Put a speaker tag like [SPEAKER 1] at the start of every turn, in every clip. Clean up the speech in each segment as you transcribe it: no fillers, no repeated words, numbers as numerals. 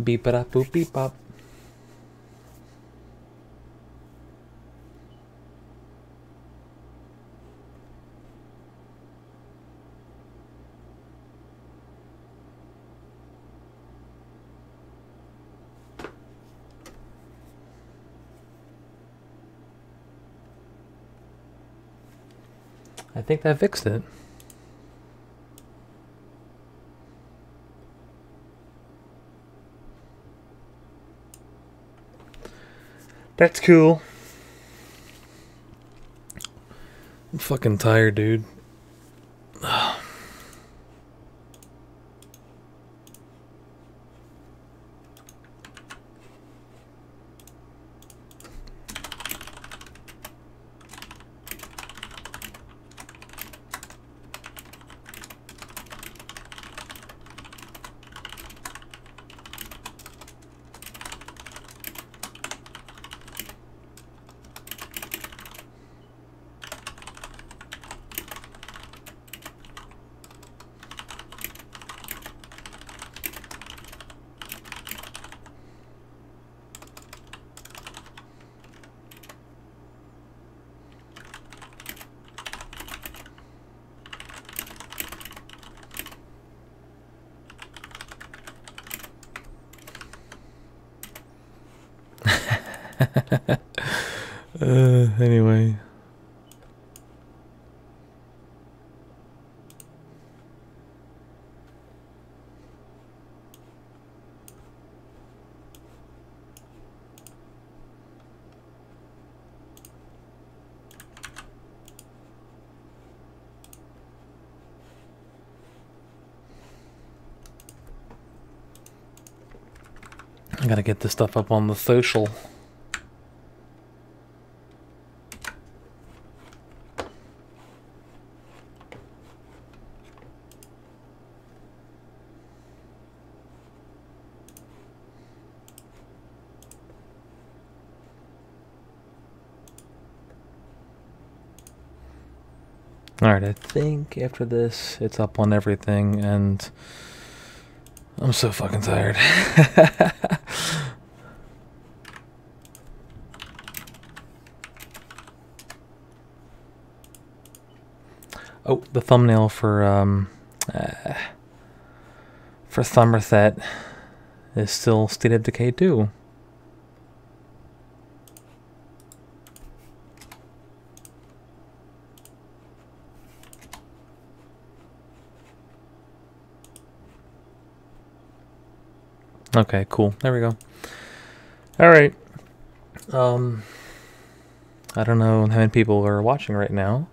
[SPEAKER 1] Beep it up, boop beep bop. I think that fixed it. That's cool. I'm fucking tired, dude. Anyway. I gotta get this stuff up on the social. Alright, I think after this, it's up on everything, and I'm so fucking tired. Oh, the thumbnail for Somerset is still State of Decay 2. Okay, cool. There we go. Alright. I don't know how many people are watching right now.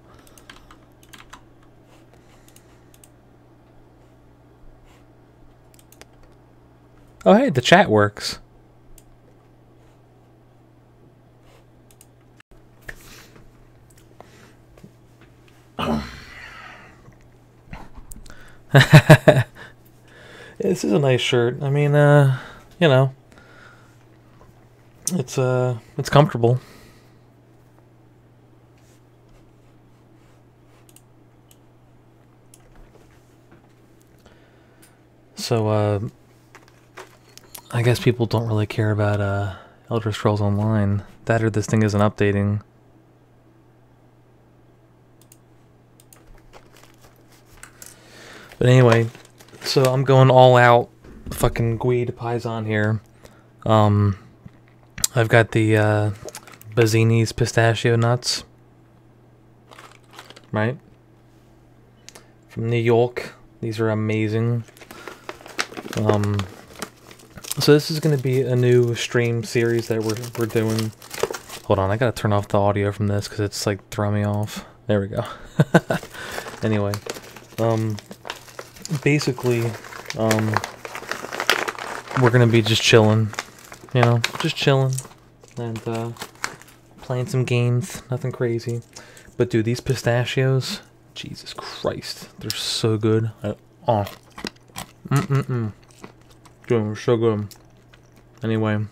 [SPEAKER 1] Oh, hey, the chat works. This is a nice shirt. I mean, you know, it's comfortable. So, I guess people don't really care about, Elder Scrolls Online. That or this thing isn't updating. But anyway, so I'm going all out fucking Guide Paisan here. I've got the, Bazzini's pistachio nuts. Right? From New York. These are amazing. So this is going to be a new stream series that we're doing. Hold on, I gotta turn off the audio from this because it's like throwing me off. There we go. Anyway, basically, we're gonna be just chilling, you know, just chilling and playing some games. Nothing crazy, but dude, these pistachios, Jesus Christ, they're so good. Dude, they're so good. Anyway,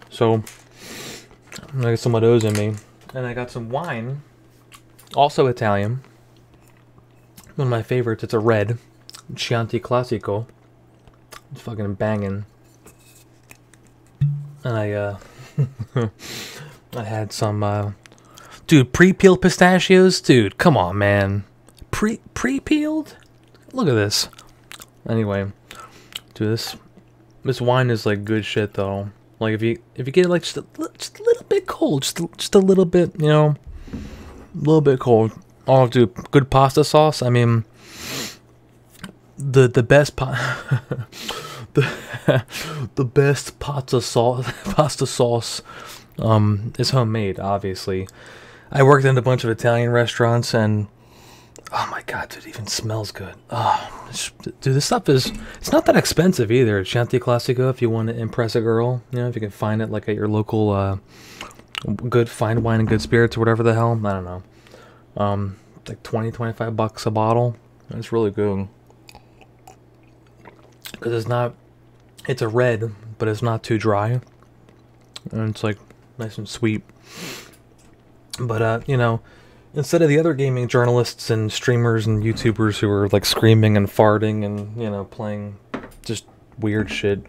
[SPEAKER 1] so I got some of those in me, and I got some wine, also Italian. One of my favorites. It's a red. Chianti Classico. It's fucking banging. And I had some, dude, pre-peeled pistachios? Dude, come on, man. Pre-peeled? Look at this. Anyway, dude, this wine is like good shit though. Like if you get it like just a little bit cold, just a little bit, you know, a little bit cold. Oh, dude, good pasta sauce. I mean, the best the best pasta sauce is homemade, obviously. I worked in a bunch of Italian restaurants, and oh my god, dude, it even smells good. Oh, dude, this stuff it's not that expensive either. Chianti Classico, if you want to impress a girl, you know, if you can find it like at your local good fine wine and good spirits or whatever the hell, I don't know. Like 20-25 bucks a bottle. It's really good. Because it's a red, but it's not too dry. And it's like nice and sweet. But, you know, instead of the other gaming journalists and streamers and YouTubers who are like screaming and farting and, you know, playing just weird shit,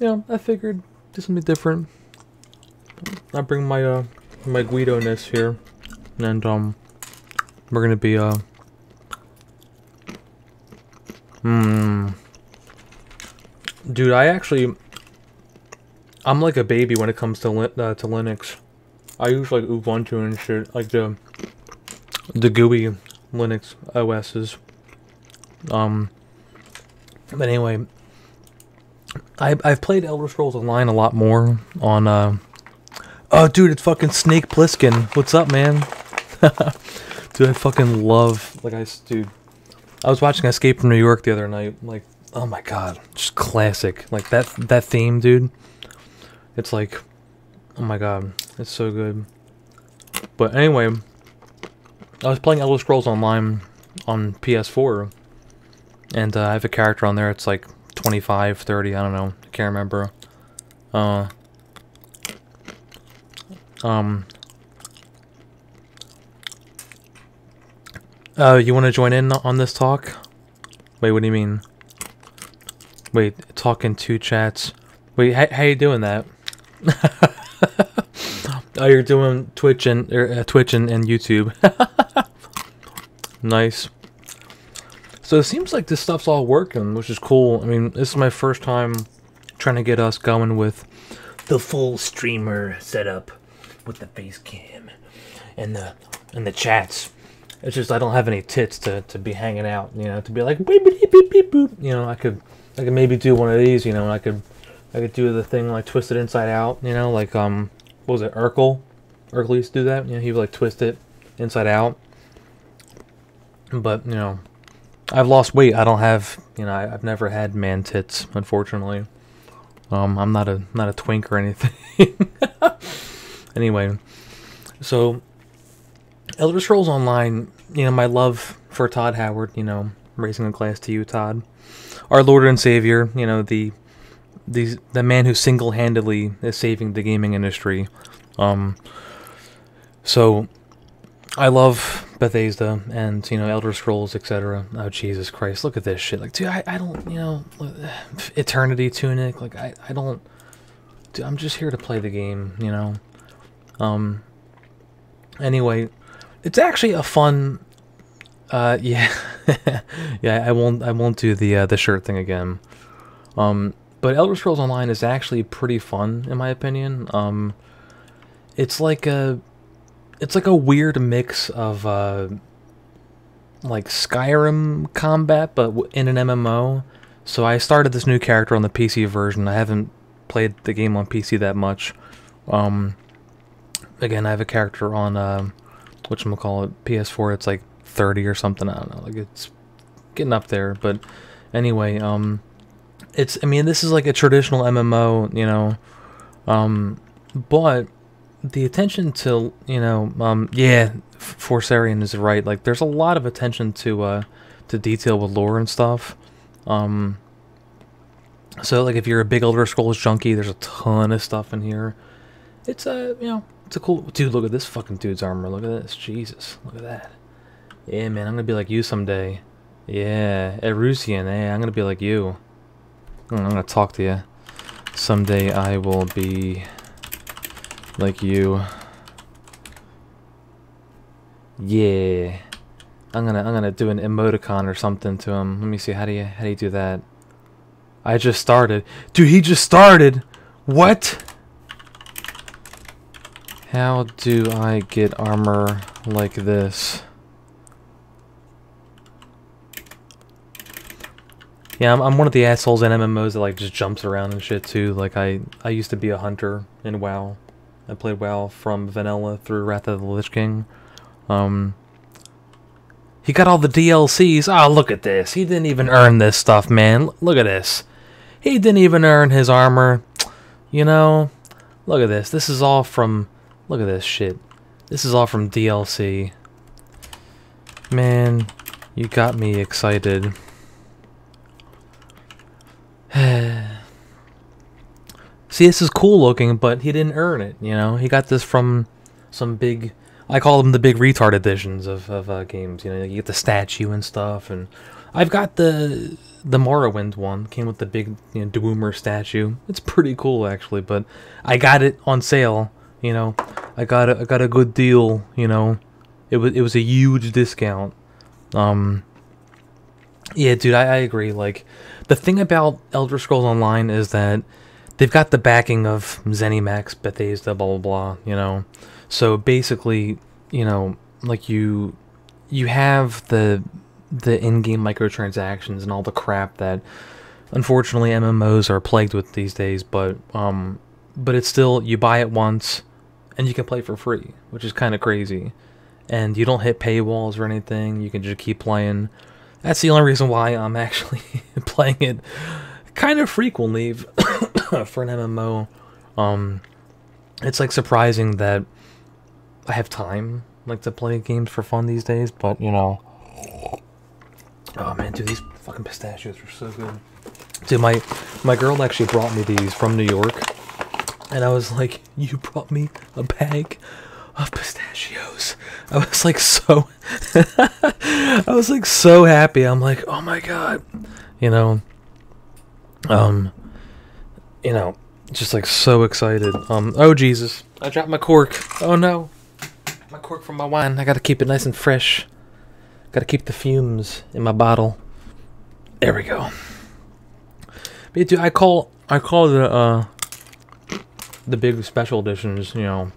[SPEAKER 1] you know, I figured do something different. I bring my, my Guido-ness here. And, we're gonna be, dude, I'm like a baby when it comes to Linux. I use like Ubuntu and shit, like the GUI Linux OSs. But anyway, I've played Elder Scrolls Online a lot more on, oh dude, it's fucking Snake Plissken. What's up, man? Dude, I fucking love, like, dude, I was watching Escape from New York the other night, like, oh my god, just classic, like, that theme, dude, it's like, oh my god, it's so good. But anyway, I was playing Elder Scrolls Online on PS4, and I have a character on there, it's like 25, 30, I don't know, I can't remember, you want to join in on this talk? Wait, what do you mean? Wait, talking two chats. Wait, how you doing that? Oh, you're doing Twitch and YouTube. Nice. So it seems like this stuff's all working, which is cool. I mean, this is my first time trying to get us going with the full streamer setup with the face cam and the chats. It's just I don't have any tits to be hanging out, you know, to be like beep beep beep beep boop. You know, I could maybe do one of these, you know, and I could do the thing like twist it inside out, you know, like what was it, Urkel? Urkel used to do that, you know, he would like twist it inside out. But, you know, I've lost weight. I don't have, you know, I've never had man tits, unfortunately. I'm not a twink or anything. Anyway, so Elder Scrolls Online, you know, my love for Todd Howard, you know, raising a glass to you, Todd. Our Lord and Savior, you know, the man who single-handedly is saving the gaming industry. So I love Bethesda and, you know, Elder Scrolls, etc. Oh, Jesus Christ, look at this shit. Like, dude, I don't, you know, Eternity Tunic, like, I don't, dude, I'm just here to play the game, you know. Anyway, it's actually a fun, yeah, yeah, I won't do the shirt thing again. But Elder Scrolls Online is actually pretty fun, in my opinion. It's like a weird mix of, like Skyrim combat, but in an MMO. So I started this new character on the PC version. I haven't played the game on PC that much. Again, I have a character on, whatchamacallit, PS4, it's like 30 or something, I don't know, like it's getting up there, but anyway, I mean, this is like a traditional MMO, you know, but the attention to, you know, yeah, Forsarian is right, like, there's a lot of attention to detail with lore and stuff, so, like, if you're a big Elder Scrolls junkie, there's a ton of stuff in here. It's you know, it's a cool, dude, look at this fucking dude's armor, look at this, Jesus, look at that. Yeah, man, I'm gonna be like you someday. Yeah, Erusian, I'm gonna be like you. I'm gonna talk to you. Someday I will be like you. Yeah. I'm gonna do an emoticon or something to him. Let me see, how do you do that? I just started. Dude, he just started! What? How do I get armor like this? Yeah, I'm one of the assholes in MMOs that like just jumps around and shit too. Like I used to be a hunter in WoW. I played WoW from vanilla through Wrath of the Lich King. He got all the DLCs. Oh, look at this. He didn't even earn this stuff, man. Look at this. He didn't even earn his armor. You know, look at this. This is all from... Look at this shit. This is all from DLC. Man, you got me excited. See, this is cool looking, but he didn't earn it, you know? He got this from some big... I call them the big retard editions of games, you know? You get the statue and stuff, and... I've got the Morrowind one. Came with the big, you know, Dwemer statue. It's pretty cool, actually, but I got it on sale, you know? I got a good deal, you know? It was a huge discount. Yeah, dude, I agree, like... The thing about Elder Scrolls Online is that they've got the backing of ZeniMax, Bethesda, blah, blah, blah, you know? So basically, you know, like you have the in-game microtransactions and all the crap that unfortunately MMOs are plagued with these days, but it's still, you buy it once and you can play for free, which is kind of crazy. And you don't hit paywalls or anything, you can just keep playing. That's the only reason why I'm actually playing it kind of frequently for an MMO. It's like surprising that I have time like to play games for fun these days, but you know. Oh man, dude, these fucking pistachios are so good. Dude, my girl actually brought me these from New York, and I was like, "You brought me a bag of pistachios." I was like so I was like so happy. I'm like, oh my god, you know, just like so excited. Oh Jesus, I dropped my cork. Oh no, my cork from my wine. I gotta keep it nice and fresh. Gotta keep the fumes in my bottle. There we go. But dude, I call the big special editions, you know,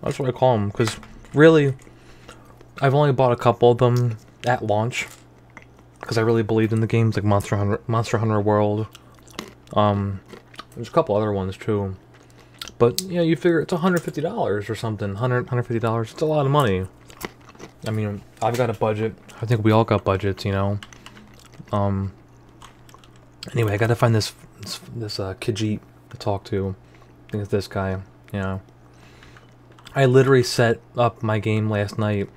[SPEAKER 1] that's what I call them, because really, I've only bought a couple of them at launch, because I really believed in the games, like Monster Hunter World. There's a couple other ones too, but you know, you figure it's $150 or something. $150. It's a lot of money. I mean, I've got a budget. I think we all got budgets, you know. Anyway, I gotta find this Khajiit to talk to. I think it's this guy, you know. I literally set up my game last night.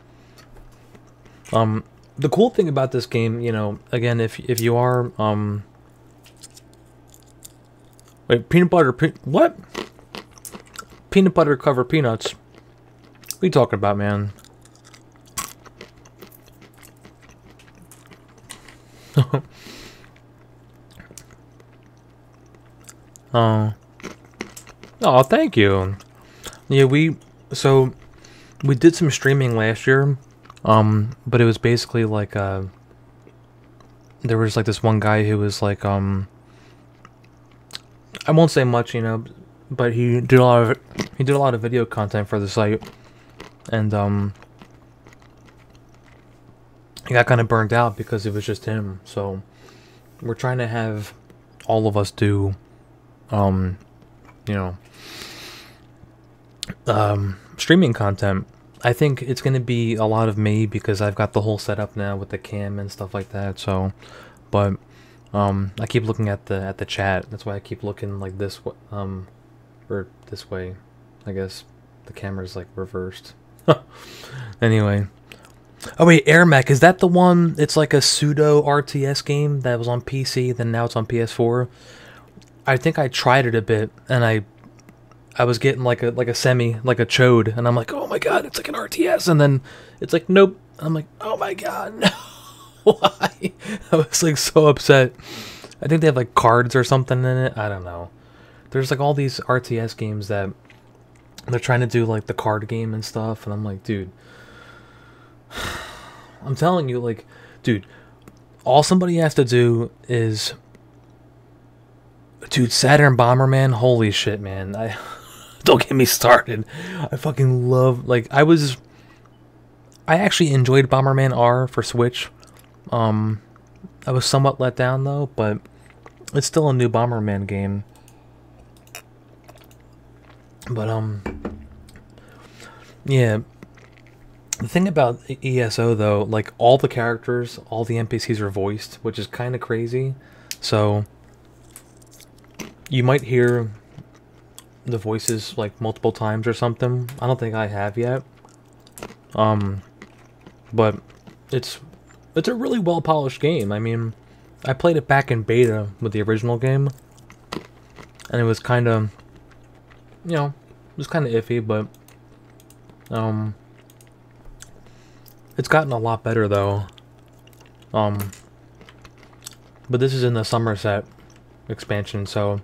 [SPEAKER 1] The cool thing about this game, you know, again, if you are, wait, peanut butter, what? Peanut butter covered peanuts. What are you talking about, man? Oh, thank you. Yeah, we did some streaming last year, but it was basically like there was like this one guy who was like I won't say much, you know, but he did a lot of video content for the site, and he got kind of burned out because it was just him. So we're trying to have all of us do you know, streaming content. I think it's going to be a lot of me because I've got the whole setup now with the cam and stuff like that. So, but I keep looking at the chat. That's why I keep looking like this or this way. I guess the camera's like reversed. Anyway. Oh wait, Air Mech, is that the one? It's like a pseudo RTS game that was on PC, then now it's on PS4. I think I tried it a bit, and I was getting like a chode, and I'm like, oh my god, it's like an RTS, and then it's like, nope. I'm like, oh my god, no. why. I was like so upset. I think they have like cards or something in it. I don't know. There's like all these RTS games that they're trying to do like the card game and stuff, and I'm like, dude, I'm telling you, like, dude, all somebody has to do is, dude, Saturn Bomberman, holy shit, man. Don't get me started. I fucking love, like, I actually enjoyed Bomberman R for Switch. I was somewhat let down though, but it's still a new Bomberman game. But yeah. The thing about ESO though, like all the characters, all the NPCs are voiced, which is kind of crazy. So you might hear the voices like multiple times or something. I don't think I have yet. But it's a really well polished game. I mean, I played it back in beta with the original game, and it was kind of, you know, it was kind of iffy, but it's gotten a lot better though. But this is in the Somerset expansion, so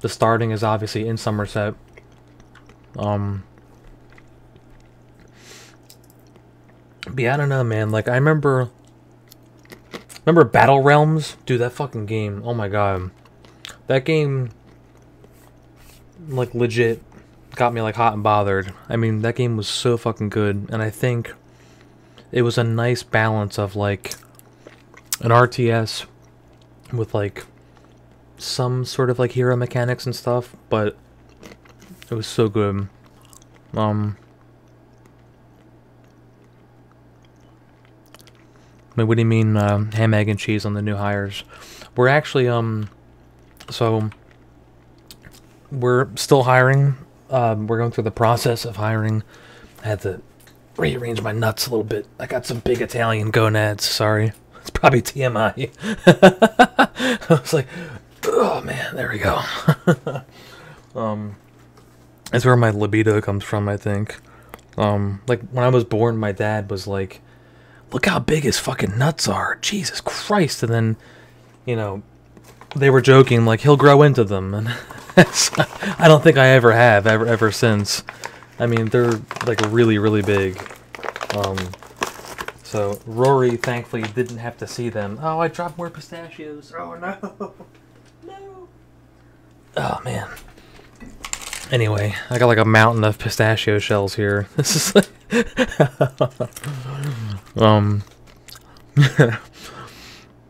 [SPEAKER 1] the starting is obviously in Somerset. But yeah, I don't know, man. Like, I remember Battle Realms? Dude, that fucking game. Oh my god. That game, like, legit got me, like, hot and bothered. I mean, that game was so fucking good. And I think it was a nice balance of, like, an RTS with, like, some sort of, like, hero mechanics and stuff. But it was so good. What do you mean, ham, egg, and cheese on the new hires? We're actually, so, we're still hiring. We're going through the process of hiring. I had to rearrange my nuts a little bit. I got some big Italian gonads, sorry. It's probably TMI. I was like, oh man, there we go. That's where my libido comes from, I think. Like, when I was born, my dad was like, look how big his fucking nuts are. Jesus Christ. And then, you know, they were joking, like, he'll grow into them. And I don't think I ever have, ever since. I mean, they're, like, really, really big. So, Rory, thankfully, didn't have to see them. Oh, I dropped more pistachios. Oh, no. No. Oh, man. Anyway, I got, like, a mountain of pistachio shells here. This is, like...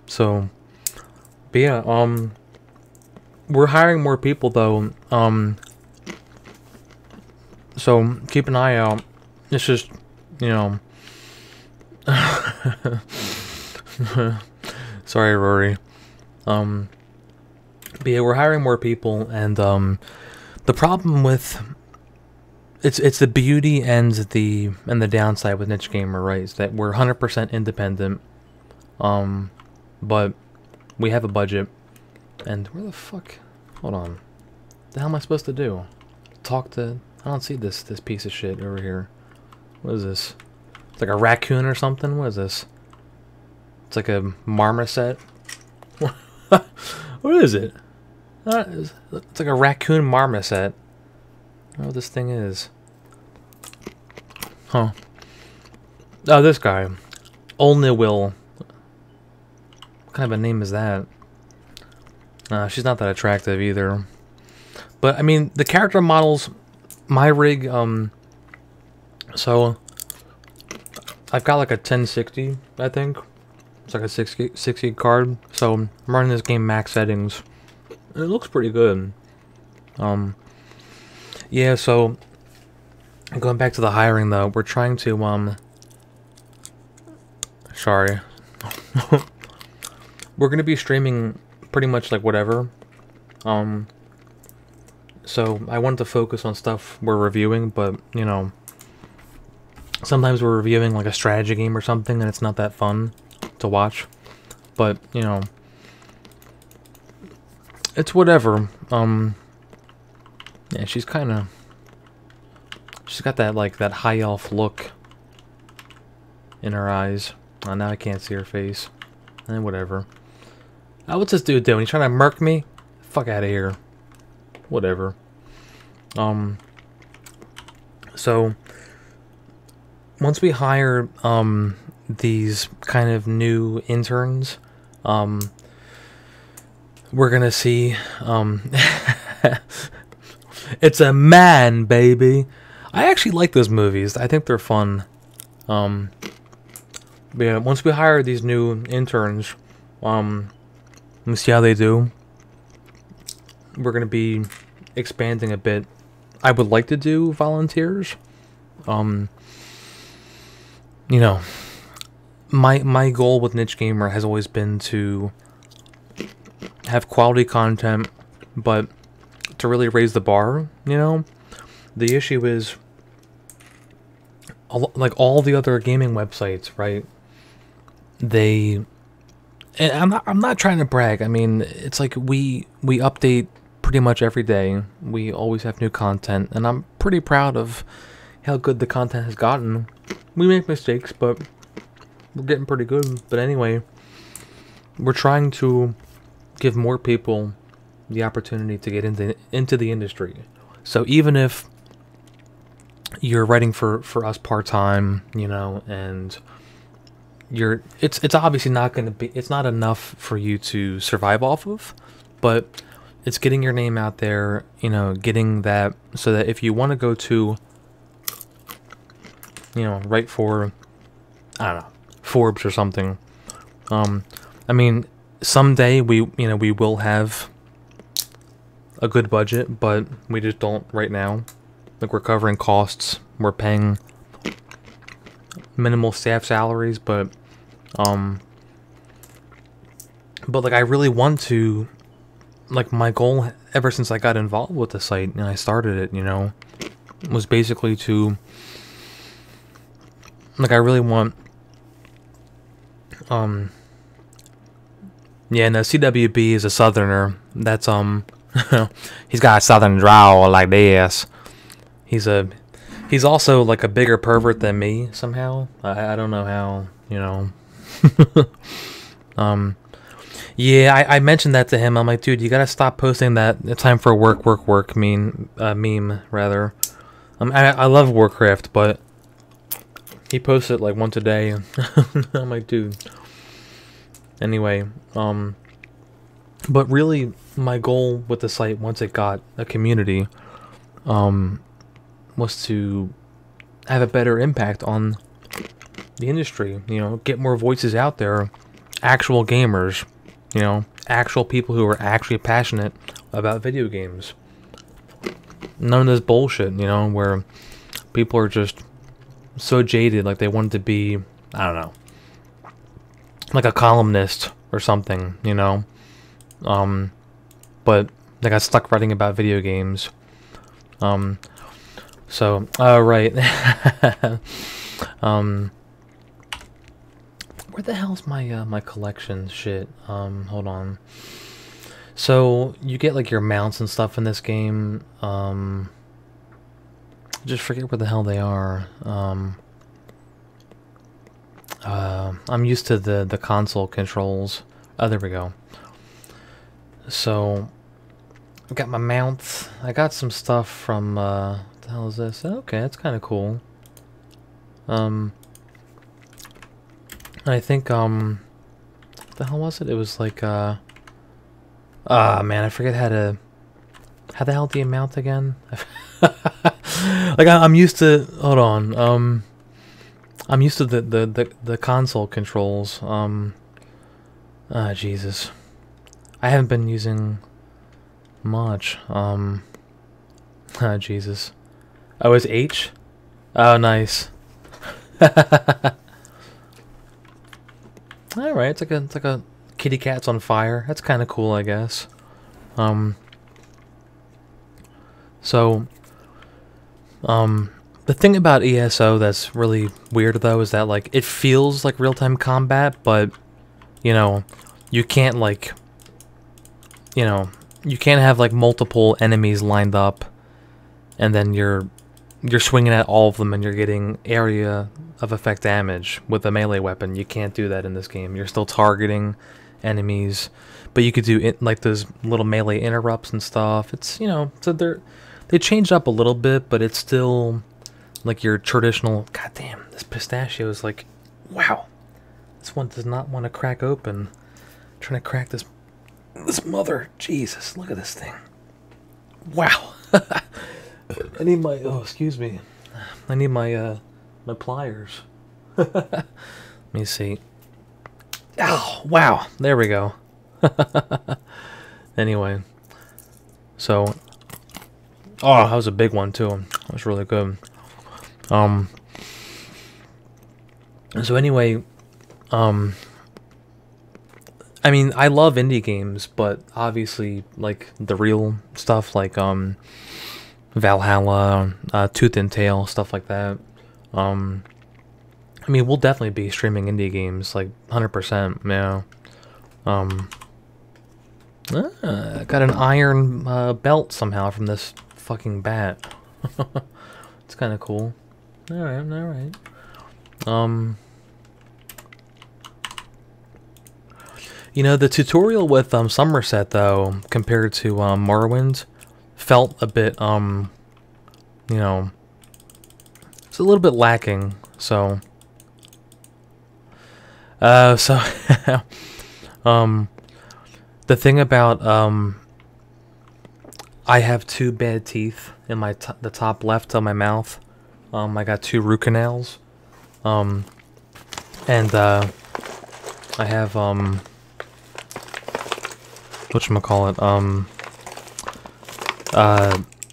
[SPEAKER 1] So, but yeah, we're hiring more people though, so keep an eye out. It's just, you know, sorry, Rory. But yeah, we're hiring more people, and the problem with it's the beauty and the downside with Niche Gamer, right? Is that we're 100% independent, but we have a budget. And where the fuck? Hold on. What the hell am I supposed to do? Talk to? I don't see this piece of shit over here. What is this? It's like a raccoon or something. What is this? It's like a marmoset. What is it? It's like a raccoon marmoset. I don't know what this thing is. Huh. Oh, this guy. Olniwill. What kind of a name is that? She's not that attractive either. But, I mean, the character models, my rig, so, I've got like a 1060, I think. It's like a 60 card. So, I'm running this game max settings. And it looks pretty good. Yeah, so, going back to the hiring though, we're trying to, sorry. We're gonna be streaming pretty much like whatever. So I wanted to focus on stuff we're reviewing, but, you know, sometimes we're reviewing like a strategy game or something and it's not that fun to watch. But, you know, it's whatever. Yeah, she's got that, like, that high elf look in her eyes. Oh, now I can't see her face. whatever. What's this dude doing? He's trying to murk me? Fuck out of here. Whatever. So once we hire these kind of new interns, we're gonna see it's a man, baby. I actually like those movies. I think they're fun. But yeah, once we hire these new interns, let me see how they do. We're gonna be expanding a bit. I would like to do volunteers. You know, my goal with Niche Gamer has always been to have quality content, but to really raise the bar, you know? The issue is, like all the other gaming websites, right? And I'm not trying to brag. I mean, it's like we update pretty much every day. We always have new content, and I'm pretty proud of how good the content has gotten. We make mistakes, but we're getting pretty good. But anyway, we're trying to give more people the opportunity to get into the industry. So even if you're writing for us part-time, you know, and it's obviously not going to be, it's not enough for you to survive off of, but it's getting your name out there, you know, getting that, so that if you want to go to, you know, write for, I don't know, Forbes or something, I mean, someday we will have a good budget, but we just don't right now. Like, we're covering costs, we're paying minimal staff salaries, but like, I really want to, like, my goal ever since I got involved with the site and I started it, you know, was basically to, like, I really want, yeah, no, CWB is a southerner. That's, he's got a southern drawl like this. He's also, like, a bigger pervert than me, somehow. I don't know how, you know. Yeah, I mentioned that to him. I'm like, dude, you gotta stop posting that "it's time for work" meme, rather. I love Warcraft, but he posts it, like, once a day. I'm like, dude. Anyway, but really, my goal with the site, once it got a community, was to have a better impact on the industry, you know, get more voices out there, actual gamers, you know, actual people who are actually passionate about video games. None of this bullshit, you know, where people are just so jaded, like they want to be, I don't know, like a columnist or something, you know, but they got stuck writing about video games. So, right. Where the hell's my my collection shit? Hold on. So you get, like, your mounts and stuff in this game. Just forget where the hell they are. I'm used to the console controls. Oh, there we go. So I got my mounts. I got some stuff from what the hell is this? Okay, that's kind of cool. I think what the hell was it? It was like man, I forget how the hell do you mount again? Like, I'm used to, hold on, I'm used to the console controls. Jesus, I haven't been using much. Jesus. Oh, it's H? Oh, nice. Alright, it's like a kitty cat's on fire. That's kind of cool, I guess. So, the thing about ESO that's really weird, though, is that, like, it feels like real-time combat, but, you know, you can't, like, you know, you can't have, like, multiple enemies lined up, and then you're you're swinging at all of them and you're getting area of effect damage with a melee weapon. You can't do that in this game. You're still targeting enemies, but you could do it like those little melee interrupts and stuff. It's, you know, so they changed up a little bit, but it's still like your traditional. God damn, this pistachio is like, wow. This one does not want to crack open. I'm trying to crack this mother. Jesus, look at this thing. Wow. I need my, oh, excuse me. I need my my pliers. Let me see. Oh, wow. There we go. Anyway. So, oh, that was a big one too. That was really good. So anyway, I mean, I love indie games, but obviously, like, the real stuff, like, Valhalla, Tooth and Tail, stuff like that. I mean, we'll definitely be streaming indie games, like, 100%, yeah. Got an iron belt somehow from this fucking bat. It's kind of cool. Alright, alright. You know, the tutorial with Somerset, though, compared to Morrowind, felt a bit, you know, it's a little bit lacking, so... the thing about, I have 2 bad teeth in my the top left of my mouth. I got 2 root canals. And, I have, whatchamacallit,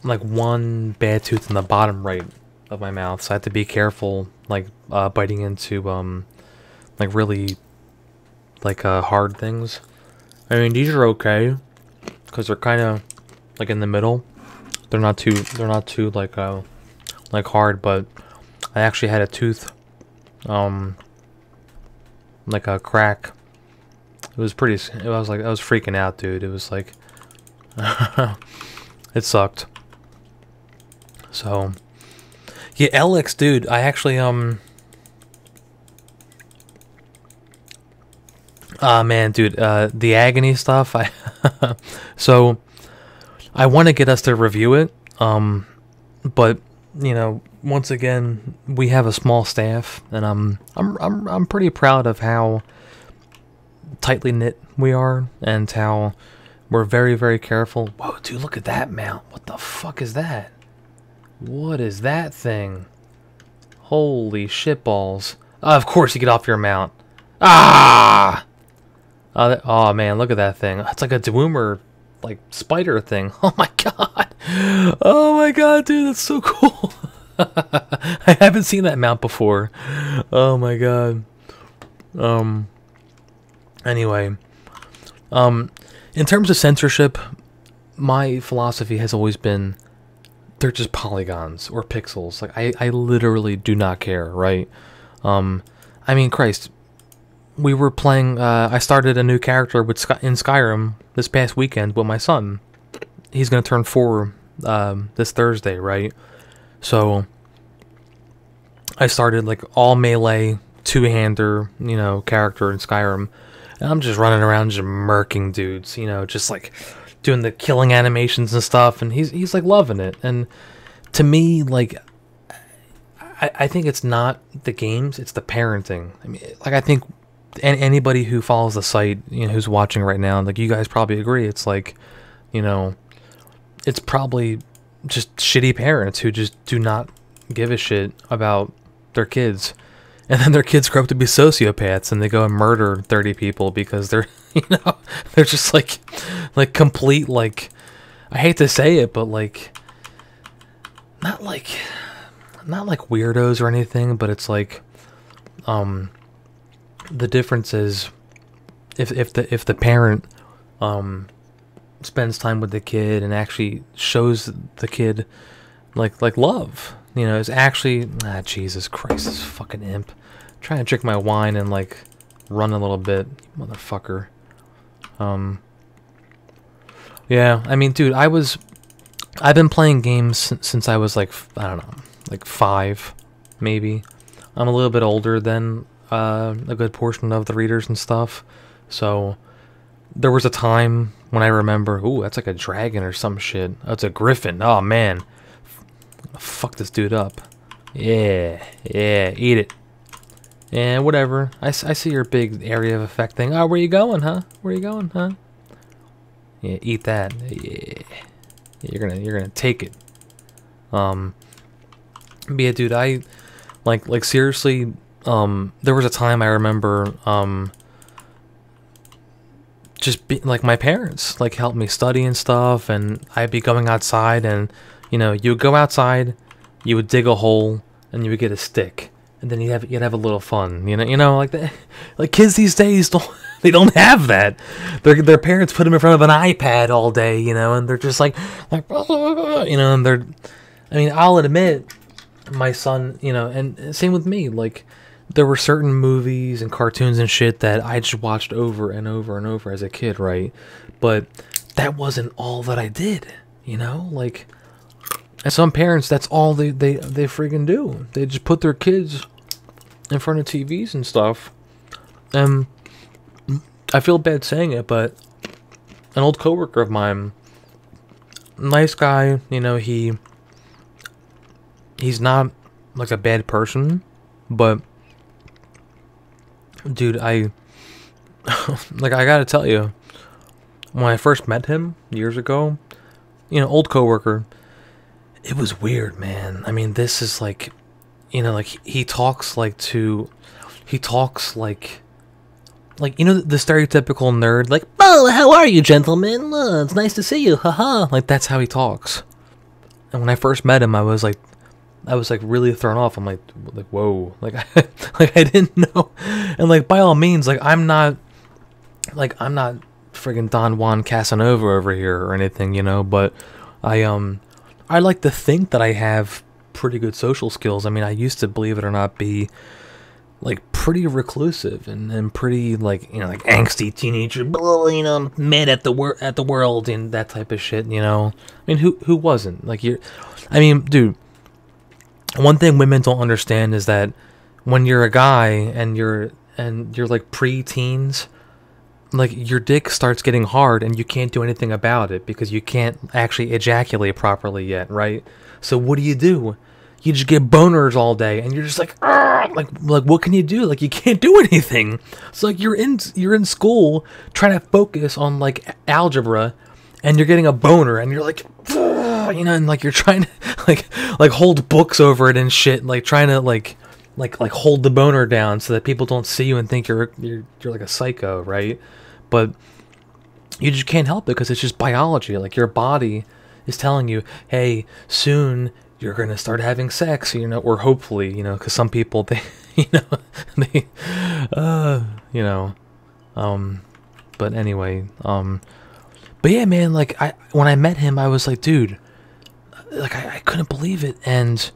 [SPEAKER 1] like 1 bad tooth in the bottom right of my mouth, so I have to be careful, like, biting into, like, really, like, hard things. I mean, these are okay, because they're kind of, like, in the middle. They're not too, like hard, but I actually had a tooth, like a crack. It was pretty, I was freaking out, dude. It was like, it sucked. So, yeah, Alex, dude, I actually, man, dude, the agony stuff, so, I want to get us to review it, but, you know, once again, we have a small staff, and I'm pretty proud of how tightly knit we are, and how we're very, very careful. Whoa, dude, look at that mount. What the fuck is that? What is that thing? Holy shitballs. Of course you get off your mount. Ah! Oh, man, look at that thing. It's like a Dwoomer, like, spider thing. Oh, my God. Oh, my God, dude, that's so cool. I haven't seen that mount before. Oh, my God. Anyway, in terms of censorship, my philosophy has always been, they're just polygons or pixels. Like, I literally do not care, right? I mean, Christ, we were playing, I started a new character in Skyrim this past weekend with my son. He's gonna turn 4, this Thursday, right? So, I started, like, all melee, 2-hander, you know, character in Skyrim. And I'm just running around just murking dudes, you know, just like doing the killing animations and stuff, and he's like loving it. And to me, like, I think it's not the games, it's the parenting. I mean, like, I think anybody who follows the site, you know, who's watching right now, like, you guys probably agree, it's like, you know, it's probably just shitty parents who just do not give a shit about their kids. And then their kids grow up to be sociopaths, and they go and murder 30 people because they're, you know, they're just like complete, like, I hate to say it, but like, not like weirdos or anything, but it's like, the difference is, if the parent, spends time with the kid and actually shows the kid, like love. You know, it's actually... Ah, Jesus Christ, this fucking imp. I'm trying to drink my wine and, like, run a little bit. Motherfucker. Yeah, I mean, dude, I've been playing games since I was, like, I don't know, like 5, maybe. I'm a little bit older than a good portion of the readers and stuff, so there was a time when I remember, ooh, that's like a dragon or some shit. That's a griffin. Oh man, fuck this dude up. Yeah, eat it. Yeah, whatever. I see your big area of effect thing. Oh, where you going, huh? Where you going, huh? Yeah, eat that. Yeah, you're gonna take it. But yeah, dude, I like seriously. There was a time I remember. Just be like my parents like helped me study and stuff, and I'd be going outside, and you know, you would go outside, you would dig a hole, and you would get a stick, and then you'd have a little fun, you know, like that. Like kids these days don't have that. Their parents put them in front of an iPad all day, you know, and they're just like you know, and they're. I mean, I'll admit, my son, you know, and same with me, like. There were certain movies and cartoons and shit that I just watched over and over and over as a kid, right? But that wasn't all that I did, you know? Like, and some parents, that's all they friggin' do. They just put their kids in front of TVs and stuff. And I feel bad saying it, but an old coworker of mine, nice guy, you know, he's not like a bad person, but dude, I gotta tell you, when I first met him years ago, you know, old coworker, it was weird, man. I mean, this is like, you know, like he talks like you know, the stereotypical nerd, like, oh, how are you, gentlemen? It's nice to see you, haha. Like that's how he talks. And when I first met him, I was like really thrown off. I'm like whoa, like like I didn't know. And like by all means, like I'm not friggin' Don Juan Casanova over here or anything, you know. But I like to think that I have pretty good social skills. I mean, I used to, believe it or not, be like pretty reclusive and pretty like, you know, like angsty teenager, you know, mad at the world and that type of shit, you know. I mean, who wasn't? Like I mean, dude. One thing women don't understand is that when you're a guy and you're like pre-teens, like your dick starts getting hard and you can't do anything about it because you can't actually ejaculate properly yet, right? So what do? You just get boners all day and you're just like, like what can you do? Like you can't do anything. So like you're in school trying to focus on like algebra and you're getting a boner and you're like, you know, and like you're trying to like hold books over it and shit, like trying to like hold the boner down so that people don't see you and think you're like a psycho, right? But you just can't help it because it's just biology. Like your body is telling you, hey, soon you're gonna start having sex, you know, or hopefully, you know, because some people they, you know, they, you know, but anyway, but yeah, man, like when I met him, I was like, dude. Like I couldn't believe it, and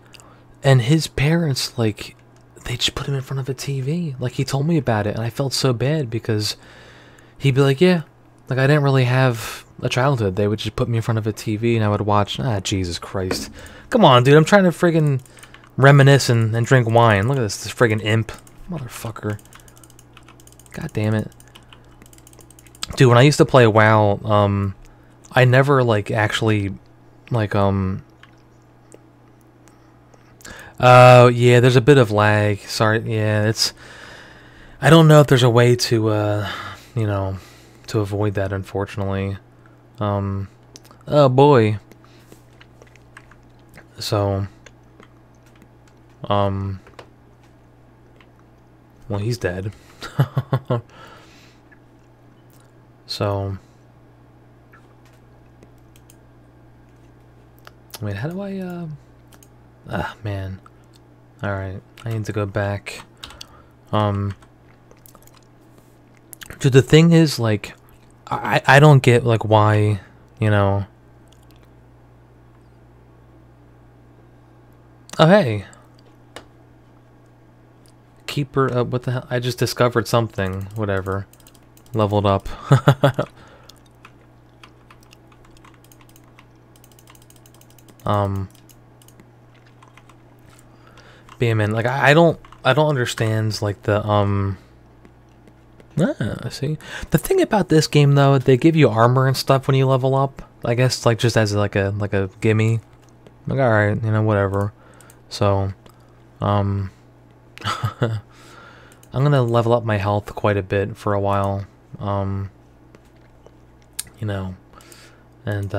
[SPEAKER 1] his parents, like, they just put him in front of a TV. Like he told me about it, and I felt so bad because he'd be like, yeah, like I didn't really have a childhood. They would just put me in front of a TV, and I would watch. Jesus Christ, come on, dude, I'm trying to friggin' reminisce and drink wine. Look at this friggin' imp, motherfucker. God damn it, dude. When I used to play WoW, I never like actually. Like, oh, yeah, there's a bit of lag. Sorry, yeah, I don't know if there's a way to, you know, to avoid that, unfortunately. Oh, boy. So, well, he's dead. So... Wait, how do I, man. Alright, I need to go back. Dude, the thing is, like, I don't get, like, why, you know... Oh, hey! Keeper, what the hell? I just discovered something, whatever. Leveled up. But yeah, man, like I don't understand like the see, the thing about this game though, they give you armor and stuff when you level up. I guess like just as like a gimme. Like all right, you know, whatever. So, I'm gonna level up my health quite a bit for a while. You know, and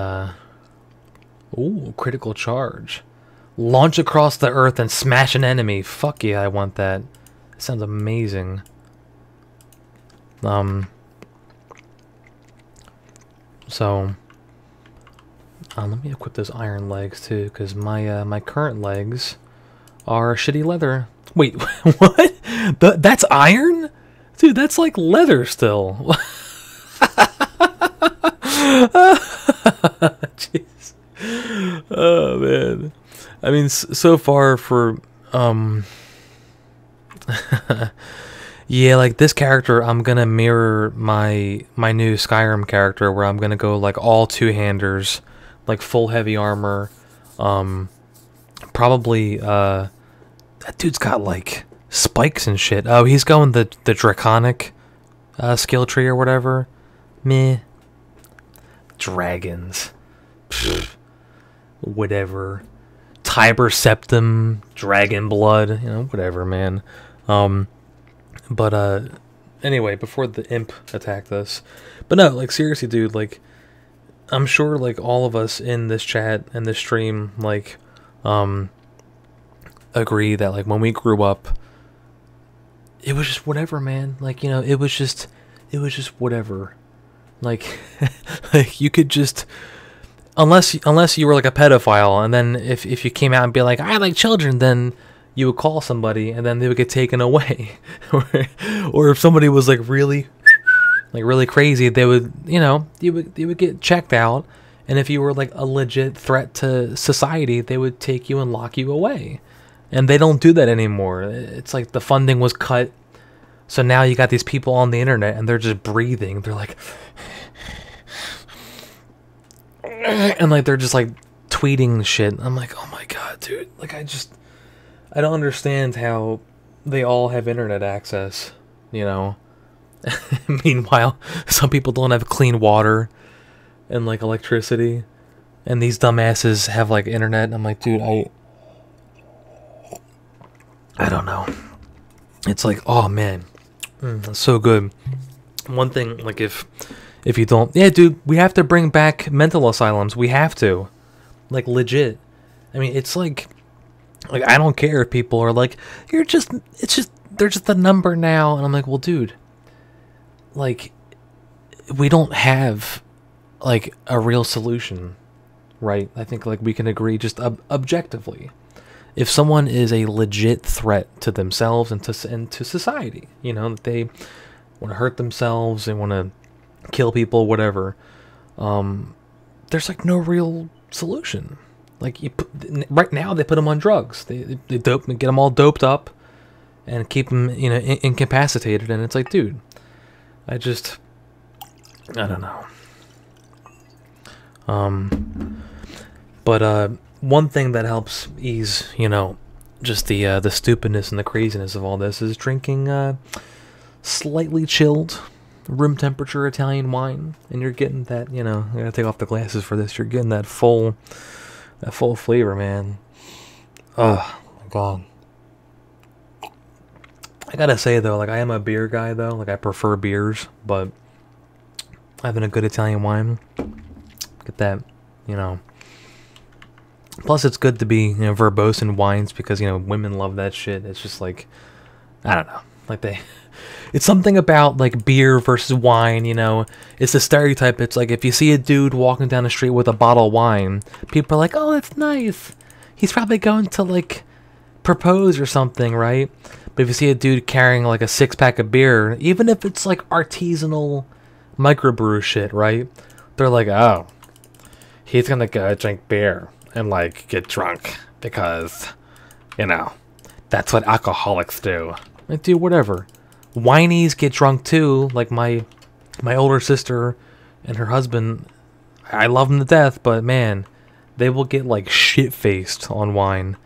[SPEAKER 1] ooh, critical charge. Launch across the earth and smash an enemy. Fuck yeah, I want that. That sounds amazing. So, let me equip those iron legs too, because my my current legs are shitty leather. Wait, what? That's iron? Dude, that's like leather still. Jeez. Oh man. I mean, so far for yeah, like this character, I'm gonna mirror my new Skyrim character, where I'm gonna go like all two-handers, like full heavy armor. Probably that dude's got like spikes and shit. Oh, he's going the draconic skill tree or whatever. Meh. Dragons. Pfft. Whatever. Tiber Septum, Dragon Blood, you know, whatever, man. But anyway, before the imp attacked us. But no, like seriously, dude, like I'm sure like all of us in this chat and this stream like agree that like when we grew up it was just whatever, man. Like, you know, it was just whatever. Like like you could just unless you were like a pedophile, and then if you came out and be like, I like children, then you would call somebody and then they would get taken away. Or if somebody was like really crazy, they would, you know, you would get checked out, and if you were like a legit threat to society, they would take you and lock you away. And they don't do that anymore. It's like the funding was cut. So now you got these people on the internet and they're just breathing. They're like and like they're just like tweeting shit. I'm like, oh my god, dude. Like I don't understand how they all have internet access, you know. Meanwhile, some people don't have clean water and like electricity, and these dumbasses have like internet. I'm like, dude, I don't know. It's like, oh man, that's so good. One thing, like if you don't, yeah, dude, we have to bring back mental asylums. We have to, like, legit. I mean, it's like I don't care if people are like, they're just a number now, and I'm like, well, dude, like, we don't have like a real solution, right? I think like we can agree just objectively. If someone is a legit threat to themselves and to society, you know, that they want to hurt themselves, they want to kill people, whatever, there's like no real solution. Like right now, they put them on drugs. They get them all doped up and keep them, you know, incapacitated. And it's like, dude, I don't know. But one thing that helps ease, you know, just the stupidness and the craziness of all this is drinking slightly chilled, room temperature Italian wine, and you're getting that, you know, I gotta take off the glasses for this. You're getting that full flavor, man. Oh my god. I gotta say though, like I am a beer guy though. Like I prefer beers, but having a good Italian wine, get that, you know. Plus, it's good to be, you know, verbose in wines because, you know, women love that shit. It's just like, I don't know, like it's something about like beer versus wine, you know. It's the stereotype. It's like if you see a dude walking down the street with a bottle of wine, people are like, oh, that's nice. He's probably going to like propose or something, right? But if you see a dude carrying like a 6-pack of beer, even if it's like artisanal microbrew shit, right? They're like, oh, he's gonna go drink beer and like get drunk because, you know, that's what alcoholics do. Like, dude, whatever. Whinies get drunk too. Like my older sister and her husband, I love them to death, but man, they will get like shit faced on wine.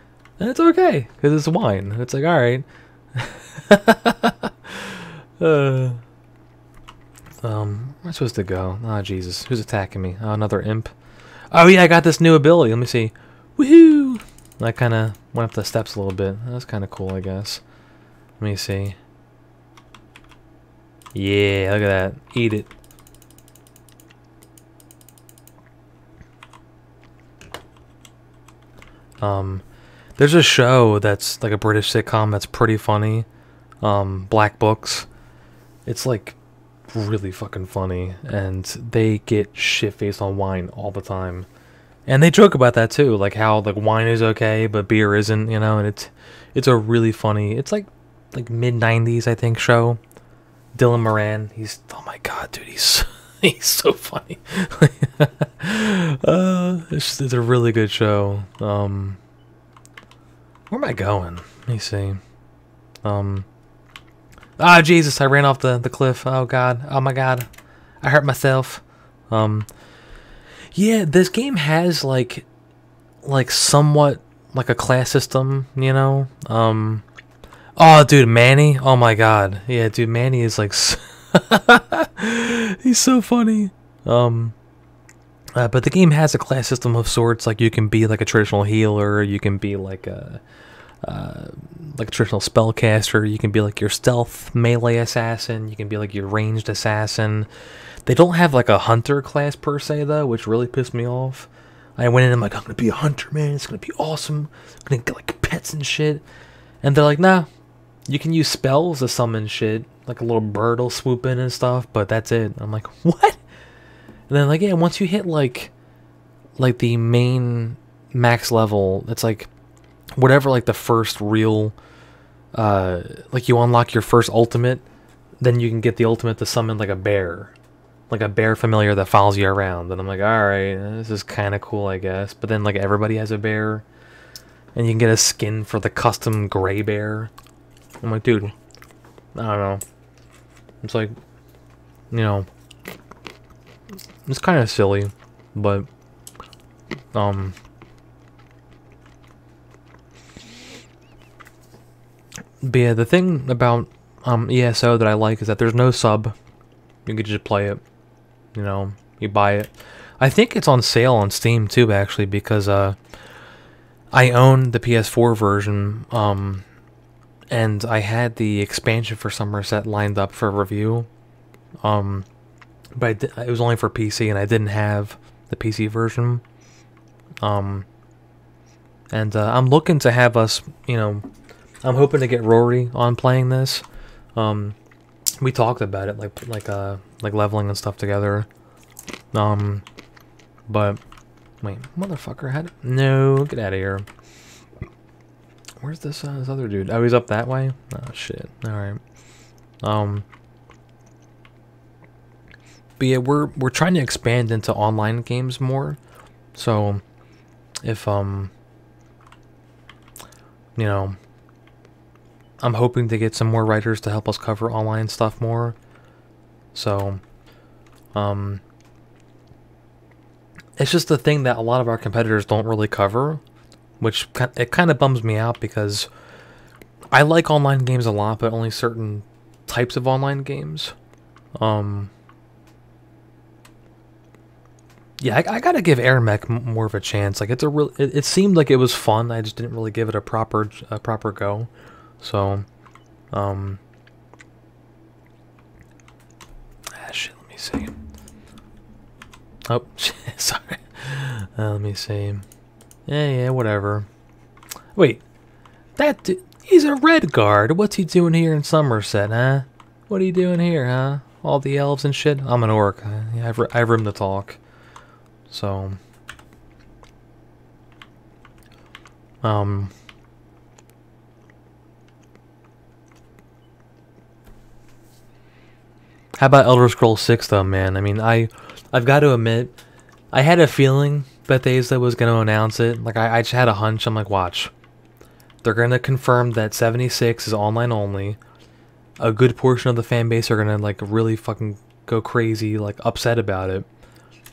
[SPEAKER 1] And it's okay, because it's wine. It's like, alright. Where am I supposed to go? Oh, Jesus. Who's attacking me? Oh, another imp. Oh, yeah, I got this new ability. Let me see. Woohoo! I kind of went up the steps a little bit. That was kind of cool, I guess. Let me see. Yeah, look at that. Eat it. There's a show that's like a British sitcom that's pretty funny. Black Books. It's like really fucking funny, and they get shit-faced on wine all the time. And they joke about that too, like how like wine is okay, but beer isn't, you know, and it's a really funny, it's like mid-90s, I think, show. Dylan Moran, oh my god, dude, he's so funny. It's a really good show. Where am I going? Let me see. Ah, Jesus, I ran off the cliff. Oh god. Oh my god. I hurt myself. Yeah, this game has like somewhat like a class system, you know? Oh, dude, Manny. Oh my god. Yeah, dude, Manny is like he's so funny. But the game has a class system of sorts. Like you can be like a traditional healer, you can be like a traditional spellcaster, you can be like your stealth melee assassin, you can be like your ranged assassin. They don't have like a hunter class per se though, which really pissed me off. I went in and I'm like, I'm gonna be a hunter, man, it's gonna be awesome. I'm gonna get like pets and shit. And they're like, nah, you can use spells to summon shit, like a little bird will swoop in and stuff, but that's it. I'm like, what? And then like, yeah, once you hit like the main max level, it's like whatever, like the first real like you unlock your first ultimate, then you can get the ultimate to summon like a bear familiar that follows you around. And I'm like, alright, this is kind of cool, I guess. But then like everybody has a bear, and you can get a skin for the custom gray bear. I'm like, dude, I don't know, it's like, you know, it's kind of silly, but yeah, the thing about ESO that I like is that there's no sub. You can just play it, you know, you buy it. I think it's on sale on Steam too, actually, because I own the PS4 version, and I had the expansion for Somerset lined up for review, but it was only for PC, and I didn't have the PC version. And I'm looking to have us, you know, I'm hoping to get Rory on playing this. We talked about it, like leveling and stuff together. But wait, motherfucker, no, get out of here. Where's this other dude? Oh, he's up that way. Oh shit. All right. But yeah, we're trying to expand into online games more. So if you know, I'm hoping to get some more writers to help us cover online stuff more. So it's just the thing that a lot of our competitors don't really cover, which it kind of bums me out, because I like online games a lot, but only certain types of online games. Yeah, I gotta give Air Mech more of a chance. Like it's a real. It seemed like it was fun. I just didn't really give it a proper go. So, shit. Let me see. Oh, sorry. Let me see. Yeah, whatever. Wait, he's a red guard. What's he doing here in Somerset, huh? What are you doing here, huh? All the elves and shit. I'm an orc. I have room to talk. So, how about Elder Scrolls 6 though, man? I mean, I've got to admit, I had a feeling Bethesda was going to announce it. Like, I just had a hunch. I'm like, watch. They're going to confirm that 76 is online only. A good portion of the fan base are going to, like, really fucking go crazy, like, upset about it.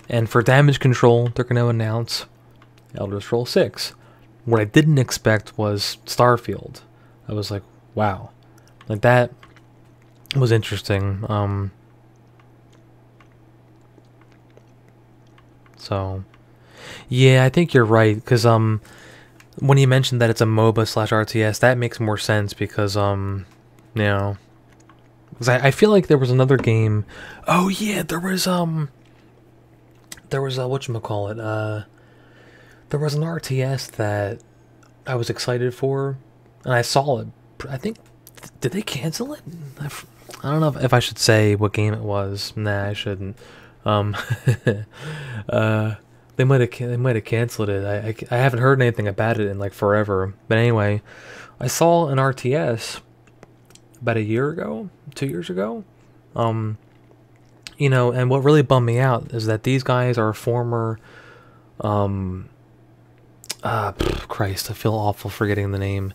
[SPEAKER 1] And for damage control, they're going to announce Elder Scrolls 6. what I didn't expect was Starfield. I was like, wow, like that was interesting. So yeah, I think you're right, because when you mentioned that it's a MOBA slash RTS, that makes more sense, because you know, because I feel like there was another game. Oh yeah, there was whatchamacallit, there was an RTS that I was excited for, and I saw it. I think, did they cancel it? I don't know if I should say what game it was. Nah, I shouldn't. Um, they might have canceled it. I haven't heard anything about it in like forever. But anyway, I saw an RTS about a year ago, 2 years ago. You know, and what really bummed me out is that these guys are former, Christ, I feel awful forgetting the name.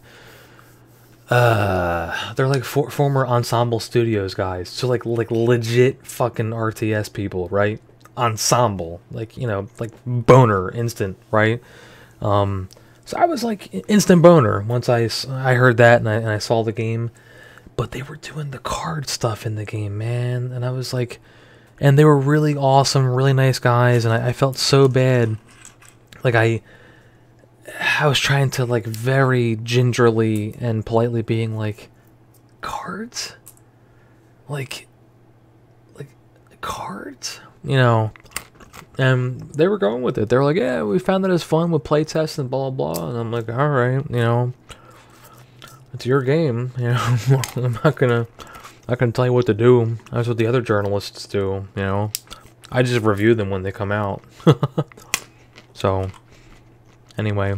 [SPEAKER 1] They're like former Ensemble Studios guys, so like legit fucking RTS people, right? Ensemble, like, you know, like boner instant, right? So I was like instant boner once I heard that, and I saw the game, but they were doing the card stuff in the game, man, and I was like, and they were really awesome, really nice guys, and I felt so bad, like I was trying to, like, very gingerly and politely being like, cards? Like cards? You know, and they were going with it. They were like, yeah, we found that it's fun with playtests and blah, blah, and I'm like, alright, you know, it's your game, you know, I'm not gonna tell you what to do. That's what the other journalists do, you know. I just review them when they come out. So, anyway.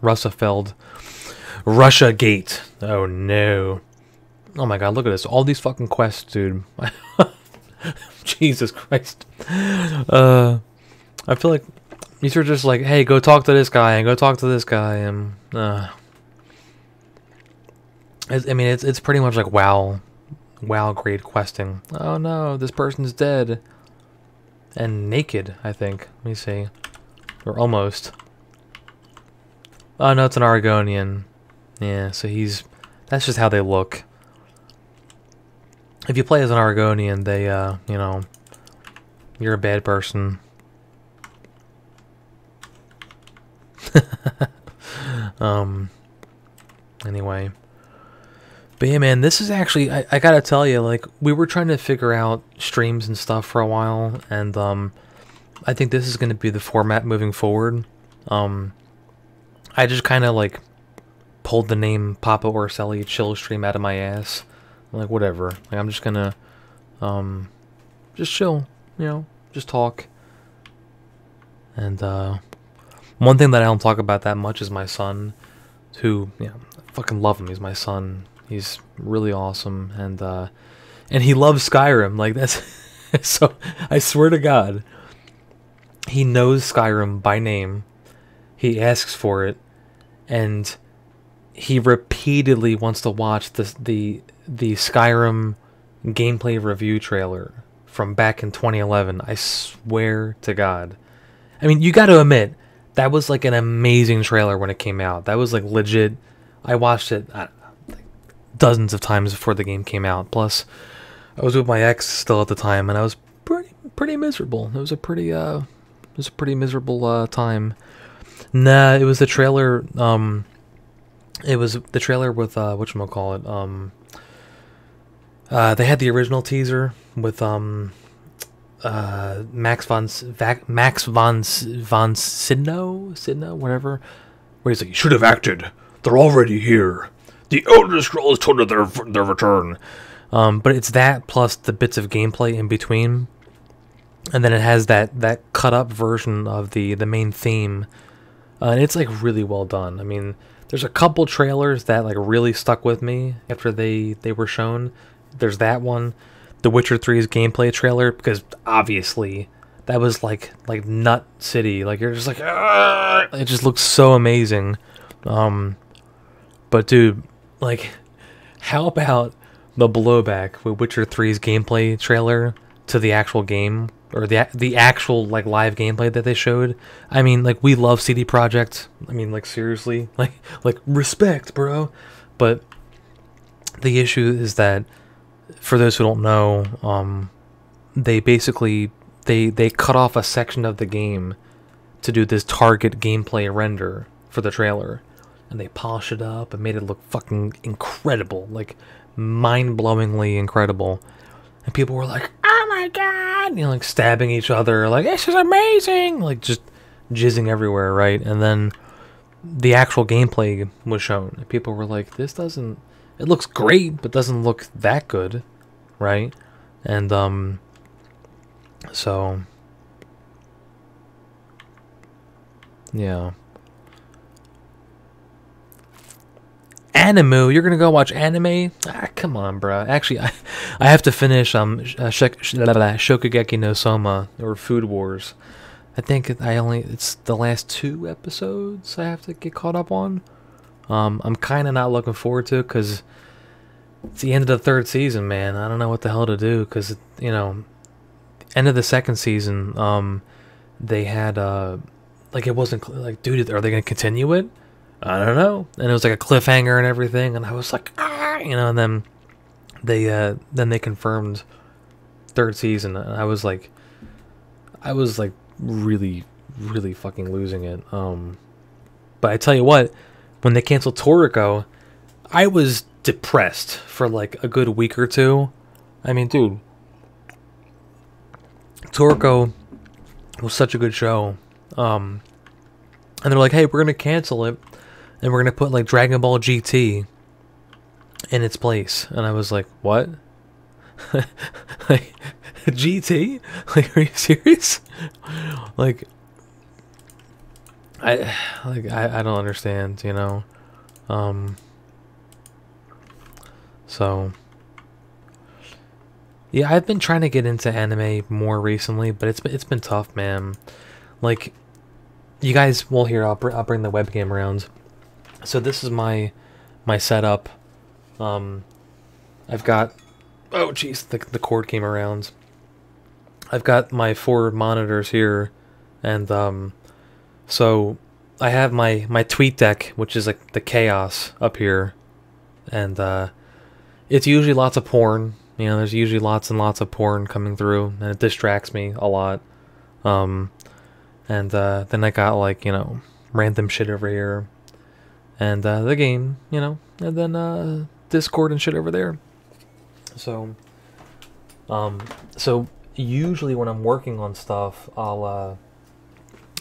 [SPEAKER 1] Russafeld. Russia Gate. Oh no. Oh my god, look at this. All these fucking quests, dude. Jesus Christ. I feel like these are just like, hey, go talk to this guy and go talk to this guy, and I mean, it's pretty much like WoW grade questing. Oh no, this person's dead and naked, I think. Let me see, or almost. Oh no, it's an Argonian. Yeah, so that's just how they look. If you play as an Argonian, they you know, you're a bad person. Anyway. But yeah, man, this is actually, I gotta tell you, like, we were trying to figure out streams and stuff for a while, and I think this is gonna be the format moving forward. I just kind of, like, pulled the name Papa Orselli Chill Stream out of my ass. I'm like, whatever. Like, I'm just gonna just chill, you know, just talk. And one thing that I don't talk about that much is my son, who, you know, I fucking love him. He's my son. He's really awesome, and he loves Skyrim. Like, that's so, I swear to God, he knows Skyrim by name. He asks for it, and he repeatedly wants to watch the Skyrim gameplay review trailer from back in 2011. I swear to God. I mean, you got to admit, that was like an amazing trailer when it came out. That was like legit. I watched it like dozens of times before the game came out. Plus, I was with my ex still at the time, and I was pretty miserable. It was a pretty miserable time. Nah, it was the trailer. It was the trailer with whatchamacallit. They had the original teaser with Max von Sydow, whatever, where he's like, "You should have acted. They're already here. The Elder Scrolls told of their return." But it's that plus the bits of gameplay in between, and then it has that cut up version of the main theme, and it's like really well done. I mean, there's a couple trailers that like really stuck with me after they were shown. There's that one, The Witcher 3's gameplay trailer, because obviously that was like nut city. Like, you're just like, "Argh!" It just looks so amazing. But dude, like, how about the blowback with Witcher 3's gameplay trailer to the actual game, or the actual like live gameplay that they showed. I mean, like, we love CD Projekt. I mean, like, seriously, like respect, bro. But the issue is that, for those who don't know, they basically they cut off a section of the game to do this target gameplay render for the trailer, and they polished it up and made it look fucking incredible, like mind-blowingly incredible. And people were like, "Oh my god!" You know, like stabbing each other, like, "This is amazing!" Like, just jizzing everywhere, right? And then the actual gameplay was shown, and people were like, "This doesn't. It looks great, but doesn't look that good, right?" And so yeah. Animu, you're gonna go watch anime? Ah, come on, bro. Actually, I have to finish Shokugeki no Soma, or Food Wars. I think it's the last 2 episodes I have to get caught up on. I'm kind of not looking forward to it because it's the end of the 3rd season, man. I don't know what the hell to do because, you know, end of the 2nd season, they had like, it wasn't like, dude, are they gonna continue it? I don't know. And it was like a cliffhanger and everything, and I was like, ah, you know. And then they confirmed 3rd season, and I was like really, really fucking losing it. But I tell you what, when they canceled Toriko, I was depressed for like a good week or 2. I mean, dude, Toriko was such a good show. And they're like, hey, we're gonna cancel it, and we're gonna put like Dragon Ball GT in its place. And I was like, what? Like, GT? Like, are you serious? Like, I don't understand, you know. So yeah, I've been trying to get into anime more recently, but it's been tough, man. Like, you guys will hear, I'll bring the webcam around. So this is my setup. I've got, oh jeez, the cord came around. I've got my 4 monitors here, and so I have my TweetDeck, which is like the chaos up here, and it's usually lots of porn. You know, there's usually lots and lots of porn coming through, and it distracts me a lot. And then I got, like, you know, random shit over here, and the game, you know, and then Discord and shit over there. So usually when I'm working on stuff, I'll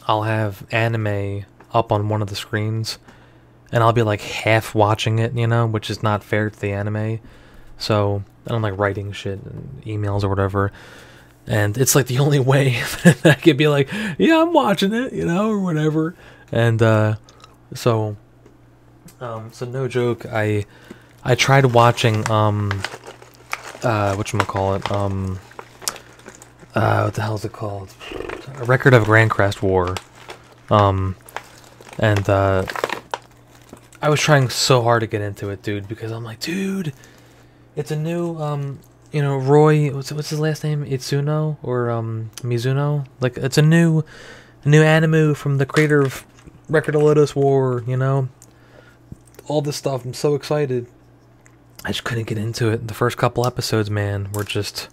[SPEAKER 1] have anime up on one of the screens, and I'll be like half watching it, you know, which is not fair to the anime. So I'm like writing shit and emails or whatever, and it's like the only way that I could be like, yeah, I'm watching it, you know, or whatever. And so no joke, I tried watching whatchamacallit, what the hell is it called? A Record of Grand Crest War. And I was trying so hard to get into it, dude, because I'm like, dude, it's a new, you know, Roy, what's his last name? Itsuno or Mizuno? Like, it's a new anime from the creator of Record of Lodoss War, you know? All this stuff. I'm so excited. I just couldn't get into it. The first couple episodes, man, were just,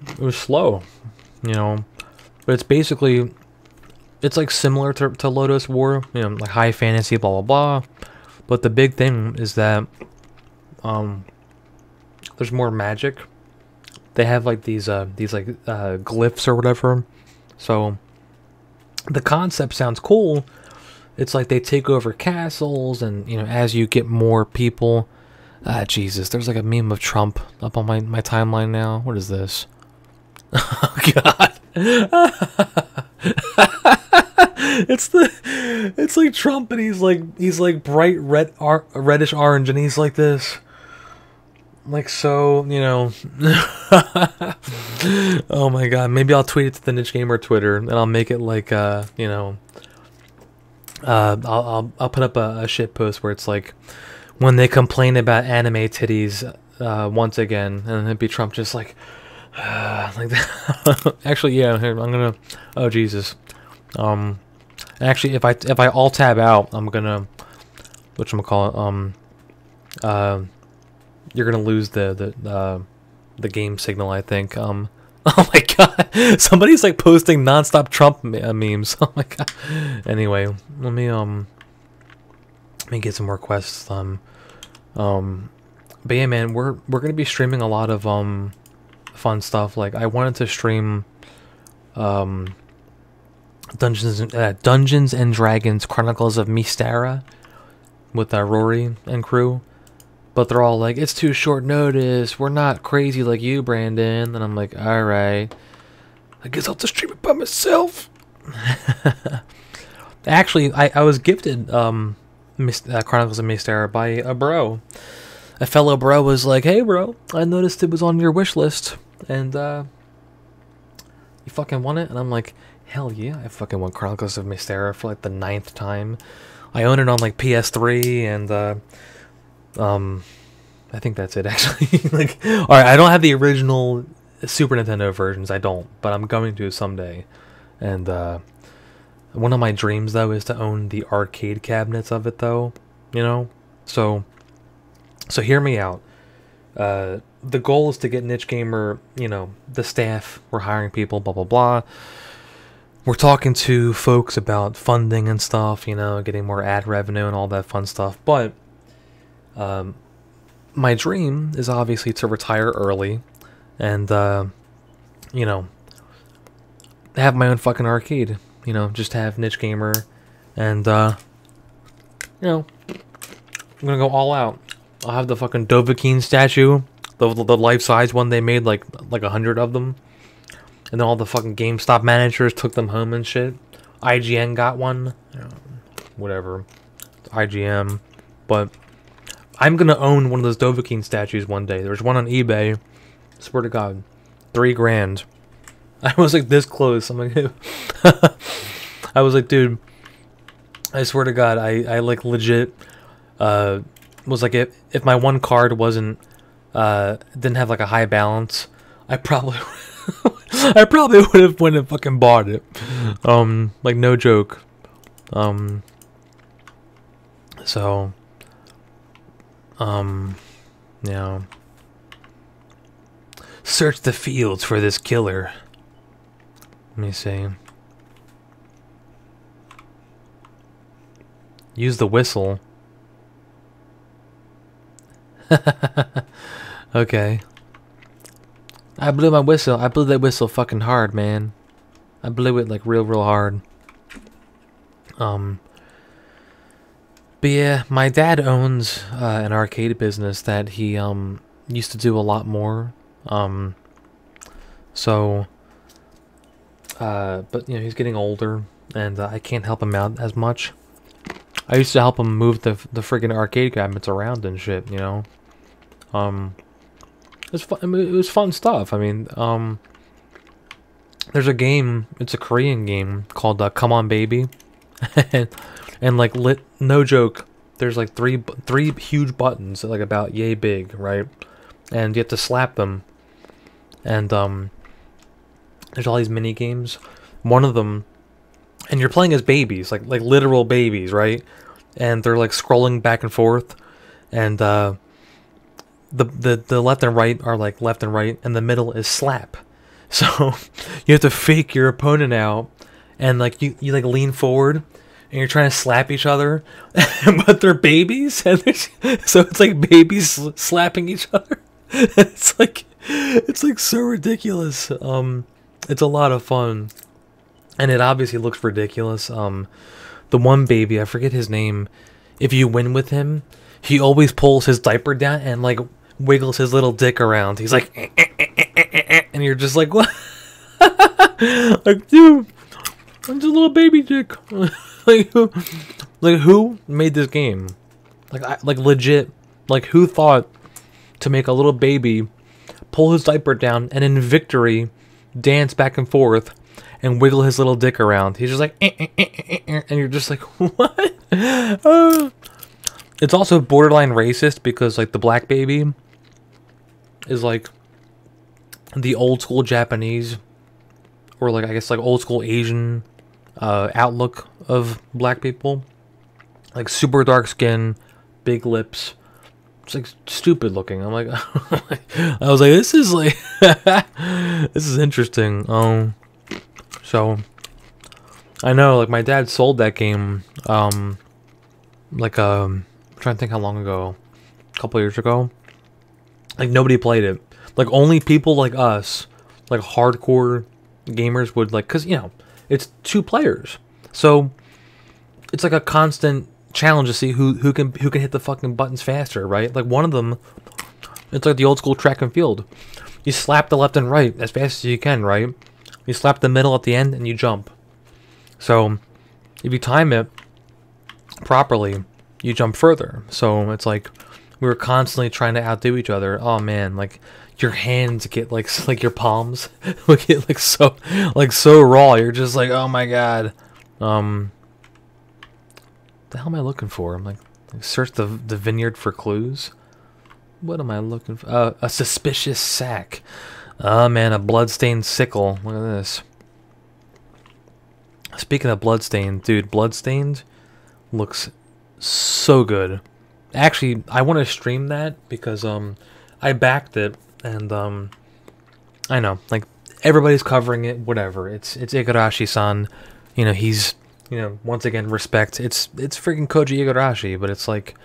[SPEAKER 1] it was slow, you know? But it's basically, it's like similar to Lodoss War, you know, like high fantasy, blah, blah, blah. But the big thing is that, there's more magic. They have like these glyphs or whatever. So the concept sounds cool. It's like they take over castles, and, you know, as you get more people, Jesus, there's like a meme of Trump up on my timeline now. What is this? Oh god. It's like Trump, and he's like bright reddish orange, and he's like this. Like, so, you know. Oh my god, maybe I'll tweet it to the Niche Gamer Twitter, and I'll make it like, you know, I'll put up a shit post where it's like, when they complain about anime titties, once again, and it'd be Trump just like that. Actually, yeah, here, I'm gonna. Oh Jesus. Actually, if I alt tab out, I'm gonna. Whatchamacallit, you're gonna lose the game signal, I think. Oh my god, somebody's like posting nonstop Trump memes. Oh my god. Anyway, let me get some more quests. But yeah, man, we're gonna be streaming a lot of fun stuff. Like I wanted to stream Dungeons and Dragons Chronicles of Mystara with Rory and crew. But they're all like, it's too short notice. We're not crazy like you, Brandon. And I'm like, all right. I guess I'll just stream it by myself. Actually, I was gifted Chronicles of Mystara by a bro. A fellow bro was like, hey, bro, I noticed it was on your wish list. And you fucking want it? And I'm like, hell yeah, I fucking want Chronicles of Mystara for like the 9th time. I own it on like PS3 and I think that's it actually. Like, alright, I don't have the original Super Nintendo versions, I don't, but I'm going to someday. And one of my dreams though is to own the arcade cabinets of it though, you know? So hear me out. The goal is to get Niche Gamer, you know, the staff, we're hiring people, blah blah blah. We're talking to folks about funding and stuff, you know, getting more ad revenue and all that fun stuff, but my dream is obviously to retire early and, you know, have my own fucking arcade. You know, just have Niche Gamer and, you know, I'm gonna go all out. I'll have the fucking Dovahkiin statue, the life-size one they made, like 100 of them. And then all the fucking GameStop managers took them home and shit. IGN got one. Whatever. IGM. But I'm gonna own one of those Dovahkiin statues one day. There's one on eBay. Swear to God. $3 grand. I was like this close. I'm like, I was like, dude, I swear to God, I like legit, was like, if my one card wasn't, didn't have like a high balance, I probably would have went and fucking bought it. Like no joke. So, yeah. Search the fields for this killer. Let me see. Use the whistle. Okay. I blew my whistle. I blew that whistle fucking hard, man. I blew it like real hard. But yeah, my dad owns an arcade business that he used to do a lot more. But you know, he's getting older and I can't help him out as much. I used to help him move the friggin' arcade cabinets around and shit, you know. It was fun. I mean, it was fun stuff. I mean, there's a game. It's a Korean game called Come On Baby, and like no joke. There's like three huge buttons, like about yay big, right? And you have to slap them. And there's all these mini games. One of them, and you're playing as babies, like literal babies, right? And they're like scrolling back and forth, and the left and right are like left and right, and the middle is slap. So you have to fake your opponent out, and like you like lean forward, and you're trying to slap each other, but they're babies, and so it's like babies slapping each other. It's like so ridiculous. It's a lot of fun, and it obviously looks ridiculous. The one baby, I forget his name. If you win with him, he always pulls his diaper down and like wiggles his little dick around. He's like, and you're just like, what? Like, dude, I'm just a little baby dick. like who made this game? Like legit. Like who thought to make a little baby pull his diaper down and in victory dance back and forth and wiggle his little dick around? He's just like, and you're just like, what? It's also borderline racist because like the black baby, is like the old school Japanese, or like I guess like old school Asian outlook of black people. Like super dark skin, big lips. It's like stupid looking. I'm like, I was like, this is like, this is interesting. So I know, like my dad sold that game, I'm trying to think how long ago, a couple years ago. Like nobody played it. Like only people like us, like hardcore gamers would like, cause you know, it's 2 players, so it's like a constant challenge to see who can hit the fucking buttons faster, right? Like one of them, it's like the old school track and field. You slap the left and right as fast as you can, right? You slap the middle at the end and you jump. So if you time it properly, you jump further. So it's like we were constantly trying to outdo each other. Oh man, like your hands get like your palms would get like so raw. You're just like, oh my god. The hell am I looking for? I'm like search the vineyard for clues. What am I looking for? A suspicious sack. Oh man, a bloodstained sickle. Look at this. Speaking of bloodstained, dude, bloodstained looks so good. Actually, I want to stream that because I backed it and I know, like everybody's covering it, whatever. It's Igarashi-san. You know, he's, you know, once again, respect. It's freaking Koji Igarashi, but it's like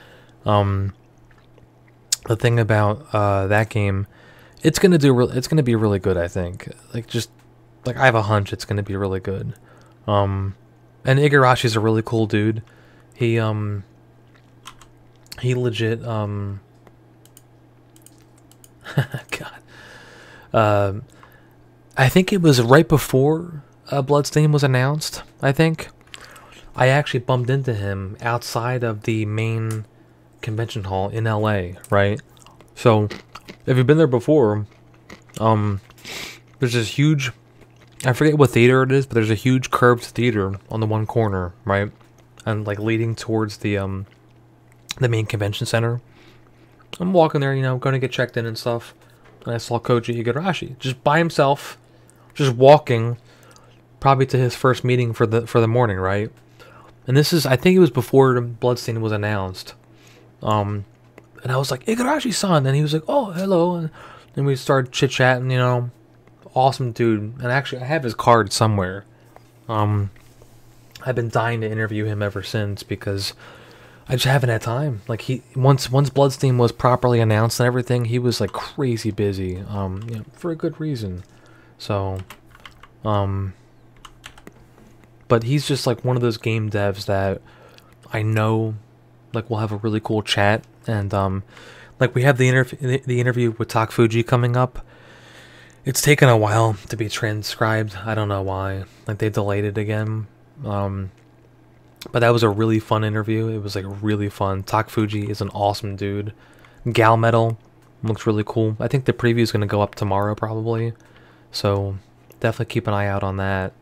[SPEAKER 1] the thing about that game, it's gonna be really good, I think. Like just like I have a hunch it's gonna be really good. And Igarashi's a really cool dude. He legit God. I think it was right before Bloodstain was announced, I think. I actually bumped into him outside of the main convention hall in LA, right? So, if you've been there before, there's this huge, I forget what theater it is, but there's a huge curved theater on the one corner, right? And like leading towards the main convention center. I'm walking there, you know, going to get checked in and stuff. And I saw Koji Igarashi just by himself, just walking, probably to his first meeting for the morning, right? And this is, I think it was before Bloodstain was announced. And I was like, Igarashi-san, and he was like, oh, hello, and we started chit-chatting, you know. Awesome dude. And actually, I have his card somewhere. I've been dying to interview him ever since because I just haven't had time. Like once Bloodstain was properly announced and everything, he was like crazy busy. You know, for a good reason. So, but he's just like one of those game devs that I know, like we'll have a really cool chat, and like we have the interview with Tak Fuji coming up. It's taken a while to be transcribed. I don't know why. Like they delayed it again. But that was a really fun interview. It was like really fun. Tak Fuji is an awesome dude. Gal Metal looks really cool. I think the preview is going to go up tomorrow probably. So definitely keep an eye out on that.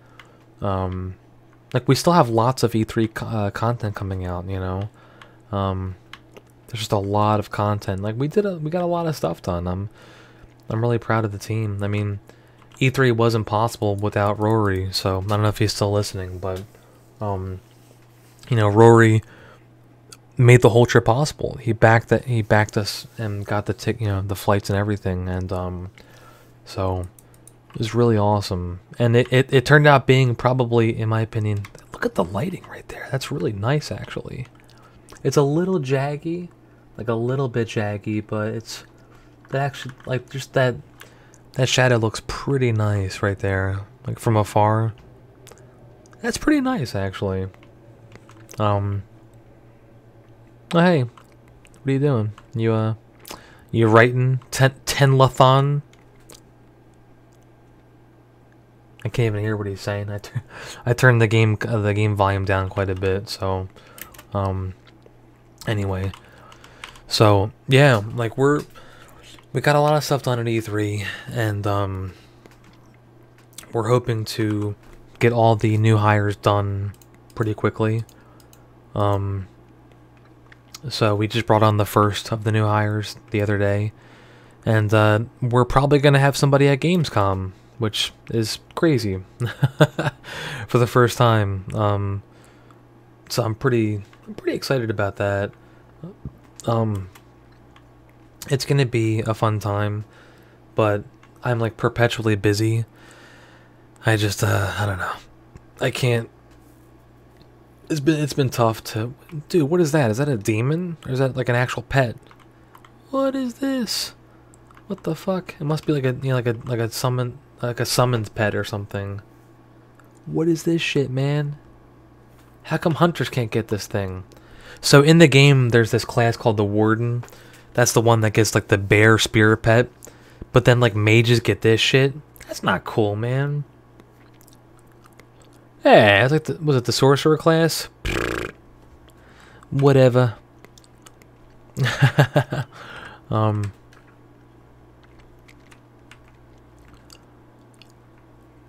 [SPEAKER 1] Like we still have lots of E3 content coming out, you know. There's just a lot of content. Like we got a lot of stuff done. I'm really proud of the team. I mean, E3 wasn't possible without Rory, so I don't know if he's still listening, but you know, Rory made the whole trip possible. He backed us and got the flights and everything, and so it was really awesome. And it turned out being probably, in my opinion, look at the lighting right there. That's really nice, actually. It's a little jaggy, like a little bit jaggy, but it's that actually, like, just that shadow looks pretty nice right there, like from afar. That's pretty nice, actually. Oh, hey, what are you doing? You writing Tenlathon? I can't even hear what he's saying. I turned the game volume down quite a bit. So, anyway, so yeah, like we got a lot of stuff done at E3, and we're hoping to get all the new hires done pretty quickly. So we just brought on the first of the new hires the other day, And we're probably going to have somebody at Gamescom, which is crazy for the first time. So I'm pretty excited about that. It's going to be a fun time, but I'm like perpetually busy. I just I don't know. I can't. It's been tough to. Dude, what is that? Is that a demon? Or is that like an actual pet? What is this? What the fuck? It must be like a like a summoned pet or something. What is this shit, man? How come hunters can't get this thing? So in the game, there's this class called the Warden. That's the one that gets like the bear spirit pet. But then like mages get this shit. That's not cool, man. Yeah, it's like was it the sorcerer class? Whatever.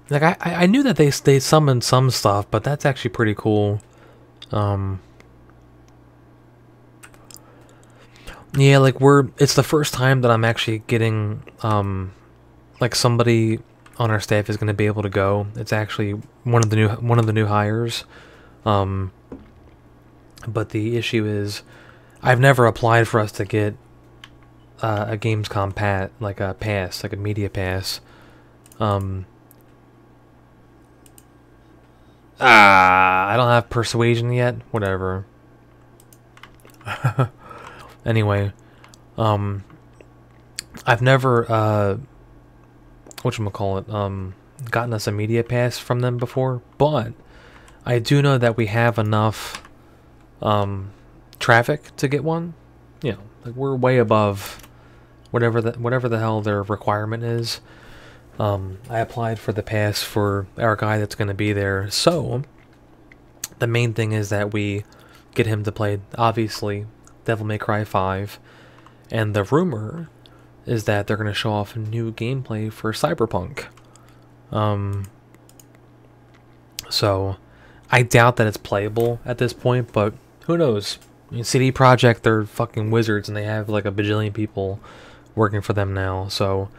[SPEAKER 1] Like I knew that they summoned some stuff, but that's actually pretty cool. Yeah, like it's the first time that I'm actually getting like somebody on our staff is going to be able to go. It's actually one of the new hires. But the issue is I've never applied for us to get a Gamescom like a pass, like a media pass. I don't have persuasion yet. Whatever. Anyway, I've never whatchamacallit, gotten us a media pass from them before, but I do know that we have enough traffic to get one. You know, like we're way above whatever the hell their requirement is. I applied for the pass for our guy that's going to be there, so the main thing is that we get him to play, obviously, Devil May Cry 5, and the rumor is that they're going to show off new gameplay for Cyberpunk. So I doubt that it's playable at this point, but who knows? I mean, CD Projekt, they're fucking wizards, and they have like a bajillion people working for them now, so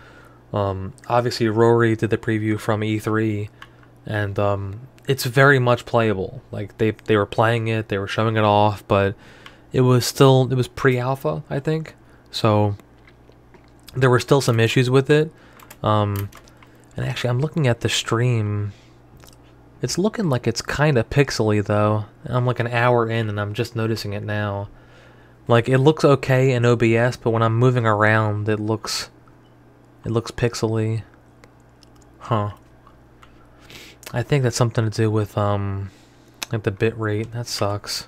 [SPEAKER 1] obviously Rory did the preview from E3, and it's very much playable. Like they were playing it, they were showing it off, but it was pre-alpha, I think. So there were still some issues with it. And actually, I'm looking at the stream. It's looking like it's kind of pixely though. I'm like an hour in, and I'm just noticing it now. Like it looks okay in OBS, but when I'm moving around, it looks pixely. Huh. I think that's something to do with like the bit rate. That sucks.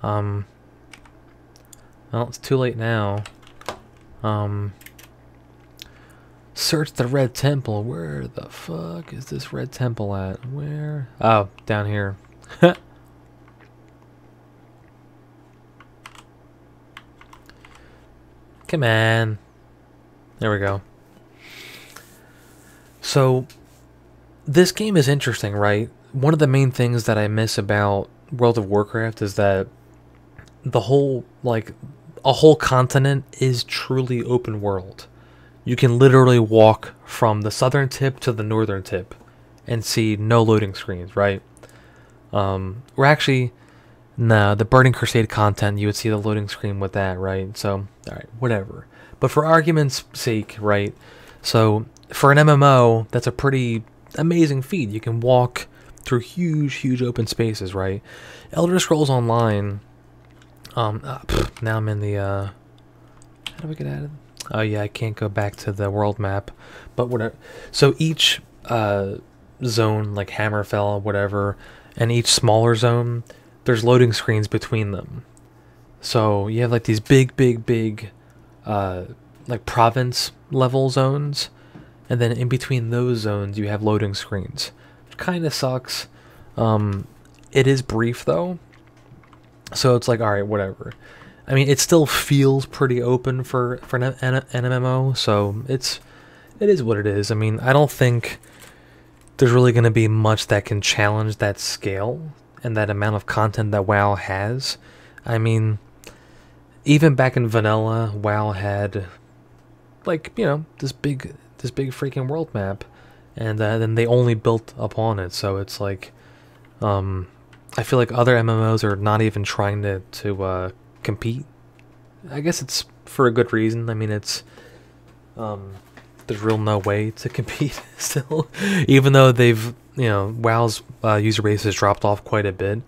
[SPEAKER 1] Well, it's too late now. Search the Red Temple. Where the fuck is this Red Temple at? Where? Oh, down here. Come on. There we go. So, this game is interesting, right? One of the main things that I miss about World of Warcraft is that the whole, like, a whole continent is truly open world. You can literally walk from the southern tip to the northern tip and see no loading screens, right? We're actually, no, the Burning Crusade content, you would see the loading screen with that, right? So, alright, whatever. But for argument's sake, right? So, for an MMO, that's a pretty amazing feat. You can walk through huge open spaces, right? Elder Scrolls Online, now I'm in the, how do we get out of it? Oh yeah, I can't go back to the world map, but whatever. So each zone, like Hammerfell, whatever, and each smaller zone, there's loading screens between them. So you have like these big, like province level zones, and then in between those zones you have loading screens. Which kind of sucks. It is brief though, so it's like, all right, whatever. I mean, it still feels pretty open for an MMO, so it is what it is. I mean, I don't think there's really going to be much that can challenge that scale and that amount of content that WoW has. I mean, even back in vanilla, WoW had like, you know, this big freaking world map, and then they only built upon it. So it's like, I feel like other MMOs are not even trying to compete. I guess it's for a good reason. I mean, it's there's real no way to compete still, even though they've, you know, WoW's user base has dropped off quite a bit.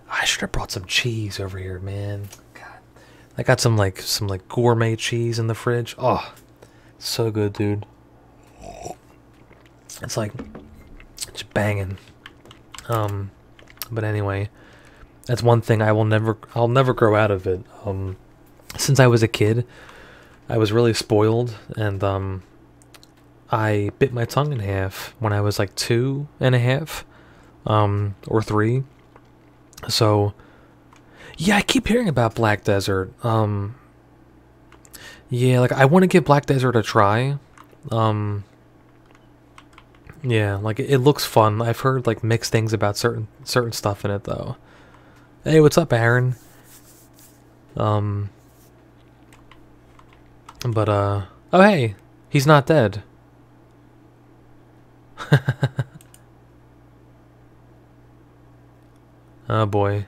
[SPEAKER 1] I should have brought some cheese over here, man. God, I got some like gourmet cheese in the fridge. Oh, so good, dude. It's like it's banging. But anyway, that's one thing I'll never grow out of it. Since I was a kid, I was really spoiled, and I bit my tongue in half when I was like 2.5, or 3. So, yeah, I keep hearing about Black Desert. Yeah, like I want to give Black Desert a try. Yeah, like it looks fun. I've heard like mixed things about certain stuff in it though. Hey, what's up, Aaron? But oh hey, he's not dead. Oh boy.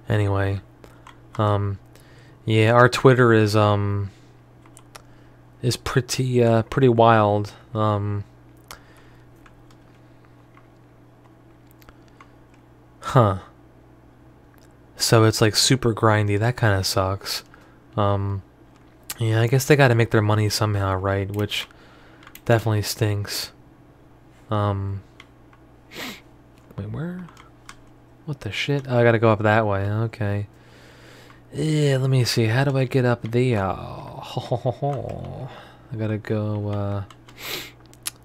[SPEAKER 1] Anyway, yeah, our Twitter is pretty wild. Huh. So it's like super grindy. That kind of sucks. Yeah, I guess they got to make their money somehow, right? Which definitely stinks. Wait, where? What the shit? Oh, I gotta go up that way. Okay. Yeah, let me see. How do I get up there? I gotta go,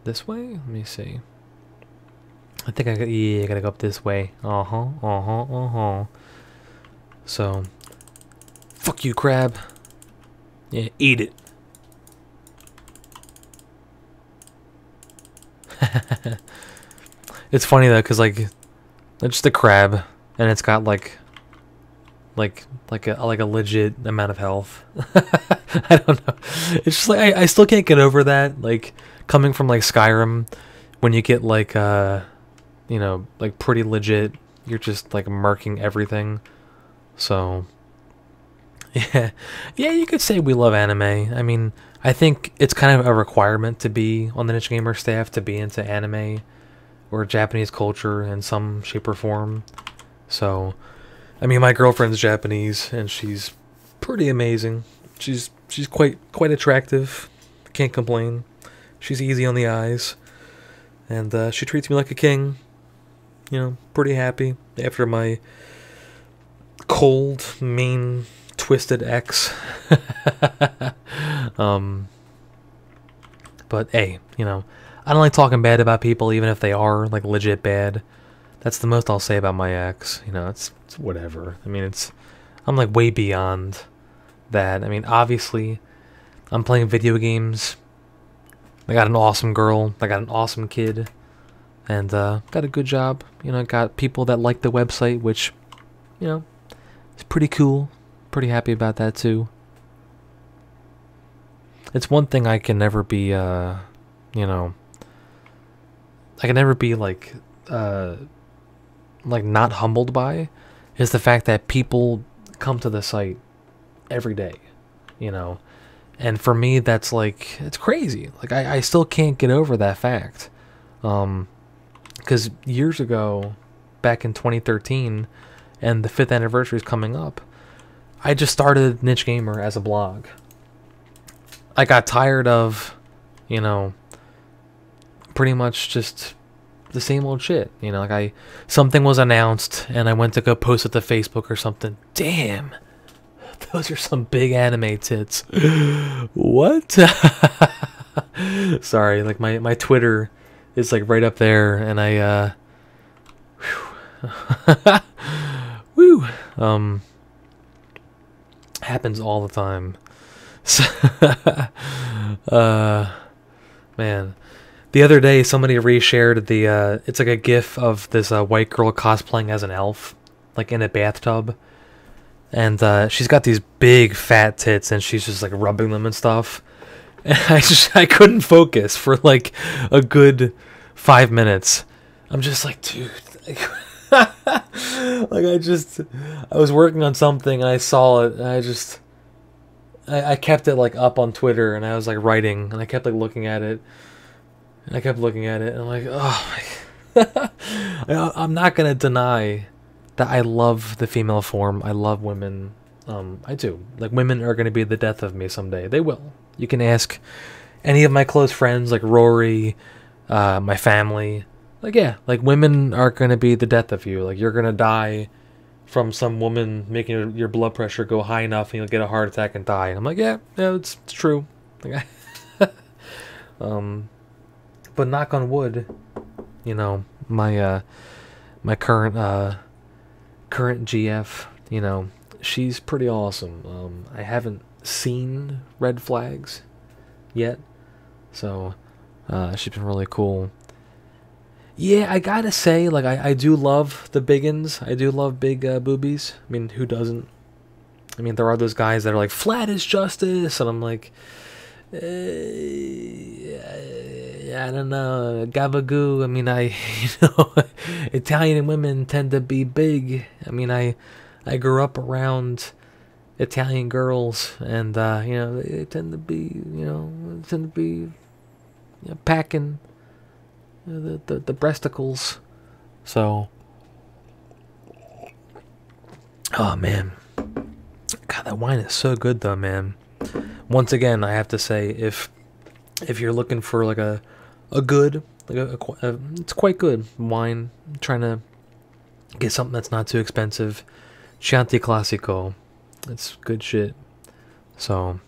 [SPEAKER 1] this way? Let me see. I think I gotta go up this way. So, fuck you, crab. Yeah, eat it. It's funny though, cause like, it's just a crab, and it's got like a legit amount of health. I don't know. It's just like I still can't get over that. Like coming from like Skyrim, when you get like you know, like pretty legit, you're just like murking everything. So yeah, you could say we love anime. I mean, I think it's kind of a requirement to be on the Niche Gamer staff to be into anime or Japanese culture in some shape or form. So, I mean, my girlfriend's Japanese and she's pretty amazing. She's quite attractive. Can't complain. She's easy on the eyes, and she treats me like a king. You know, pretty happy after my cold, mean, twisted ex. But hey, you know, I don't like talking bad about people, even if they are like legit bad. That's the most I'll say about my ex. You know, it's whatever. I mean, I'm like way beyond that. I mean, obviously, I'm playing video games. I got an awesome girl. I got an awesome kid, and got a good job. You know, got people that like the website, which, you know, is pretty cool. Pretty happy about that too. It's one thing I can never be, you know, I can never be like not humbled by, is the fact that people come to the site every day, you know. And for me, that's like, it's crazy. Like, I still can't get over that fact. Because years ago, back in 2013, and the 5th anniversary is coming up, I just started Niche Gamer as a blog. I got tired of, you know, pretty much just the same old shit. You know, like something was announced, and I went to go post it to Facebook or something. Damn. Those are some big anime tits. What? Sorry, like my Twitter is like right up there, and I whew. Happens all the time. So, man. The other day somebody reshared the it's like a gif of this white girl cosplaying as an elf, like in a bathtub. And she's got these big fat tits, and she's just like rubbing them and stuff. And I couldn't focus for like a good 5 minutes. I'm just like, dude, like, I was working on something and I saw it, and I kept it like up on Twitter, and I was like writing, and I kept like looking at it, and I kept looking at it, and I'm like, oh my. I'm not gonna deny that I love the female form. I love women. I do. Like, women are gonna be the death of me someday. They will. You can ask any of my close friends, like Rory, my family. Like, yeah, like, women are gonna be the death of you. Like, you're gonna die from some woman making your blood pressure go high enough, and you'll get a heart attack and die. And I'm like, yeah, it's true. Like, but knock on wood, you know, my current GF, you know, she's pretty awesome. I haven't seen red flags yet, so she's been really cool. Yeah, I gotta say, like, I do love the biggins. I do love big boobies. I mean, who doesn't? I mean, there are those guys that are like, flat is justice, and I'm like, yeah, I don't know, gabagoo. I mean, Italian women tend to be big. I mean, I grew up around Italian girls, and you know, they tend to be, packing the breasticles. So, oh man, God, that wine is so good though, man. Once again, I have to say, if you're looking for like a good, like it's quite good wine, trying to get something that's not too expensive, Chianti Classico, it's good shit. So,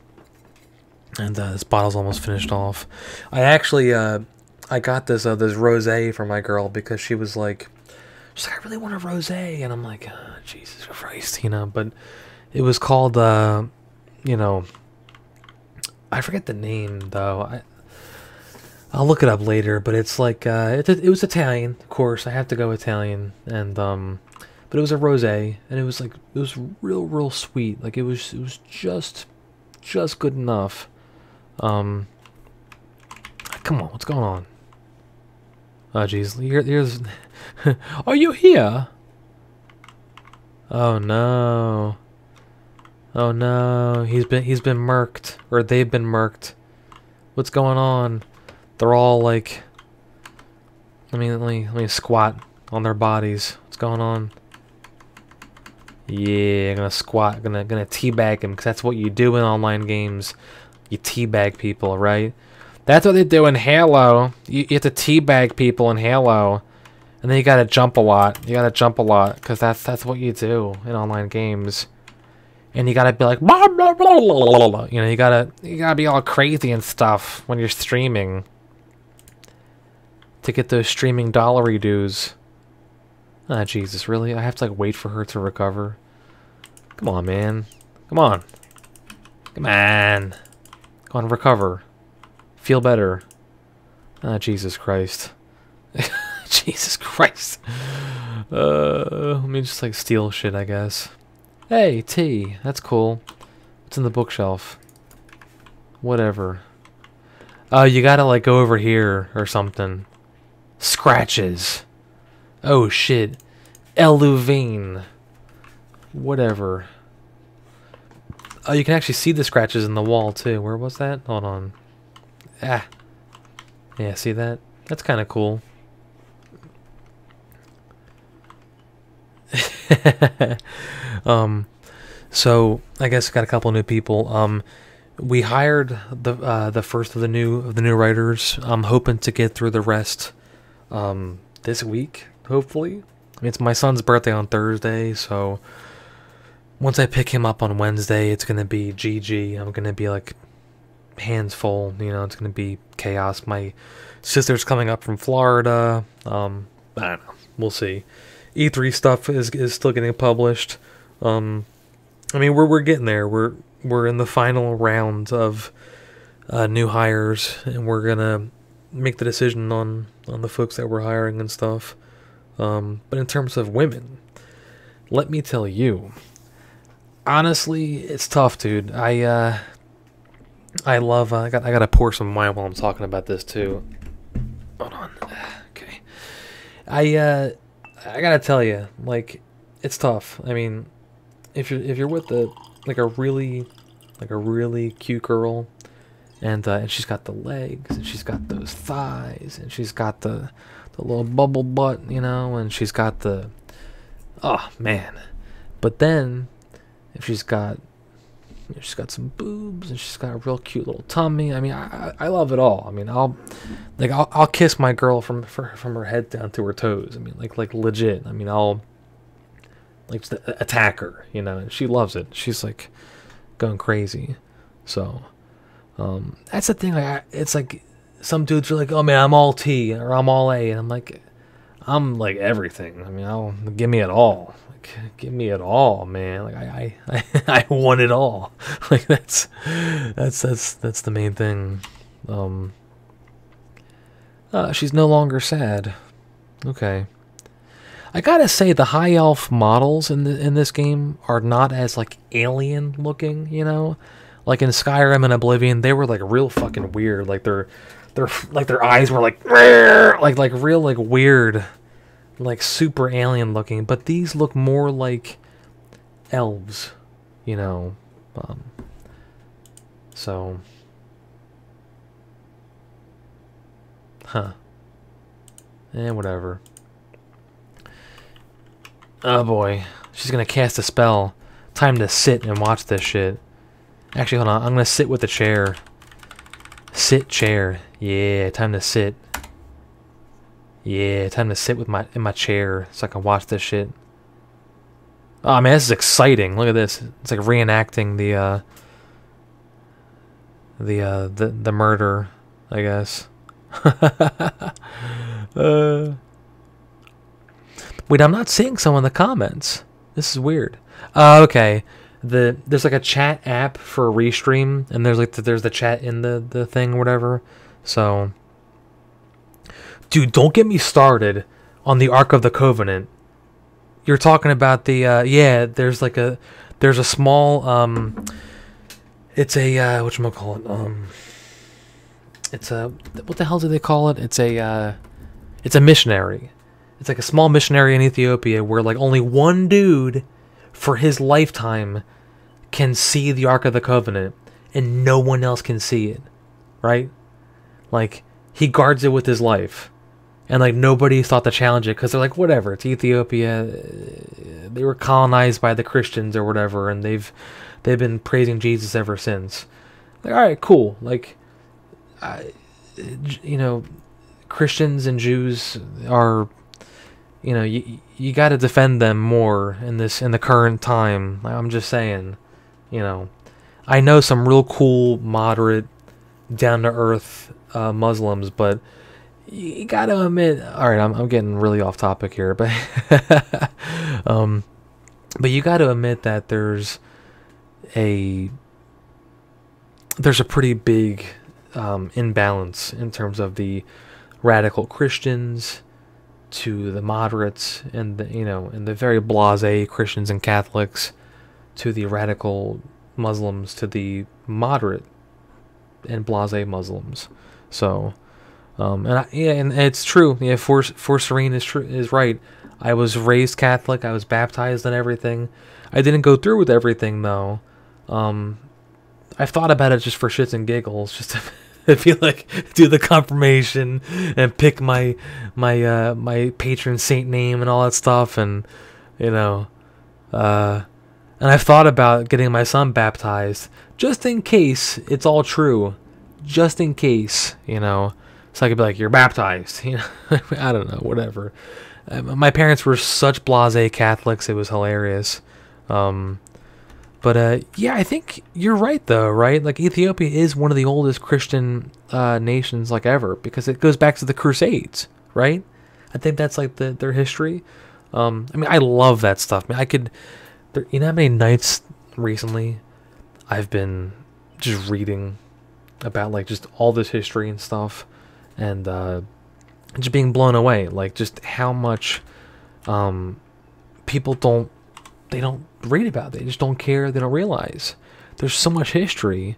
[SPEAKER 1] and this bottle's almost finished off. I actually I got this rosé for my girl because she's like, I really want a rosé, and I'm like, oh, Jesus Christ, you know. But it was called you know, I forget the name though. I'll look it up later, but it's like it was Italian, of course. I have to go Italian, and but it was a rosé, and it was real sweet. Like, it was just good enough. Come on, what's going on? Oh jeez, here's are you here? Oh no. Oh no, he's been murked, or they've been murked. What's going on? They're all like, let me squat on their bodies. What's going on? Yeah, I'm gonna squat, gonna teabag him, because that's what you do in online games. You teabag people, right? That's what they do in Halo. You have to teabag people in Halo, and then you gotta jump a lot. You gotta jump a lot, because that's what you do in online games. And you gotta be like, blah, blah, blah, blah, blah. You know, you gotta be all crazy and stuff when you're streaming to get those streaming dollary dues. Ah, Jesus, really? I have to like wait for her to recover. Come on, man. Come on. Come on. Go on, recover. Feel better. Ah, Jesus Christ. Jesus Christ. Let me just like steal shit, I guess. Hey, tea. That's cool. What's in the bookshelf? Whatever. Oh, you gotta like go over here or something. Scratches. Oh shit. Eluvine. Whatever. Oh, you can actually see the scratches in the wall too. Where was that? Hold on. Ah. Yeah, see that? That's kind of cool. So I guess got a couple new people. We hired the first of the new writers. I'm hoping to get through the rest this week, hopefully. I mean, it's my son's birthday on Thursday, so once I pick him up on Wednesday, it's gonna be GG. I'm gonna be like hands full, you know. It's gonna be chaos. My sister's coming up from Florida. I don't know. We'll see. E3 stuff is still getting published. I mean, we're getting there. We're in the final round of new hires, and we're gonna make the decision on the folks that we're hiring and stuff. But in terms of women, let me tell you, honestly, it's tough, dude. I love. I gotta pour some wine while I'm talking about this too. Hold on. Okay. I gotta tell you, like, it's tough. I mean, if you're with a really cute girl, and she's got the legs, and she's got those thighs, and she's got the little bubble butt, you know, and she's got the, oh man. But then if she's got some boobs, and she's got a real cute little tummy. I mean, I love it all. I mean, I'll kiss my girl from her head down to her toes. I mean, like legit. I mean, I'll like just attack her, you know, and she loves it. She's like going crazy. So that's the thing. Like, it's like some dudes are like, oh man, I'm all T or I'm all A, and I'm like everything. I mean, give me it all. Give me it all, man. Like I want it all. Like that's the main thing. She's no longer sad. Okay. I gotta say the high elf models in this game are not as like alien looking, you know? Like in Skyrim and Oblivion, they were like real fucking weird. Like their eyes were like real like weird, like super alien looking, but these look more like elves, you know. So whatever. Oh boy, she's gonna cast a spell. Time to sit and watch this shit. Actually, hold on, I'm gonna sit with the chair. Sit chair. Yeah, time to sit. Yeah, time to sit with in my chair so I can watch this shit. Oh man, this is exciting. Look at this. It's like reenacting the murder, I guess. Wait, I'm not seeing some in the comments. This is weird. Okay. There's like a chat app for a restream, and there's the chat in the thing or whatever. So, dude, don't get me started on the Ark of the Covenant. You're talking about the yeah. There's a small it's a whatchamacallit, it's a, what the hell do they call it? It's a missionary. It's like a small missionary in Ethiopia where like only one dude for his lifetime can see the Ark of the Covenant, and no one else can see it, right? Like, he guards it with his life, and like nobody thought to challenge it because they're like, whatever, it's Ethiopia, they were colonized by the Christians or whatever, and they've been praising Jesus ever since. Like, all right, cool. Like, you know, Christians and Jews are, you know, you got to defend them more in the current time. I'm just saying, you know, I know some real cool, moderate, down to earth Muslims, but you got to admit, all right, I'm getting really off topic here, but but you got to admit that there's a pretty big imbalance in terms of the radical Christians to the moderates, and the very blasé Christians and Catholics, to the radical Muslims, to the moderate and blasé Muslims. So, and it's true. Yeah, for Serene is right. I was raised Catholic. I was baptized and everything. I didn't go through with everything though. I've thought about it just for shits and giggles, just to I feel like do the confirmation and pick my patron saint name and all that stuff, and and I've thought about getting my son baptized just in case it's all true, just in case, so I could be like, you're baptized, I don't know, whatever. My parents were such blasé Catholics, it was hilarious. But yeah, I think you're right though, right? Like, Ethiopia is one of the oldest Christian nations like ever, because it goes back to the Crusades, right? I think that's like their history. I mean, I love that stuff. I mean, you know how many nights recently I've been just reading about like just all this history and stuff, and just being blown away, like just how much people don't read about it. They just don't care. They don't realize there's so much history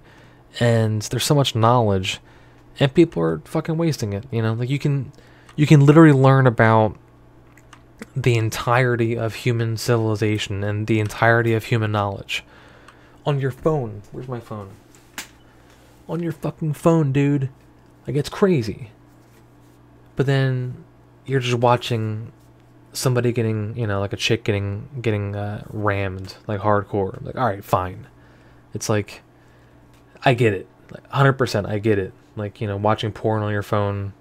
[SPEAKER 1] and there's so much knowledge, and people are fucking wasting it. You know, like you can literally learn about the entirety of human civilization and the entirety of human knowledge on your phone. Where's my phone? On your fucking phone, dude. Like, it's crazy. But then you're just watching somebody getting, you know, like a chick getting rammed, like hardcore. Like, all right, fine. It's like, I get it. Like, 100% I get it. Like, you know, watching porn on your phone,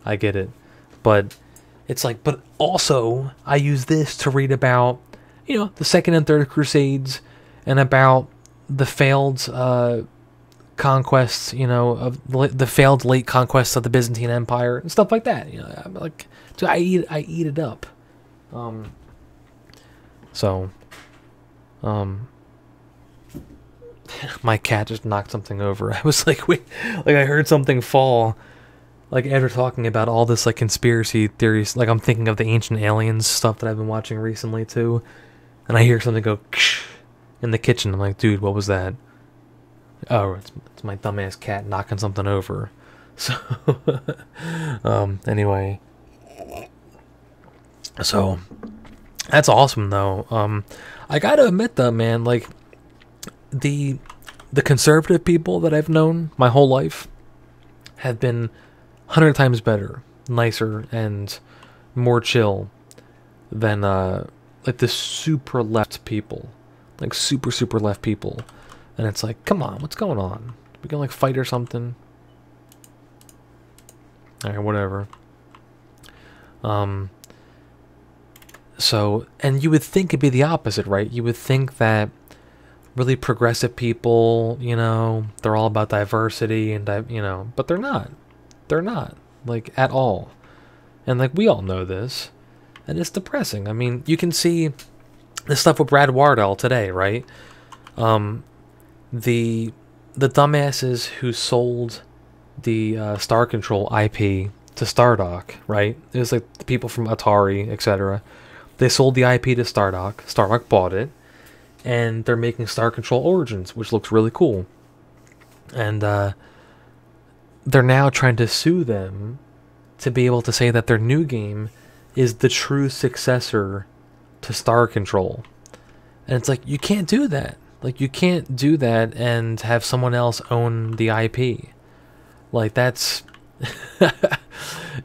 [SPEAKER 1] I get it. But it's like, but also I use this to read about, you know, the Second and Third Crusades and about the failed conquests, you know, of the failed late conquests of the Byzantine Empire and stuff like that. You know, I'm like, so I eat it up. My cat just knocked something over. I was like, wait, like I heard something fall. Like after talking about all this like conspiracy theories, like I'm thinking of the Ancient Aliens stuff that I've been watching recently too, and I hear something go in the kitchen. I'm like, dude, what was that? Oh, it's my dumbass cat knocking something over. So, anyway, so that's awesome though. I gotta admit though, man, like the conservative people that I've known my whole life have been 100 times better, nicer, and more chill than like the super left people, like super left people. And it's like, come on, what's going on? We can like fight or something. All right, whatever. So, and you would think it'd be the opposite, right? You would think that really progressive people, you know, they're all about diversity and you know, but they're not. They're not, like, at all. And like we all know this, and it's depressing. I mean, you can see this stuff with Brad Wardell today, right? The dumbasses who sold the Star Control IP to Stardock, right? It was like the people from Atari, etc. They sold the IP to Stardock. Stardock bought it, and they're making Star Control Origins, which looks really cool. And they're now trying to sue them to be able to say that their new game is the true successor to Star Control. And it's like, you can't do that. Like, you can't do that and have someone else own the IP. Like, that's...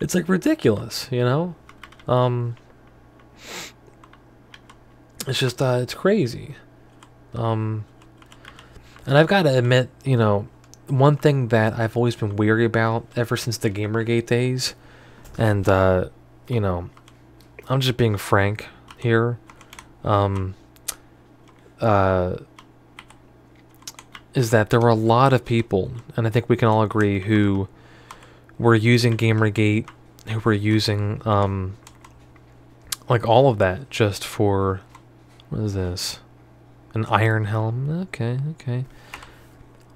[SPEAKER 1] it's, like, ridiculous, you know? It's just, it's crazy. And I've got to admit, you know, one thing that I've always been weary about ever since the Gamergate days, and, you know, I'm just being frank here, is that there were a lot of people, and I think we can all agree, who were using Gamergate, who were using, like, all of that just for, what is this? An iron helm? Okay, okay.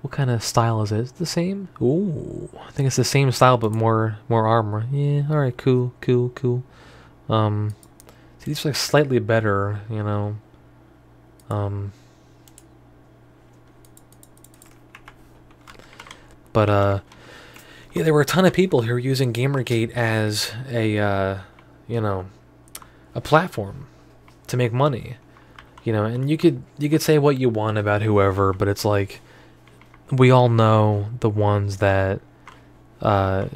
[SPEAKER 1] What kind of style is it? Is it the same? Ooh, I think it's the same style, but more armor. Yeah, alright, cool. See, these are like slightly better, you know. But yeah, there were a ton of people who were using Gamergate as a, you know, a platform to make money. You know, and you could say what you want about whoever, but it's like, we all know the ones that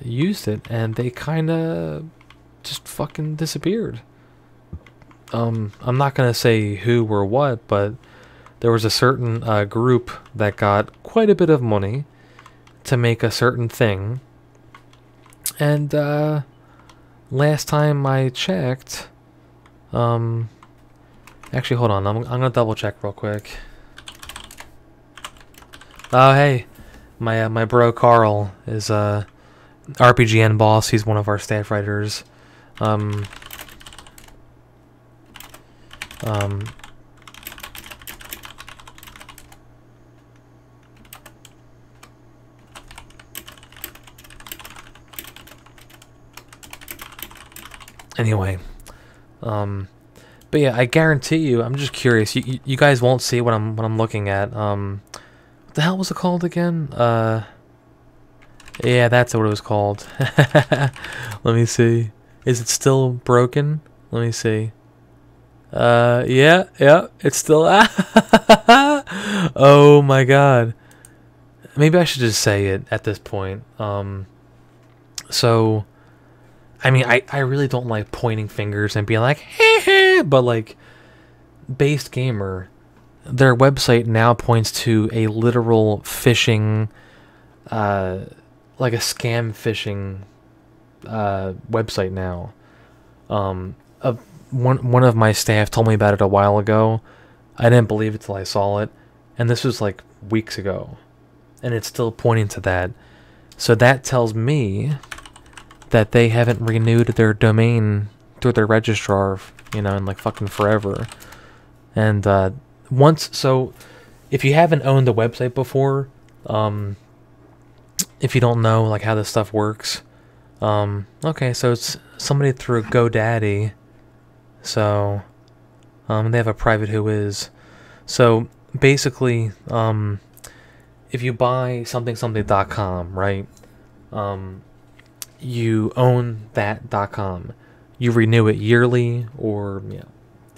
[SPEAKER 1] used it, and they kind of just fucking disappeared. I'm not gonna say who or what, but there was a certain group that got quite a bit of money to make a certain thing, and last time I checked, actually, hold on, I'm gonna double check real quick. Oh, hey, my bro Carl is RPGN boss. He's one of our staff writers. Anyway, But yeah, I guarantee you, I'm just curious. You guys won't see what I'm looking at. What the hell was it called again? Yeah, that's what it was called. Let me see. Is it still broken? Let me see. Yeah, it's still. Oh my god. Maybe I should just say it at this point. So, I mean, I really don't like pointing fingers and being like, heh heh, but like, Based Gamer, their website now points to a literal phishing, like a scam phishing, website now. One of my staff told me about it a while ago. I didn't believe it till I saw it, and this was like weeks ago, and it's still pointing to that. So that tells me that they haven't renewed their domain through their registrar, you know, in like fucking forever. And so if you haven't owned a website before, if you don't know like how this stuff works, okay, so it's somebody through GoDaddy. So they have a private whois. So basically, if you buy something.com, right? You own that .com. You renew it yearly or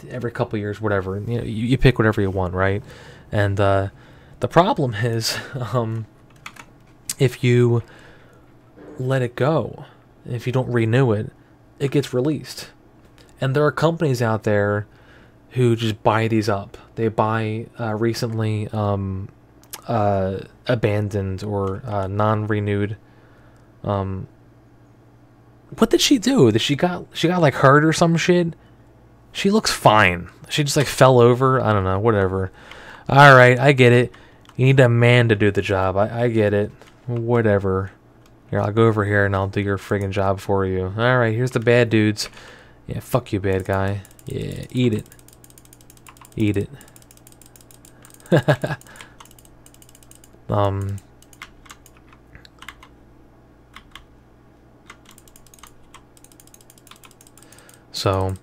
[SPEAKER 1] every couple years, whatever. You know, you pick whatever you want, right? And the problem is, if you let it go, if you don't renew it, it gets released. And there are companies out there who just buy these up. They buy recently abandoned or non-renewed. What did she do? She got like hurt or some shit? She looks fine. She just like fell over. I don't know. Whatever. All right, I get it. You need a man to do the job. I get it. Whatever. Here, I'll go over here and I'll do your friggin' job for you. All right, here's the bad dudes. Yeah, fuck you, bad guy. Yeah, eat it. Eat it. So,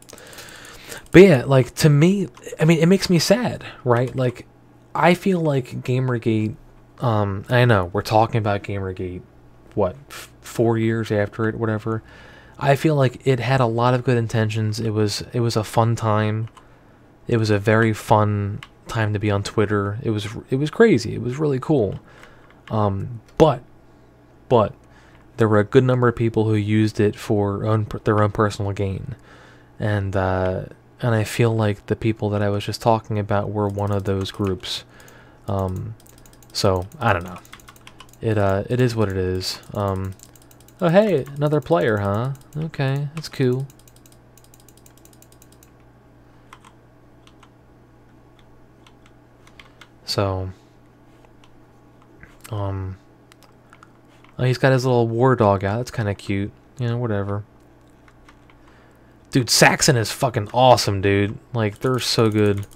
[SPEAKER 1] but yeah, like, to me, I mean, it makes me sad, right? Like, I feel like Gamergate, I know, we're talking about Gamergate, what, 4 years after it, whatever. I feel like it had a lot of good intentions. It was a fun time. It was a very fun time to be on Twitter. It was crazy. It was really cool. But there were a good number of people who used it for their own personal gain. And I feel like the people that I was just talking about were one of those groups. So I don't know. It is what it is. Oh hey, another player, huh? Okay, that's cool. So, oh, he's got his little war dog out. That's kind of cute. You know, whatever. Dude, Saxon is fucking awesome, dude. Like, they're so good.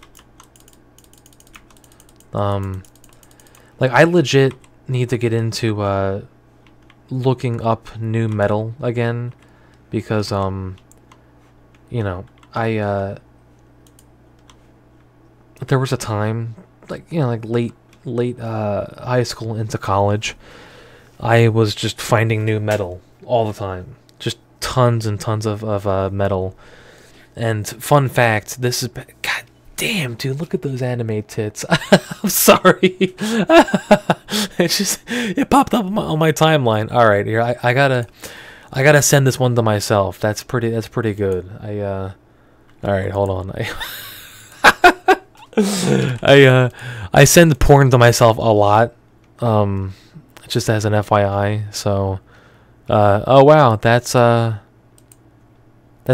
[SPEAKER 1] Like, I legit need to get into, looking up new metal again. Because, you know, there was a time, like, you know, like late high school into college, I was just finding new metal all the time. Just tons and tons of metal. And fun fact, this is, god damn, dude, look at those anime tits. I'm sorry. It popped up on my timeline. All right, here, I gotta send this one to myself. That's pretty good. All right, hold on. I send porn to myself a lot, just as an FYI. So, oh wow, that's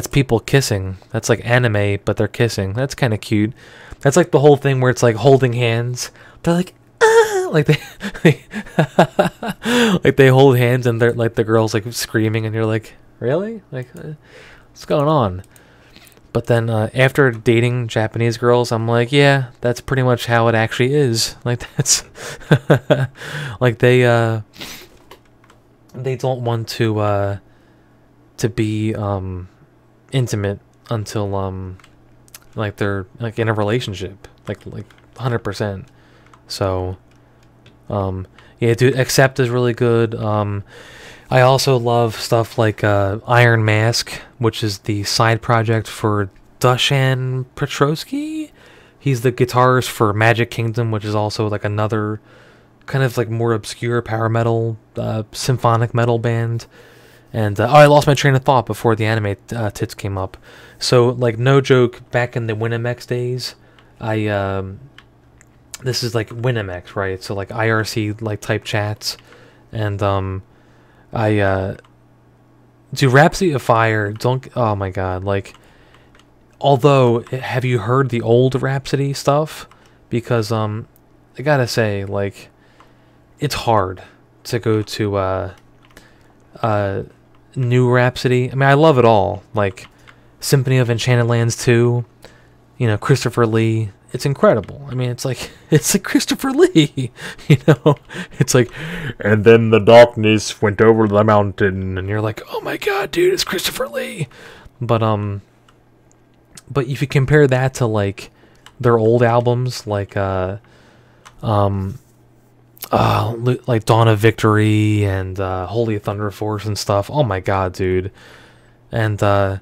[SPEAKER 1] people kissing. That's like anime, but they're kissing. That's kind of cute. That's like the whole thing where it's like holding hands. They're like, ah! Like they like they hold hands and they're like the girl's like screaming and you're like, really? Like, what's going on? But then after dating Japanese girls, I'm like, yeah, that's pretty much how it actually is. Like that's like they don't want to be intimate until like they're like in a relationship, like 100%. So, yeah, dude, Accept is really good. I also love stuff like Iron Mask, which is the side project for Dusan Petrosky. He's the guitarist for Magic Kingdom, which is also like another kind of like more obscure power metal, symphonic metal band. And oh, I lost my train of thought before the anime tits came up. So like no joke, back in the Winimex days, I this is like Winimex, right? So like IRC like type chats, and I do Rhapsody of Fire. Don't, oh my god, like, although have you heard the old Rhapsody stuff? Because I gotta say, like, it's hard to go to new Rhapsody. I mean, I love it all. Like Symphony of Enchanted Lands 2, you know, Christopher Lee. It's incredible. I mean, it's like Christopher Lee, you know. It's like, and then the darkness went over the mountain, and you're like, oh my god, dude, it's Christopher Lee. But if you compare that to like their old albums, like like Dawn of Victory and Holy Thunder Force and stuff. Oh my god, dude. And I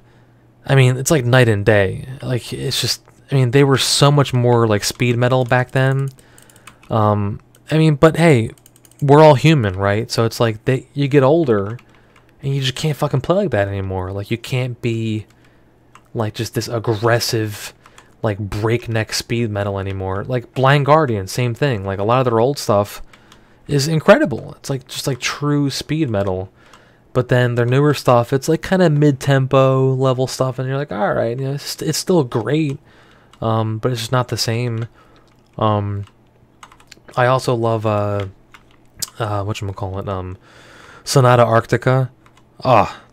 [SPEAKER 1] mean, it's like night and day. Like, it's just, I mean, they were so much more like speed metal back then. I mean, but hey, we're all human, right? So it's like you get older and you just can't fucking play like that anymore. Like, you can't be like just this aggressive, like breakneck speed metal anymore. Like Blind Guardian, same thing. Like a lot of their old stuff is incredible. It's like just like true speed metal. But then their newer stuff, it's like kind of mid-tempo level stuff, and you're like, all right, you know, it's still great. But it's just not the same. I also love whatchamacallit, Sonata Arctica.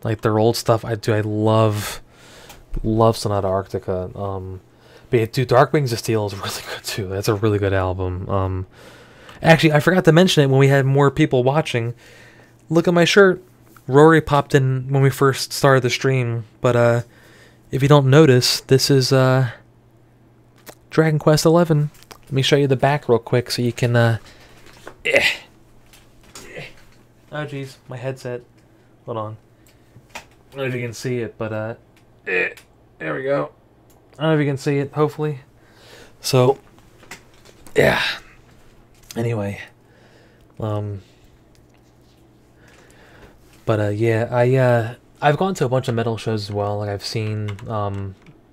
[SPEAKER 1] Like their old stuff. I love Sonata Arctica. But yeah, dude, Dark Wings of Steel is really good too. That's a really good album. Actually, I forgot to mention it when we had more people watching. Look at my shirt. Rory popped in when we first started the stream, but if you don't notice, this is Dragon Quest XI. Let me show you the back real quick so you can oh jeez, my headset. Hold on. I don't know if you can see it, but there we go. I don't know if you can see it, hopefully. So yeah. Anyway. But yeah, I've gone to a bunch of metal shows as well. Like I've seen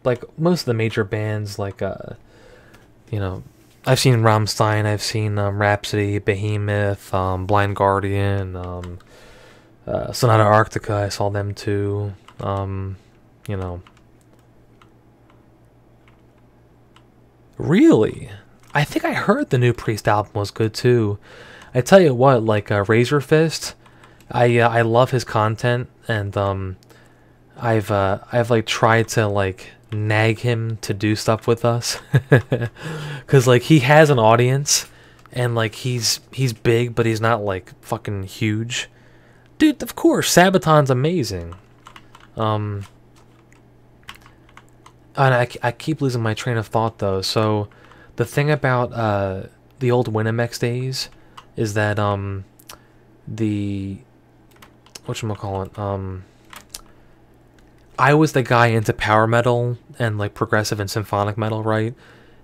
[SPEAKER 1] like most of the major bands, like you know, I've seen Rammstein, I've seen Rhapsody, Behemoth, Blind Guardian, Sonata Arctica. I saw them too. You know, really, I think I heard the new Priest album was good too. I tell you what, like Razor Fist. I love his content, and I've like tried to like nag him to do stuff with us, cause like he has an audience, and like he's big, but he's not like fucking huge, dude. Of course, Sabaton's amazing. And I keep losing my train of thought though. So the thing about the old Winimex days is that the whatchamacallit, I was the guy into power metal and like progressive and symphonic metal, right?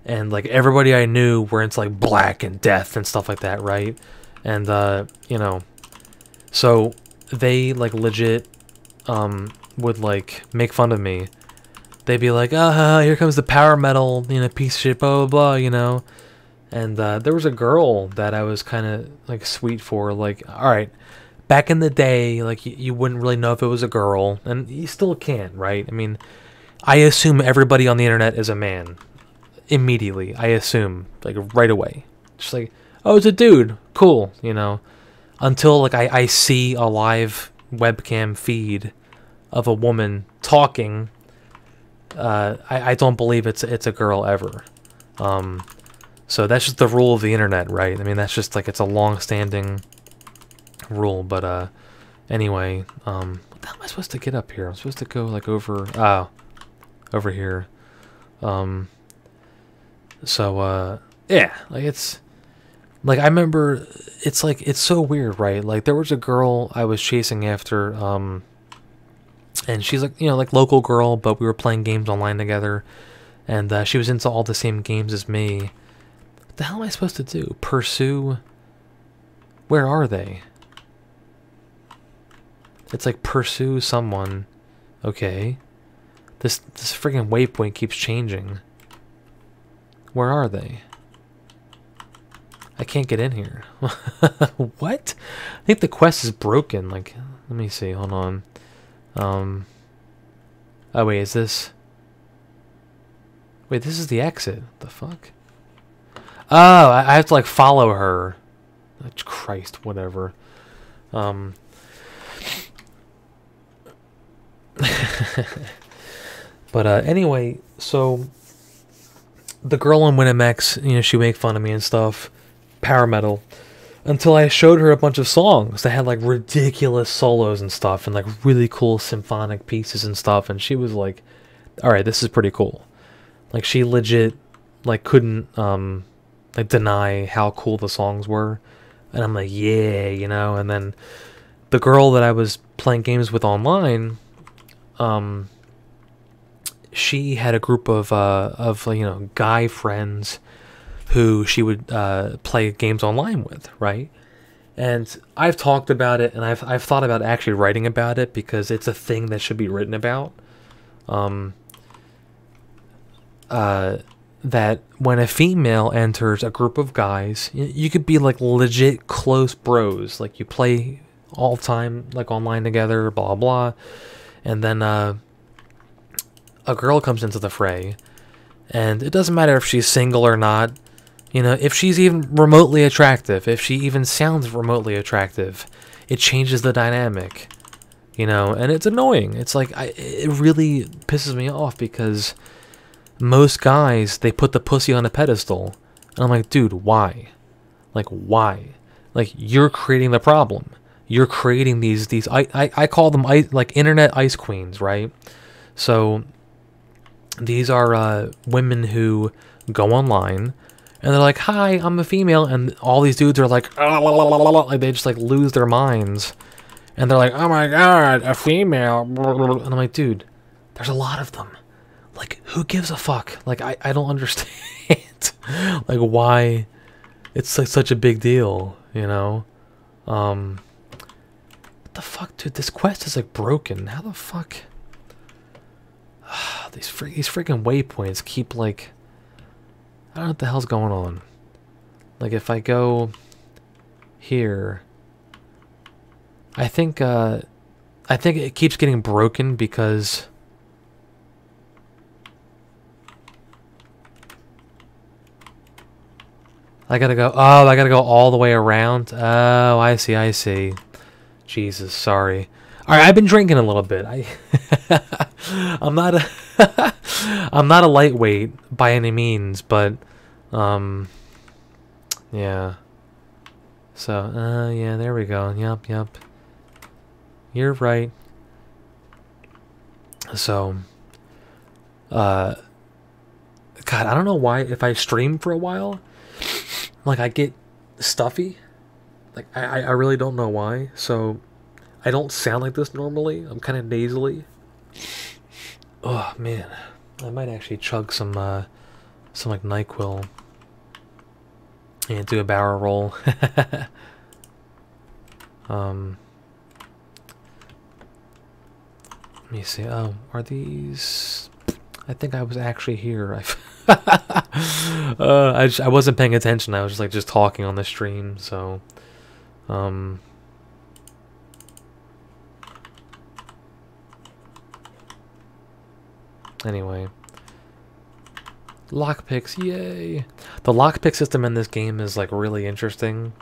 [SPEAKER 1] And like everybody I knew were into like Black and Death and stuff like that, right? And you know, so they like legit would like make fun of me. They'd be like, here comes the power metal, you know, piece of shit, blah blah blah, you know. And there was a girl that I was kind of like sweet for, like, all right. Back in the day, like, you wouldn't really know if it was a girl, and you still can't, right? I mean, I assume everybody on the internet is a man. Immediately, I assume, like, right away. Just like, oh, it's a dude. Cool, you know. Until, like, I see a live webcam feed of a woman talking, I don't believe it's a girl ever. So that's just the rule of the internet, right? I mean, that's just, like, it's a long-standing rule, but anyway, what the hell am I supposed to get up here? I'm supposed to go like over over here. Yeah, like it's like I remember it's like it's so weird, right? Like there was a girl I was chasing after, and she's like, you know, like local girl, but we were playing games online together, and she was into all the same games as me. What the hell am I supposed to do? Pursue? Where are they? It's like pursue someone. Okay. This freaking waypoint keeps changing. Where are they? I can't get in here. What? I think the quest is broken. Like, let me see. Hold on. Oh wait, is this? Wait, this is the exit. What the fuck? Oh, I have to like follow her. Oh, Christ, whatever. But anyway, so the girl on Winamax, you know, she make fun of me and stuff, power metal, until I showed her a bunch of songs that had like ridiculous solos and stuff, and like really cool symphonic pieces and stuff, and she was like, "All right, this is pretty cool." Like she legit, like couldn't like deny how cool the songs were, and I'm like, yeah, you know. And then the girl that I was playing games with online, she had a group of you know, guy friends who she would play games online with, right? And I've talked about it, and I've thought about actually writing about it because it's a thing that should be written about. That when a female enters a group of guys, you could be like legit close bros, like you play all the time, like online together, blah blah, and then a girl comes into the fray, and it doesn't matter if she's single or not, you know, if she's even remotely attractive, if she even sounds remotely attractive, it changes the dynamic, you know, and it's annoying. It's like, it really pisses me off because most guys, they put the pussy on a pedestal, and I'm like, dude, why? Like, why? Like, you're creating the problem. You're creating these I call them like internet ice queens, right? So these are women who go online and they're like, "Hi, I'm a female," and all these dudes are like, like they just like lose their minds, and they're like, "Oh my god, a female!" And I'm like, dude, there's a lot of them. Like, who gives a fuck? Like, I don't understand. Like, why it's like such a big deal, you know? What the fuck, dude? This quest is like broken. How the fuck? These freaking waypoints keep like, I don't know what the hell's going on. Like, if I go here, I think it keeps getting broken because I gotta go all the way around. Oh, I see. Jesus, sorry. Alright, I've been drinking a little bit. I'm not a I'm not a lightweight by any means, but yeah. So, yeah, there we go. Yep. You're right. So, God, I don't know why, if I stream for a while, like, I get stuffy. Like, I really don't know why. So, I don't sound like this normally. I'm kind of nasally. Oh, man. I might actually chug some like, NyQuil. And do a barrel roll. Let me see. Oh, are these... I think I was actually here. I wasn't paying attention. I was just talking on the stream, so... Anyway. Lockpicks, yay! The lockpick system in this game is, like, really interesting.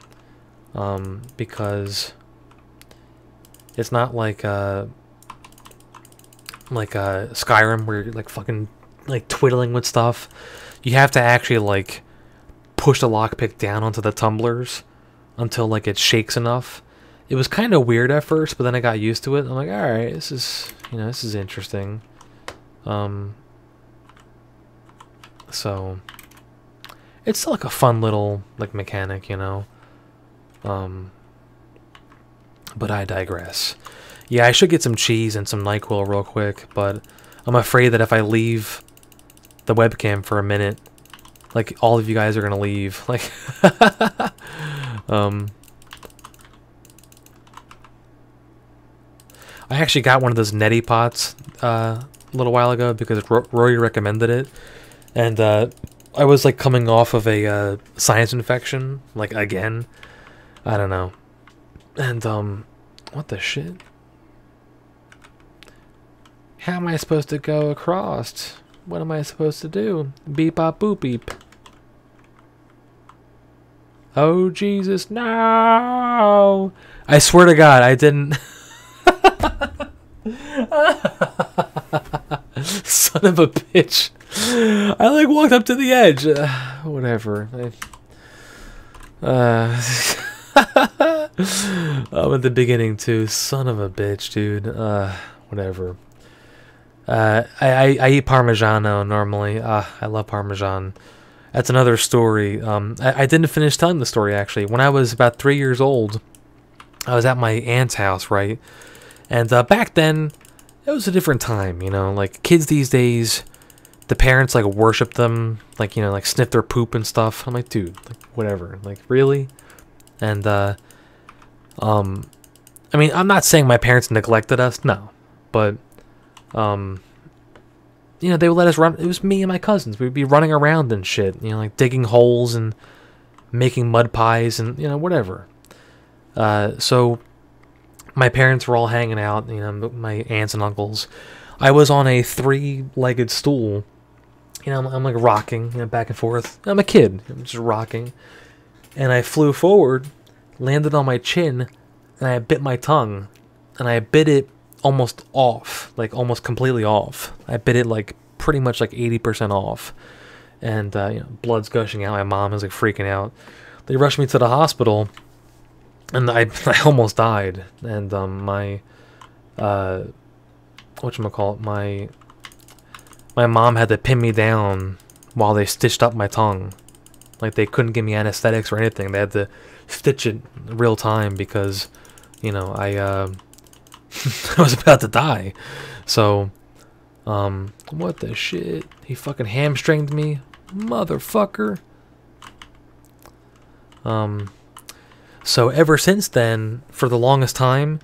[SPEAKER 1] Because... it's not like Skyrim where you're, like, fucking, like, twiddling with stuff. You have to actually, like, push the lockpick down onto the tumblers until, like, it shakes enough. It was kind of weird at first, but then I got used to it. I'm like, alright, this is, you know, this is interesting. So it's like a fun little like mechanic, you know. But I digress. Yeah, I should get some cheese and some NyQuil real quick, but I'm afraid that if I leave the webcam for a minute, like all of you guys are gonna leave. Like, I actually got one of those neti pots a little while ago because Rory recommended it, and I was like coming off of a sinus infection, like again. I don't know. And what the shit? How am I supposed to go across? What am I supposed to do? Beep bop boop beep. Oh Jesus, no! I swear to God, I didn't. Son of a bitch! I like walked up to the edge. Whatever. I'm at the beginning too. Son of a bitch, dude. Whatever. I eat Parmigiano normally. I love Parmesan. That's another story. I didn't finish telling the story actually. When I was about 3 years old, I was at my aunt's house, right? And back then, it was a different time, you know. Like kids these days, the parents like worship them, like, you know, like sniff their poop and stuff. I'm like, dude, like whatever. Like really? And I mean, I'm not saying my parents neglected us, no, but you know, they would let us run. It was me and my cousins. We'd be running around and shit, you know, like digging holes and making mud pies and, you know, whatever. So my parents were all hanging out, you know, my aunts and uncles. I was on a 3-legged stool. You know, I'm like rocking, you know, back and forth. I'm a kid. I'm just rocking. And I flew forward, landed on my chin, and I bit my tongue. And I bit it almost off, like almost completely off. I bit it like pretty much like 80% off. And, you know, blood's gushing out. My mom is like freaking out. They rushed me to the hospital, and I almost died. And my, whatchamacallit, my mom had to pin me down while they stitched up my tongue. Like, they couldn't give me anesthetics or anything. They had to stitch it in real time because, you know, I was about to die. So, what the shit? He fucking hamstringed me? Motherfucker. So ever since then, for the longest time,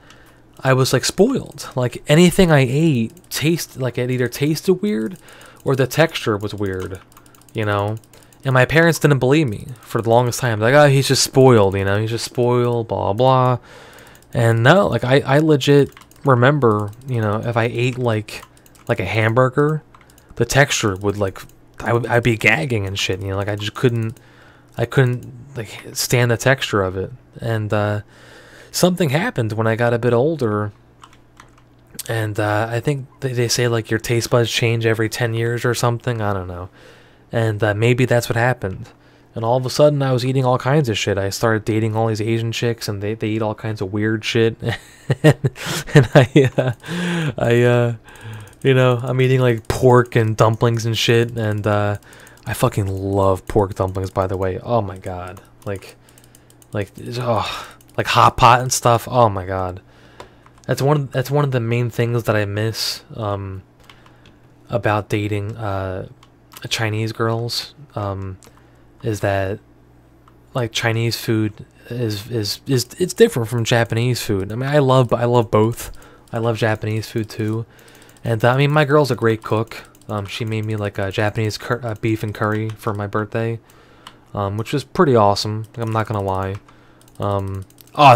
[SPEAKER 1] I was like spoiled. Like anything I ate it either tasted weird or the texture was weird, you know? And my parents didn't believe me for the longest time. Like, oh, he's just spoiled, you know? He's just spoiled, blah, blah. And no, like I legit remember, you know, if I ate like a hamburger, the texture would like, I'd be gagging and shit, you know? Like I couldn't like stand the texture of it. And something happened when I got a bit older, and I think they say like your taste buds change every 10 years or something. I don't know. And maybe that's what happened. And all of a sudden I was eating all kinds of shit. I started dating all these Asian chicks, and they eat all kinds of weird shit. And I you know, I'm eating like pork and dumplings and shit. And I fucking love pork dumplings, by the way. Oh my god. Like hot pot and stuff. Oh my god. That's one of the main things that I miss about dating Chinese girls, is that like Chinese food is it's different from Japanese food. I mean, I love both. I love Japanese food too. And I mean, my girl's a great cook. She made me like a Japanese beef and curry for my birthday, which was pretty awesome. I'm not gonna lie. Oh,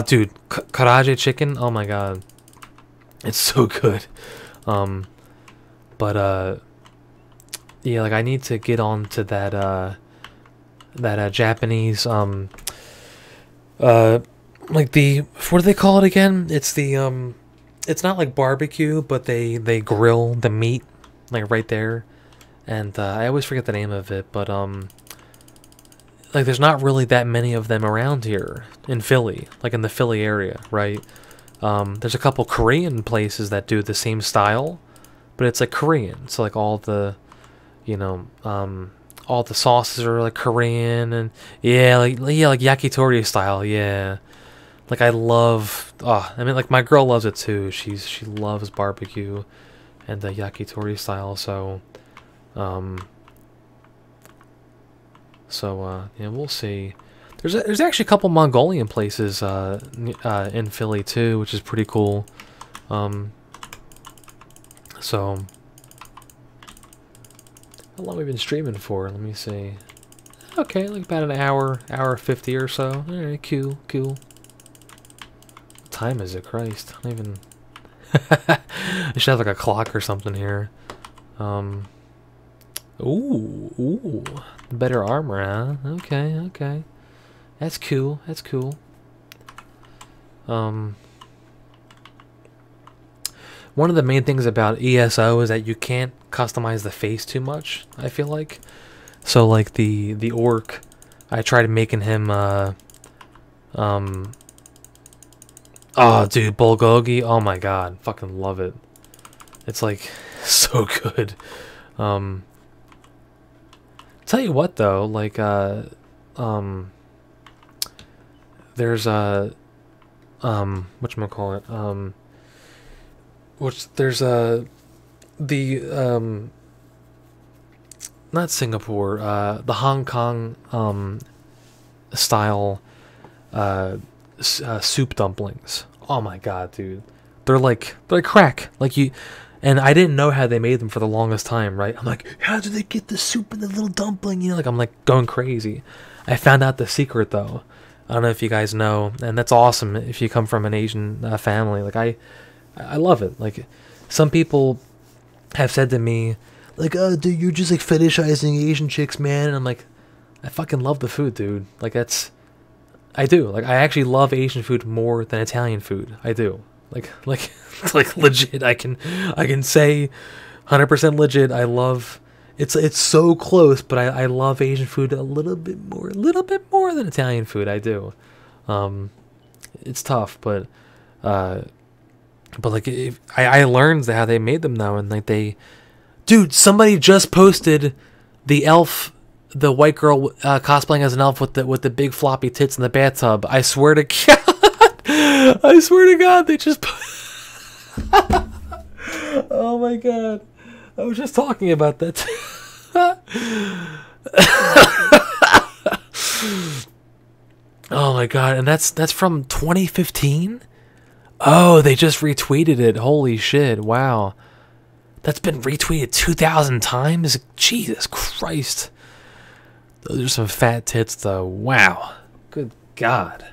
[SPEAKER 1] dude, karaage chicken. Oh my god, it's so good. But yeah, like I need to get on to that Japanese like the, what do they call it again? It's the it's not like barbecue, but they grill the meat like right there, and I always forget the name of it, but like there's not really that many of them around here in Philly, like in the Philly area, right? There's a couple Korean places that do the same style, but it's like Korean, so like all the, you know, all the sauces are like Korean, and yeah, like yakitori style. Yeah, like I love. Oh, I mean, like my girl loves it too. She loves barbecue and the yakitori style. So, yeah, we'll see. There's actually a couple Mongolian places in Philly too, which is pretty cool. So how long have we been streaming for? Let me see. Okay, like about an hour 50 or so. Alright, cool. What time is it? Christ. I don't even... I should have like a clock or something here. Ooh. Better armor, huh? Okay. That's cool. One of the main things about ESO is that you can't customize the face too much, I feel like. So like the orc, I tried making him oh dude, bulgogi, oh my god, fucking love it. It's like so good. Tell you what though, like there's a whatchamacallit, not Singapore, the Hong Kong style soup dumplings. Oh my god, dude. They're like crack. Like you, and I didn't know how they made them for the longest time, right? I'm like, how do they get the soup in the little dumpling? You know, like I'm like going crazy. I found out the secret though. I don't know if you guys know, and that's awesome if you come from an Asian family. Like I love it. Like some people have said to me, like, oh, dude, you're just like fetishizing Asian chicks, man. And I'm like, I fucking love the food, dude. Like I do. Like I actually love Asian food more than Italian food. I do. Like legit. I can say 100% legit. I love. It's so close, but I love Asian food a little bit more than Italian food. I do. It's tough, but like I learned how they made them now, and like dude, somebody just posted the elf, the white girl cosplaying as an elf with the big floppy tits in the bathtub. I swear to God, they just. Oh my god. I was just talking about that. Oh my god, and that's from 2015? Oh, they just retweeted it. Holy shit. Wow. That's been retweeted 2,000 times? Jesus Christ. Those are some fat tits though. Wow. Good god.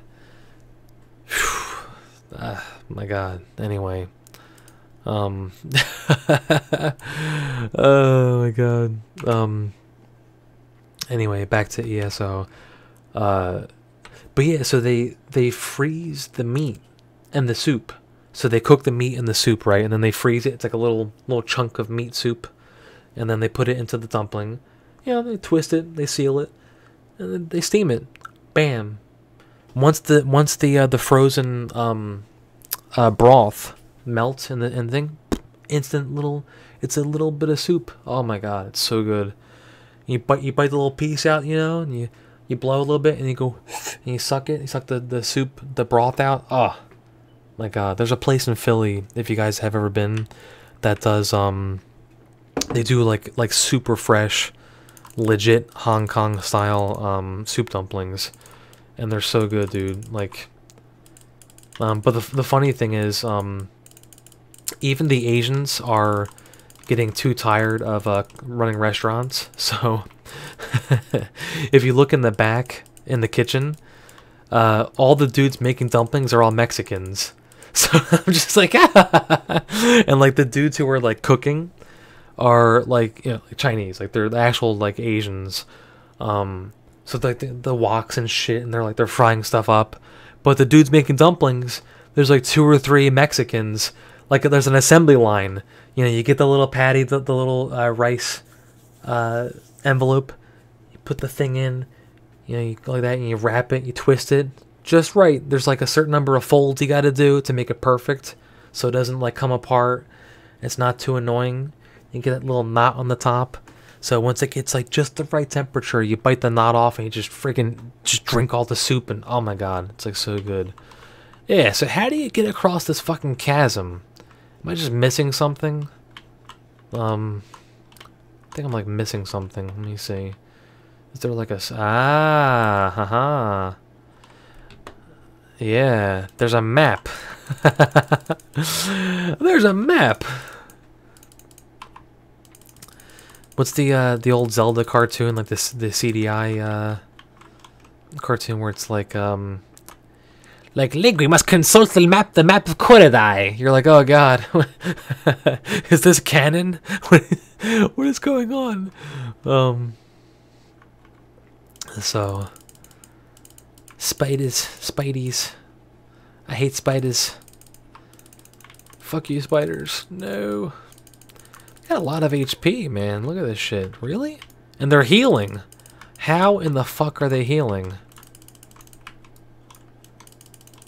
[SPEAKER 1] My god. Anyway. Oh my god. Anyway, back to ESO. But yeah, so they freeze the meat and the soup. So they cook the meat in the soup, right? And then they freeze it. It's like a little chunk of meat soup. And then they put it into the dumpling. You know, they twist it, they seal it, and then they steam it. Bam. Once the frozen broth melts in the thing, instant little, it's a little bit of soup. Oh my god, it's so good. You bite the little piece out, you know, and you blow a little bit, and you go, and you suck it. You suck the soup, the broth out. Oh my god, there's a place in Philly, if you guys have ever been, that does they do like super fresh, legit Hong Kong style soup dumplings, and they're so good, dude. Like, but the funny thing is, even the Asians are getting too tired of running restaurants. So if you look in the back in the kitchen, all the dudes making dumplings are all Mexicans. So I'm just like, and like the dudes who are like cooking are like, you know, like Chinese, like they're the actual like Asians. So like the woks and shit, and they're frying stuff up. But the dudes making dumplings, there's like 2 or 3 Mexicans. Like there's an assembly line. You know, you get the little patty, the little rice envelope. You put the thing in. You know, you go like that, and you wrap it. You twist it just right. There's like a certain number of folds you got to do to make it perfect, so it doesn't like come apart. It's not too annoying. You get that little knot on the top. So once it gets like just the right temperature, you bite the knot off and you just just drink all the soup, and oh my god, it's like so good. Yeah, so how do you get across this fucking chasm? Am I just missing something? I think I'm like missing something. Let me see. Is there like a... Ah, haha. Yeah, there's a map. There's a map. What's the old Zelda cartoon, like this the CDI cartoon where it's like Link, we must consult the map of Korodai. You're like, oh god, is this canon? What is going on? So Spideys. I hate spiders. Fuck you, spiders. No. Got a lot of HP, man. Look at this shit. Really? And they're healing. How in the fuck are they healing?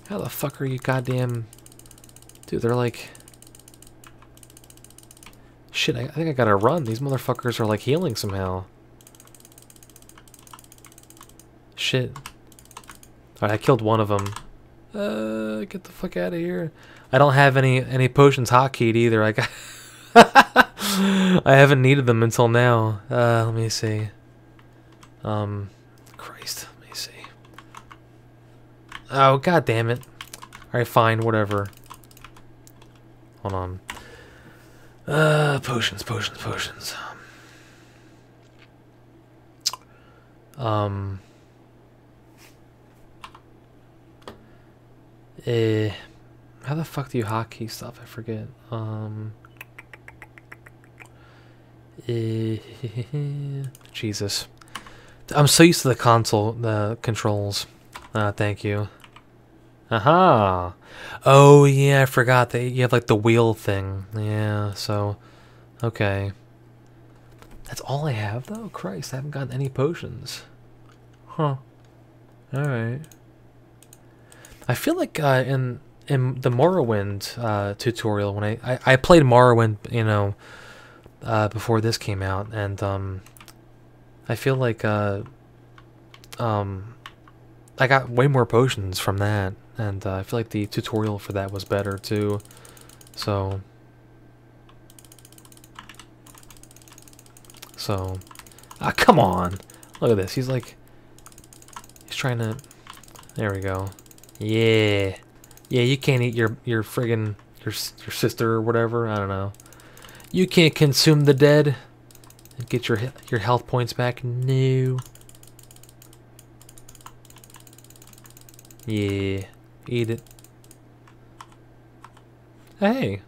[SPEAKER 1] How the fuck are you goddamn... Dude, they're like... Shit, I think I gotta run. These motherfuckers are like healing somehow. Shit. Alright, I killed one of them. Get the fuck out of here. I don't have any potions hotkeyed either. I got... I haven't needed them until now. Let me see. Christ, let me see. Oh, god damn it. Alright, fine, whatever. Hold on. Potions. How the fuck do you hotkey stuff? I forget. Jesus. I'm so used to the console, the controls. Thank you. Aha! Oh yeah, I forgot that you have like the wheel thing. Yeah, so... Okay. That's all I have though? Christ, I haven't gotten any potions. Huh. Alright. I feel like in the Morrowind tutorial, when I played Morrowind, you know, before this came out, and I feel like I got way more potions from that, and I feel like the tutorial for that was better too. So come on, look at this. He's trying to. There we go. Yeah, you can't eat your friggin' your sister or whatever. I don't know. You can't consume the dead and get your health points back. No. Yeah, eat it. Hey,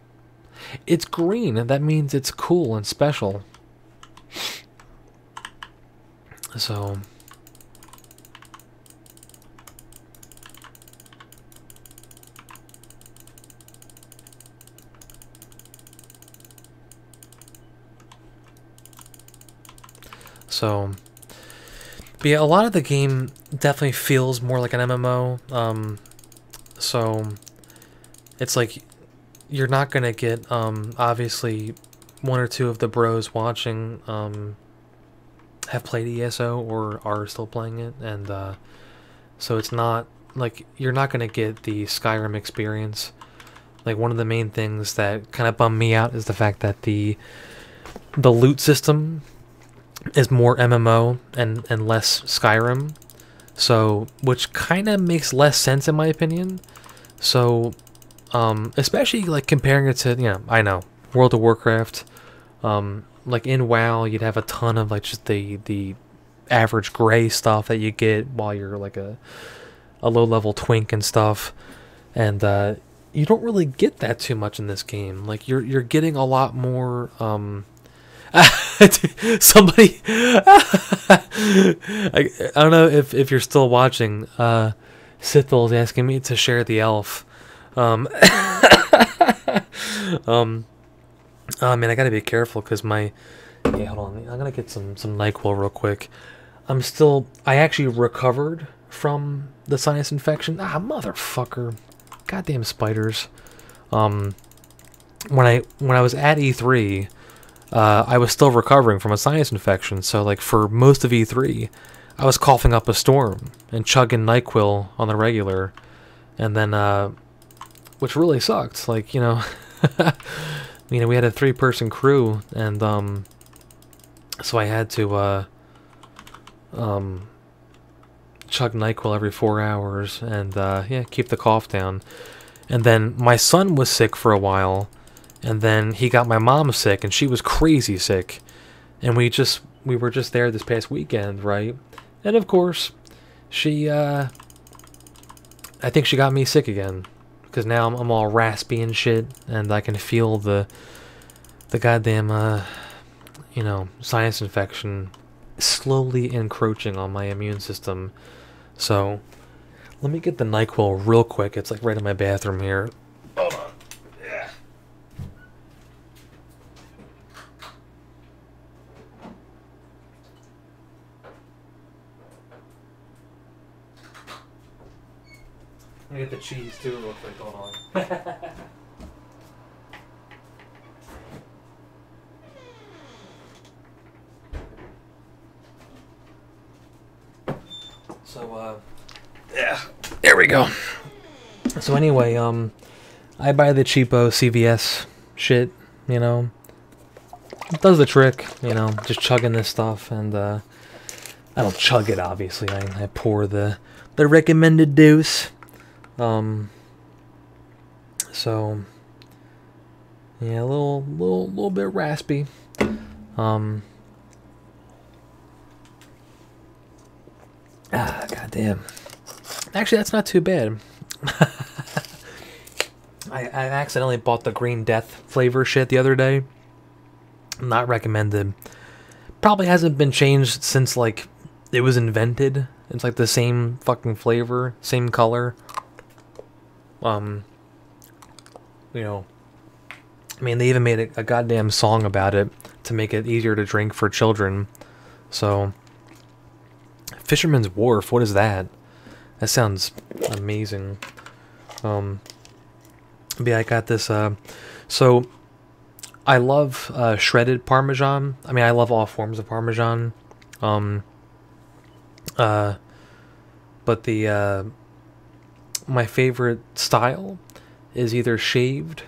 [SPEAKER 1] it's green, and that means it's cool and special. So. But yeah, a lot of the game definitely feels more like an MMO. So it's like you're not gonna get obviously one or two of the bros watching have played ESO or are still playing it, and so it's not like you're not gonna get the Skyrim experience. Like one of the main things that kind of bummed me out is the fact that the loot system is more MMO and less Skyrim, so which kind of makes less sense in my opinion. So especially like comparing it to, you know, I know World of Warcraft, like in WoW you'd have a ton of like just the average gray stuff that you get while you're like a low level twink and stuff, and you don't really get that too much in this game. Like you're getting a lot more somebody I don't know if you're still watching. Sithel's asking me to share the elf. Oh man, I gotta be careful because my... Yeah, hold on, I'm gonna get some NyQuil real quick. I actually recovered from the sinus infection. Ah, motherfucker. Goddamn spiders. When I was at E3, I was still recovering from a sinus infection. So like for most of E3, I was coughing up a storm and chugging NyQuil on the regular, and then which really sucked. Like, you know, you know, we had a 3-person crew, and so I had to chug NyQuil every 4 hours, and yeah, keep the cough down. And then my son was sick for a while, and then he got my mom sick, and she was crazy sick, and we were just there this past weekend, right? And of course, she I think she got me sick again, because now I'm all raspy and shit, and I can feel the goddamn you know, sinus infection slowly encroaching on my immune system. So let me get the NyQuil real quick. It's like right in my bathroom here. Hold on. Yeah. Let me get the cheese too real quick. Hold on. So, yeah, there we go. So anyway, I buy the cheapo CVS shit, you know. It does the trick, you know, just chugging this stuff, and I don't chug it, obviously. I pour the recommended dose. So yeah, a little bit raspy. Goddamn. Actually, that's not too bad. I accidentally bought the Green Death flavor shit the other day. Not recommended. Probably hasn't been changed since, like, it was invented. It's like the same fucking flavor, same color. You know, I mean, they even made a goddamn song about it to make it easier to drink for children. So, Fisherman's Wharf, what is that? That sounds amazing. But yeah, I got this, so I love shredded Parmesan. I mean, I love all forms of Parmesan. But my favorite style is either shaved,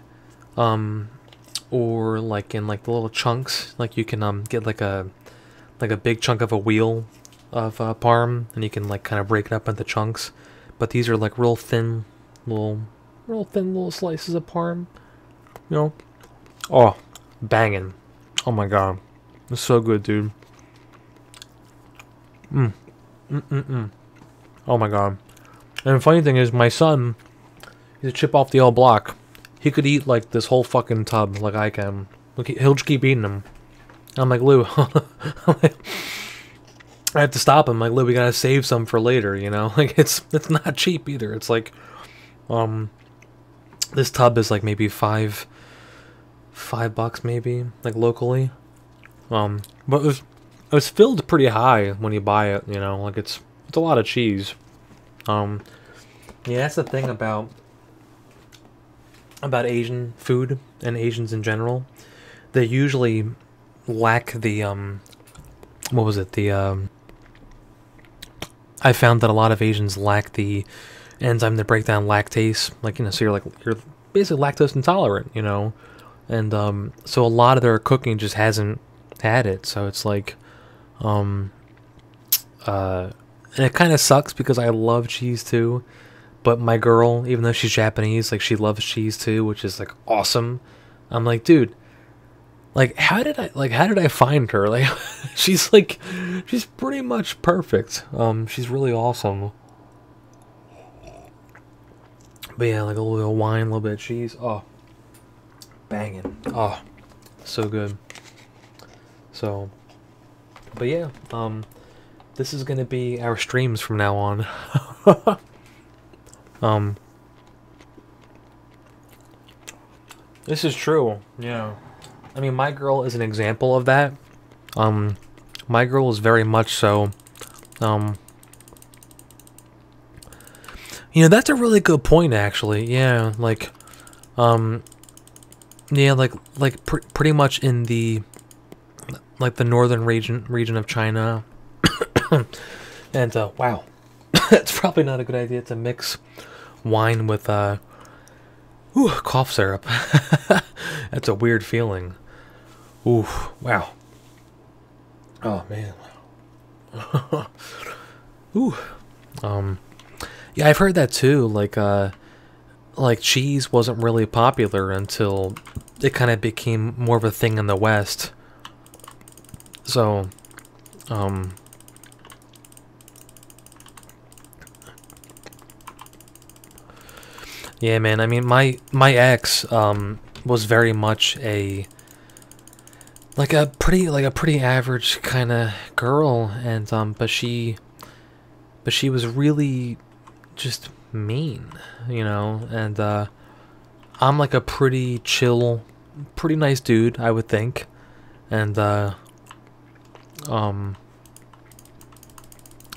[SPEAKER 1] or like in like the little chunks. Like you can get like a big chunk of a wheel of parm, and you can like kind of break it up into chunks. But these are like real thin little slices of parm. You know, oh, banging! Oh my god, it's so good, dude. Oh my god. And the funny thing is, my son, he's a chip off the old block. He could eat like this whole fucking tub like I can. Look, he'll just keep eating them. I'm like, Lou, I have to stop him. Like, Lou, we gotta save some for later, you know? Like, it's not cheap either. It's like, this tub is like maybe $5 maybe, like locally. But it was filled pretty high when you buy it, you know? Like, it's a lot of cheese. Yeah, that's the thing about Asian food and Asians in general. They usually lack the what was it? I found that a lot of Asians lack the enzyme that break down lactase. Like, you know, so you're basically lactose intolerant, you know, and so a lot of their cooking just hasn't had it. So it's like, and it kind of sucks because I love cheese too. But my girl, even though she's Japanese, like, she loves cheese too, which is like awesome. I'm like, dude, like, how did I find her? Like, she's pretty much perfect. She's really awesome. But yeah, like a little bit of wine, a little bit of cheese. Oh, banging. Oh, so good. So, but yeah, this is gonna be our streams from now on. This is true. Yeah. I mean, my girl is an example of that. My girl is very much so. You know, that's a really good point, actually. Yeah, like, yeah, like pretty much in the like the northern region of China. And wow, it's probably not a good idea to mix wine with cough syrup. That's a weird feeling. Ooh, wow. Oh man. Ooh. Yeah, I've heard that too. Like cheese wasn't really popular until it kind of became more of a thing in the West. So, yeah, man. I mean, my ex was very much a pretty average kind of girl, and but she was really just mean, you know. And I'm like a pretty chill, pretty nice dude, I would think. And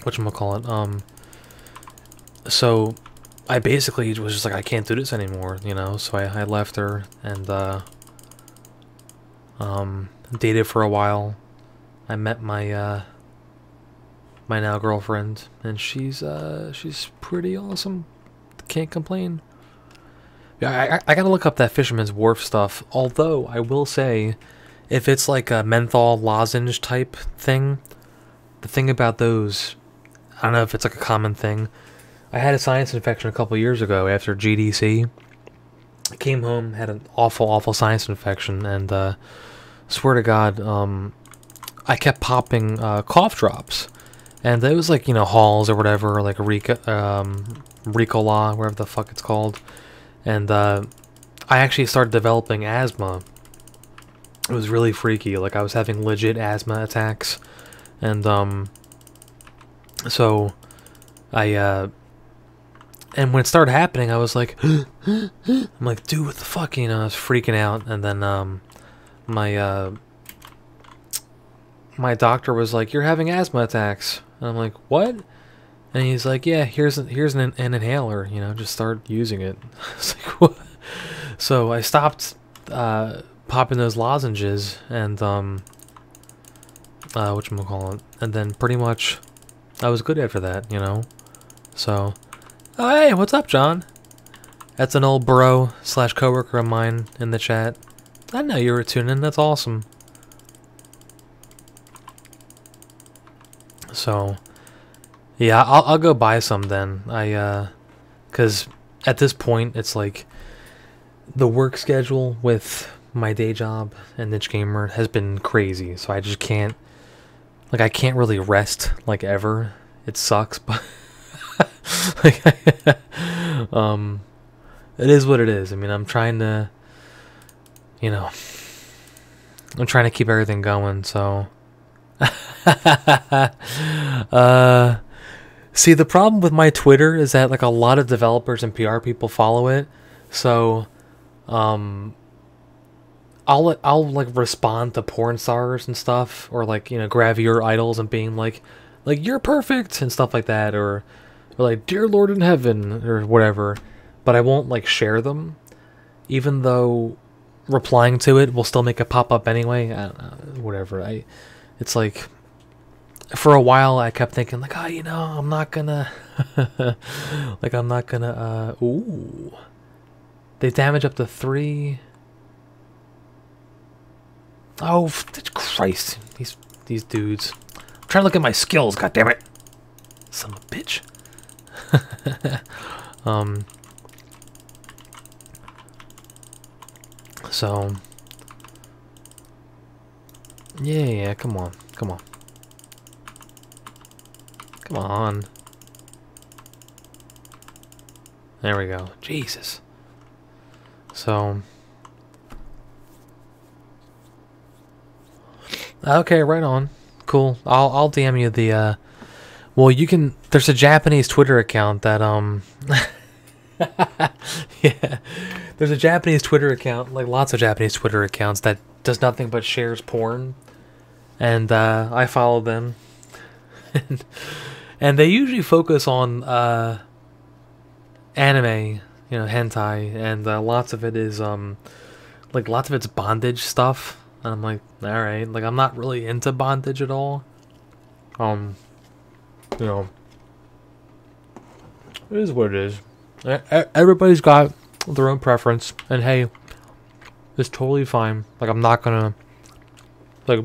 [SPEAKER 1] whatchamacallit, so I basically was just like, I can't do this anymore, you know. So I left her, and dated for a while. I met my my now girlfriend, and she's pretty awesome. Can't complain. Yeah, I gotta look up that Fisherman's Wharf stuff. Although I will say, if it's like a menthol lozenge type thing, the thing about those, I don't know if it's like a common thing. I had a sinus infection a couple years ago after GDC. I came home, had an awful sinus infection, and swear to God, I kept popping cough drops. And it was like, you know, Halls or whatever, or like Ricola, whatever the fuck it's called. And I actually started developing asthma. It was really freaky. Like, I was having legit asthma attacks. And so I and when it started happening, I was like, I'm like, dude, what the fuck, you know? I was freaking out. And then my doctor was like, you're having asthma attacks. And I'm like, what? And he's like, yeah, here's an inhaler, you know, just start using it. I was like, what? So I stopped popping those lozenges, and whatchamacallit, and then pretty much I was good after that, you know. So, oh hey, what's up, John? That's an old bro / coworker of mine in the chat. I know you were tuning in. That's awesome. So, yeah, I'll go buy some then. Cause at this point it's like the work schedule with my day job and Niche Gamer has been crazy. So I just can't, like, I can't really rest like ever. It sucks, but like, it is what it is. I mean, I'm trying to, you know, I'm trying to keep everything going. So. See, the problem with my Twitter is that like a lot of developers and PR people follow it, so I'll like respond to porn stars and stuff, or like, you know, gravure idols and being like you're perfect and stuff like that, or like dear Lord in heaven or whatever, but I won't like share them, even though replying to it will still make it pop up anyway. I don't know, whatever. It's like, for a while I kept thinking like, oh, you know, I'm not gonna like, I'm not gonna ooh, they damage up to 3. Oh Christ, these dudes. I'm trying to look at my skills, god damn it. Son of a bitch. So yeah, come on. Come on. There we go. Jesus. So, okay, right on. Cool. I'll DM you the well, you can, there's a Japanese Twitter account that yeah. There's a Japanese Twitter account, like lots of Japanese Twitter accounts, that does nothing but shares porn. And I follow them. And they usually focus on anime, you know, hentai, and lots of it is like lots of it's bondage stuff. And I'm like, alright. Like, I'm not really into bondage at all. You know, it is what it is. Everybody's got their own preference. And hey, it's totally fine. Like, I'm not gonna... Like,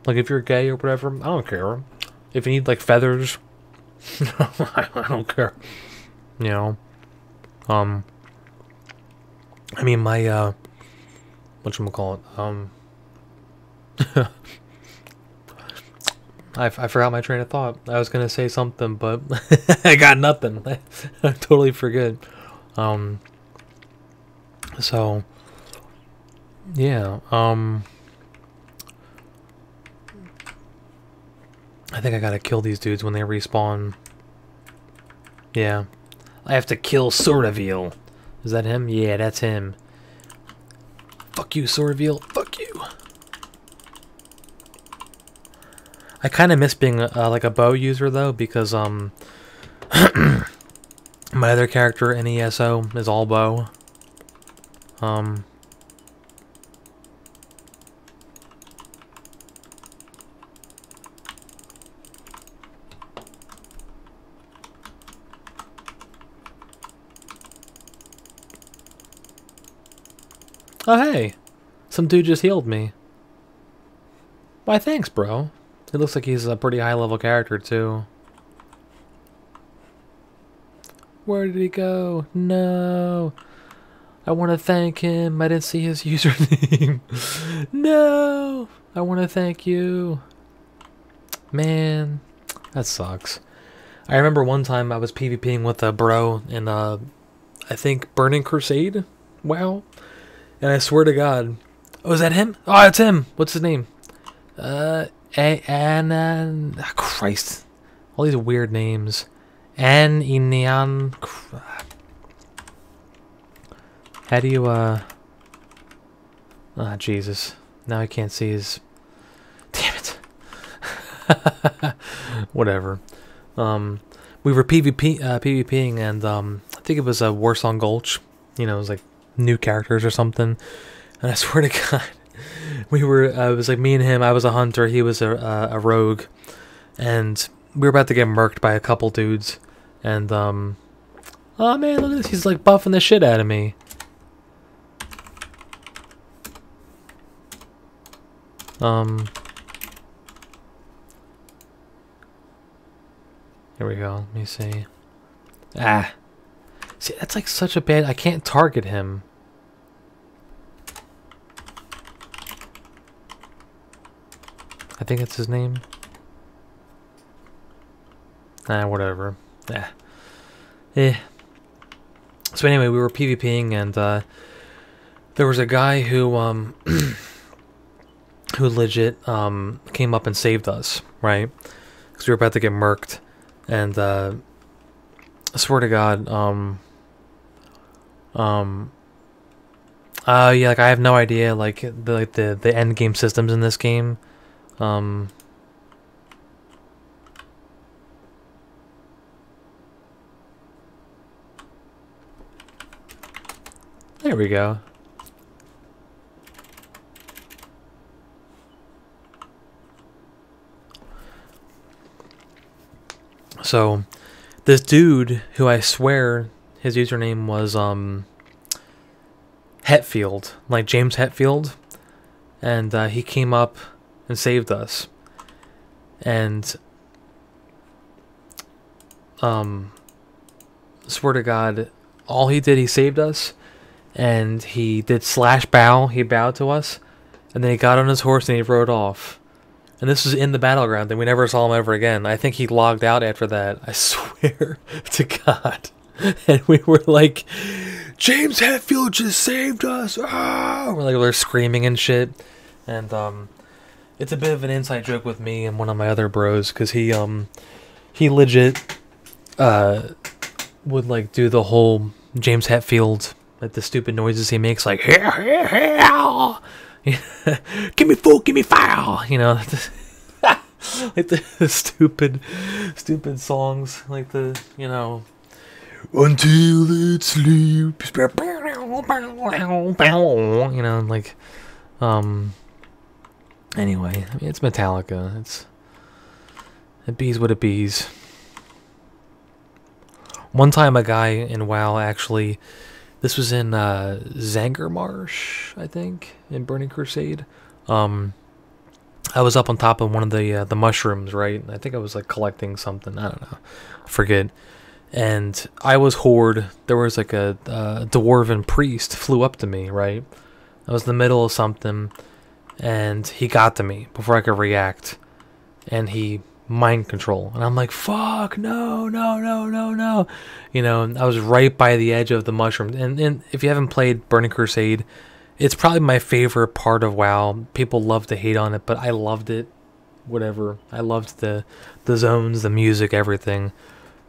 [SPEAKER 1] if you're gay or whatever, I don't care. If you need, like, feathers, I don't care. You know? I mean, my, whatchamacallit, I forgot my train of thought. I was gonna say something, but I got nothing. I totally forget. So, yeah, I think I gotta kill these dudes when they respawn. Yeah. I have to kill Soreville. Is that him? Yeah, that's him. Fuck you, Soreville. Fuck you. I kind of miss being like a bow user though, because my other character in ESO is all bow. Oh hey, some dude just healed me. Why thanks, bro. It looks like he's a pretty high level character too. Where did he go? No. I want to thank him. I didn't see his username. No. I want to thank you. Man, that sucks. I remember one time I was PvPing with a bro in I think Burning Crusade. Wow. And I swear to God. Oh, is that him? Oh, it's him. What's his name? Christ. All these weird names. Inian. How do you, Jesus. Now I can't see his... Damn it. Whatever. We were PvPing, and, I think it was a Warsong Gulch. You know, it was like new characters or something. And I swear to God, we were, it was like me and him. I was a hunter, he was a rogue. And we were about to get murked by a couple dudes. And, oh man, look at this. He's like buffing the shit out of me. Here we go. Let me see. Ah. See, that's like such a bad... I can't target him. I think that's his name. Whatever. So anyway, we were PvPing, and there was a guy who who legit came up and saved us, right? Because we were about to get murked, and I swear to God, yeah, like I have no idea, like the end game systems in this game. There we go. So, this dude, who I swear his username was, Hetfield, like James Hetfield, and, he came up and saved us, and, swear to God, all he did, he saved us, and he did slash bow, he bowed to us, and then he got on his horse and he rode off. And this was in the battleground, and we never saw him ever again. I think he logged out after that. I swear to God. And we were like, James Hetfield just saved us! Ah! We're screaming and shit. And it's a bit of an inside joke with me and one of my other bros, because he legit would like do the whole James Hetfield, like the stupid noises he makes, like give me full, give me foul, you know, like the stupid songs, like the, you know, until it sleeps, you know, like, Anyway, I mean, it's Metallica. It bees what it bees. One time a guy in WoW actually, this was in Zangermarsh, I think, in Burning Crusade. I was up on top of one of the mushrooms, right? I think I was like collecting something. I don't know, I forget. And I was Horde. There was like a dwarven priest flew up to me, right? I was in the middle of something, and he got to me before I could react, and he mind control, and I'm like, fuck, no, no, no, no, no. You know, I was right by the edge of the mushroom. And if you haven't played Burning Crusade, it's probably my favorite part of WoW. People love to hate on it, but I loved it. Whatever. I loved the zones, the music, everything.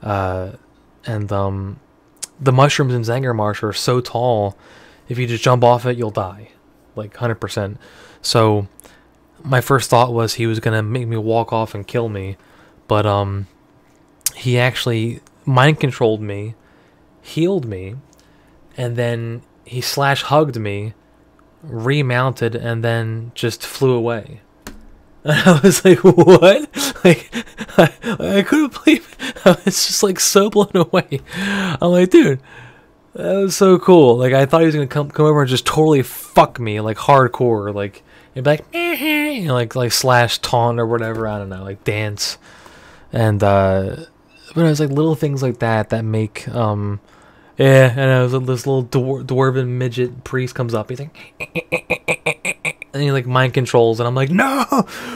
[SPEAKER 1] And the mushrooms in Zangermarsh are so tall, if you just jump off it, you'll die. Like 100%. So my first thought was he was gonna make me walk off and kill me, but he actually mind controlled me, healed me, and then he slash hugged me, remounted, and then just flew away. And I was like, what? Like, I couldn't believe it. I was just like so blown away. I'm like, dude, that was so cool. Like, I thought he was gonna come over and just totally fuck me, like hardcore, like, and be like, you know, like slash taunt or whatever. I don't know, like dance, and but it was like little things like that that make yeah. And I was this little dwarven midget priest comes up. He's like, and he like mind controls, and I'm like, no,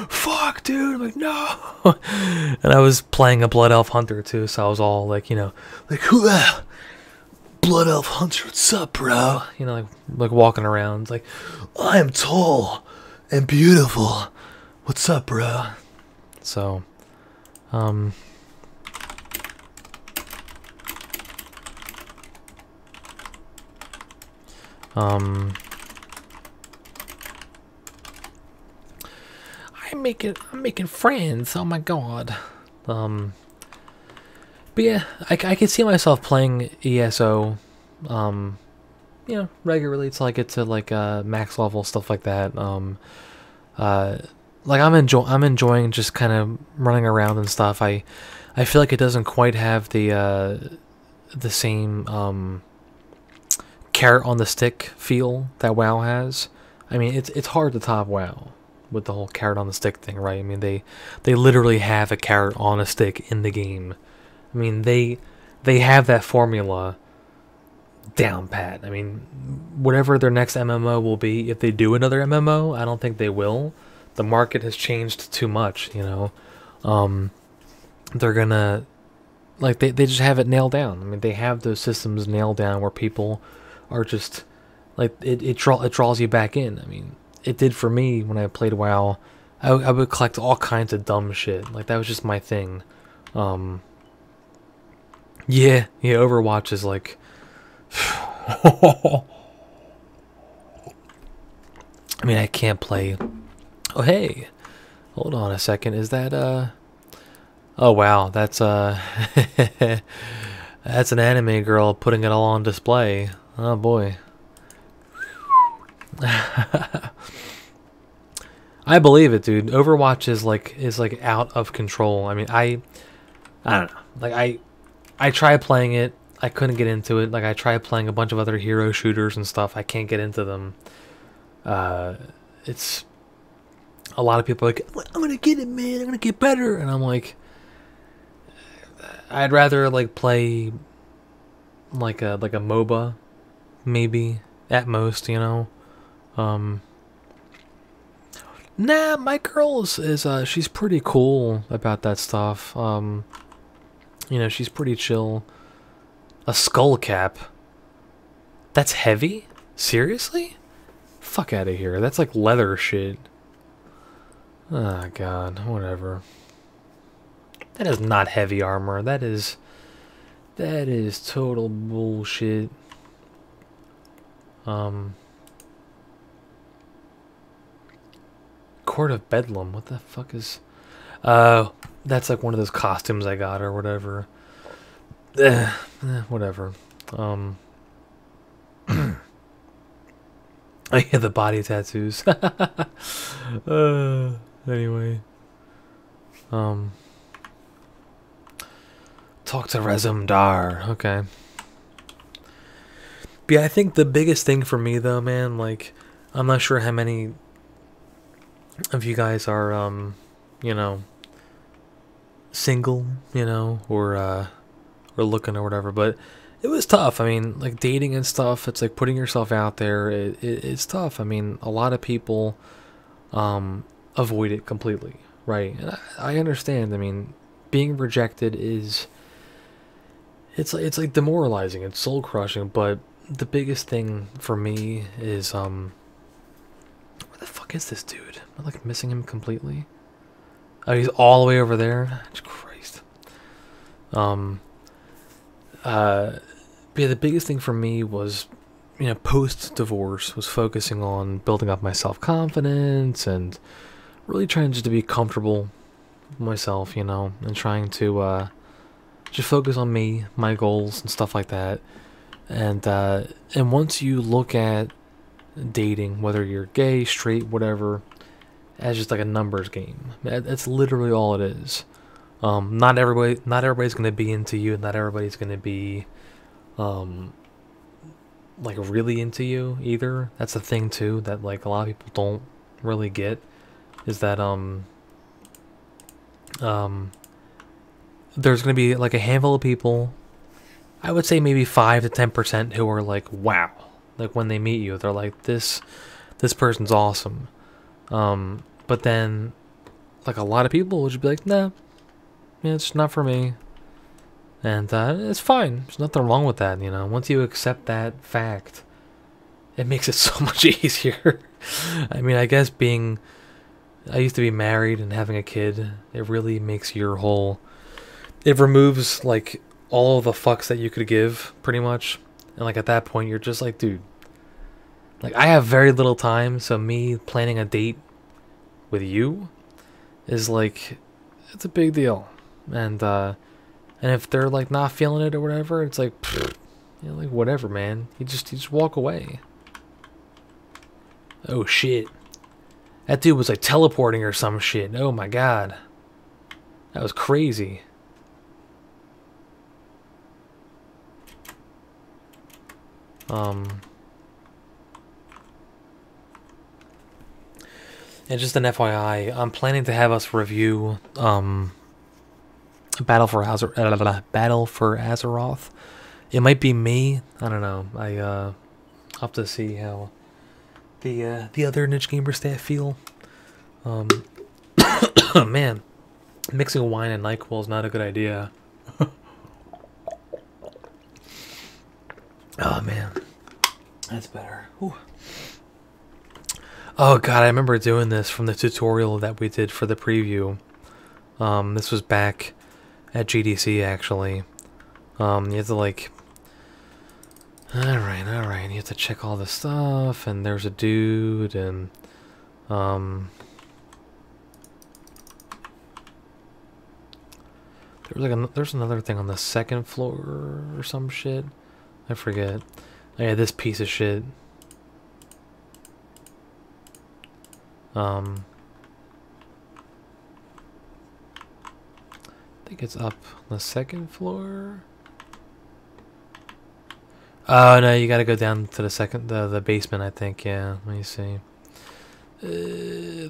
[SPEAKER 1] fuck, dude. I'm like, no. And I was playing a blood elf hunter too, so I was all like, you know, like, blood elf hunter, what's up, bro? You know, like walking around, like, I am tall and beautiful. What's up, bro? So, I'm making friends. Oh my god. But yeah, I can see myself playing ESO, you know, regularly until I get to like max level, stuff like that. Like I'm enjoying just kind of running around and stuff. I feel like it doesn't quite have the same carrot on the stick feel that WoW has. I mean, it's hard to top WoW with the whole carrot on the stick thing, right? I mean, they literally have a carrot on a stick in the game. I mean, they have that formula down pat. I mean, whatever their next MMO will be, if they do another MMO, I don't think they will. The market has changed too much, you know. They're gonna, like, they just have it nailed down. I mean, they have those systems nailed down where people are just, like, it draws you back in. I mean, it did for me when I played WoW. I would collect all kinds of dumb shit. Like, that was just my thing. Yeah, Overwatch is like... I mean, I can't play... Oh, hey! Hold on a second, is that, Oh, wow, that's, that's an anime girl putting it all on display. Oh, boy. I believe it, dude. Overwatch is like out of control. I mean, I don't know. Like, I tried playing it. I couldn't get into it. Like, I tried playing a bunch of other hero shooters and stuff. I can't get into them. It's... A lot of people are like, I'm gonna get it, man. I'm gonna get better. And I'm like... I'd rather, like, play... Like a MOBA. Maybe. At most, you know? Nah, my girl is she's pretty cool about that stuff. You know, she's pretty chill. A skull cap? That's heavy? Seriously? Fuck out of here. That's like leather shit. Oh god, whatever. That is not heavy armor. That is total bullshit. Court of Bedlam. What the fuck is... that's like one of those costumes I got or whatever. Whatever. Oh yeah, the body tattoos. Anyway. Talk to Rezumdar. Okay. But yeah, I think the biggest thing for me though, man, like, I'm not sure how many of you guys are, you know, single, you know, or looking or whatever, but it was tough. I mean, like dating and stuff, it's like putting yourself out there. It's tough. I mean, a lot of people avoid it completely, right? And I understand. I mean, being rejected is it's like demoralizing, it's soul crushing, but the biggest thing for me is where the fuck is this dude? Am I like missing him completely? Oh, he's all the way over there. Christ. But yeah, the biggest thing for me was, you know, post divorce was focusing on building up my self confidence and really trying just to be comfortable with myself, you know, and trying to just focus on me, my goals, and stuff like that. And once you look at dating, whether you're gay, straight, whatever, as just like a numbers game, that's literally all it is. Not everybody's gonna be into you, and not everybody's gonna be like really into you either. That's the thing too that like a lot of people don't really get, is that there's gonna be like a handful of people, I would say maybe 5 to 10%, who are like, wow, like when they meet you they're like, this person's awesome. But then like a lot of people will just be like, nah, yeah, it's not for me. And it's fine. There's nothing wrong with that, you know. Once you accept that fact, it makes it so much easier. I mean, I guess I used to be married and having a kid, it really makes your whole, it removes like all of the fucks that you could give, pretty much. And like at that point, you're just like, dude, like I have very little time, so me planning a date with you is like, it's a big deal. And if they're like not feeling it or whatever, it's like, pfft, you know, like whatever, man. You just walk away. Oh shit, that dude was like teleporting or some shit. Oh my god, that was crazy. And just an FYI, I'm planning to have us review Battle for Azeroth. It might be me. I don't know. I'll have to see how the other niche gamer staff feel. Man, mixing wine and NyQuil is not a good idea. Oh man, that's better. Whew. Oh god, I remember doing this from the tutorial that we did for the preview. This was back at GDC actually. You have to like, alright, you have to check all this stuff, and there's a dude, and there's another thing on the second floor or some shit. I forget. Oh yeah, this piece of shit. I think it's up on the second floor. Oh no, you gotta go down to the basement, I think. Yeah, let me see. Wait.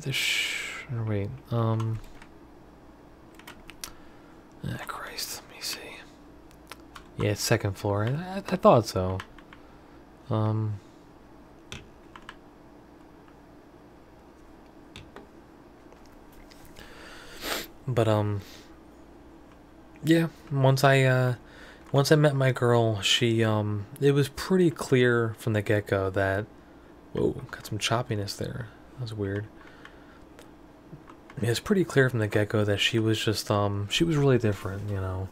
[SPEAKER 1] Christ, let me see. Yeah, it's second floor. I thought so. But yeah, once I met my girl, she it was pretty clear from the get-go that, whoa, got some choppiness there. That was weird. It was pretty clear from the get-go that she was just she was really different, you know.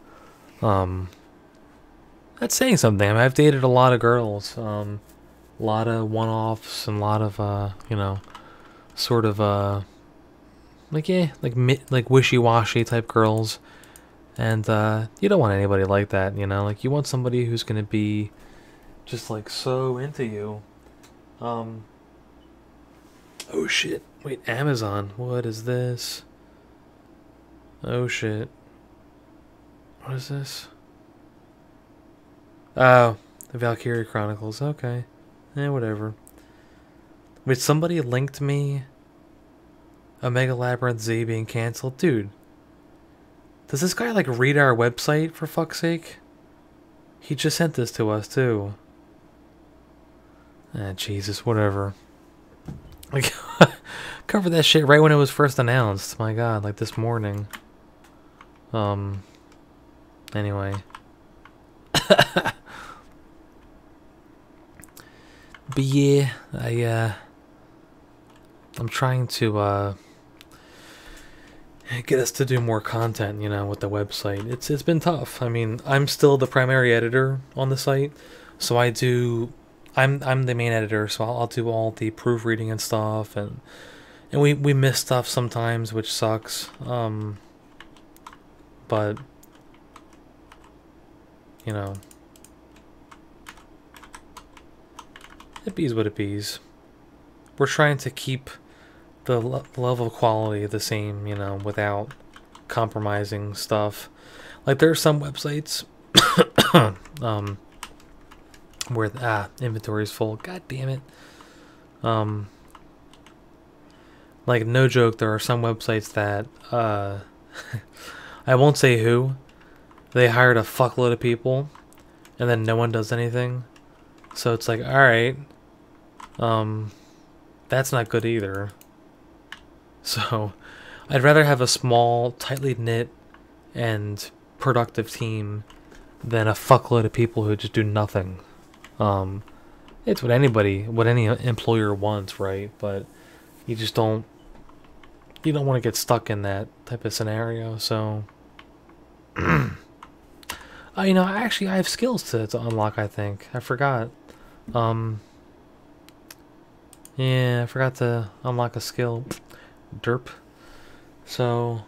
[SPEAKER 1] That's saying something. I mean, I've dated a lot of girls, a lot of one-offs, and a lot of you know, sort of like, yeah, like wishy-washy type girls. And you don't want anybody like that, you know. Like, you want somebody who's gonna be just like so into you. Oh shit. Wait, Amazon. What is this? Oh shit. What is this? Oh, the Valkyrie Chronicles. Okay. Whatever. Wait, somebody linked me Omega Labyrinth Z being canceled? Dude. Does this guy like read our website for fuck's sake? He just sent this to us too. Ah, Jesus, whatever. Like, covered that shit right when it was first announced. My God, like this morning. Anyway. But yeah, I'm trying to get us to do more content, you know, with the website. It's been tough. I mean, I'm still the primary editor on the site, so I'm the main editor, so I'll do all the proofreading and stuff, and we miss stuff sometimes, which sucks. But you know, it bees what it bees. We're trying to keep the level of quality the same, you know, without compromising stuff. Like there are some websites where inventory is full. God damn it. Like no joke, there are some websites that I won't say who. They hired a fuckload of people and then no one does anything. So it's like, alright, that's not good either. So I'd rather have a small, tightly knit and productive team than a fuckload of people who just do nothing. It's what any employer wants, right? But you just don't want to get stuck in that type of scenario. So you know, actually I have skills to unlock, I think. I forgot. Yeah, I forgot to unlock a skill. Derp. So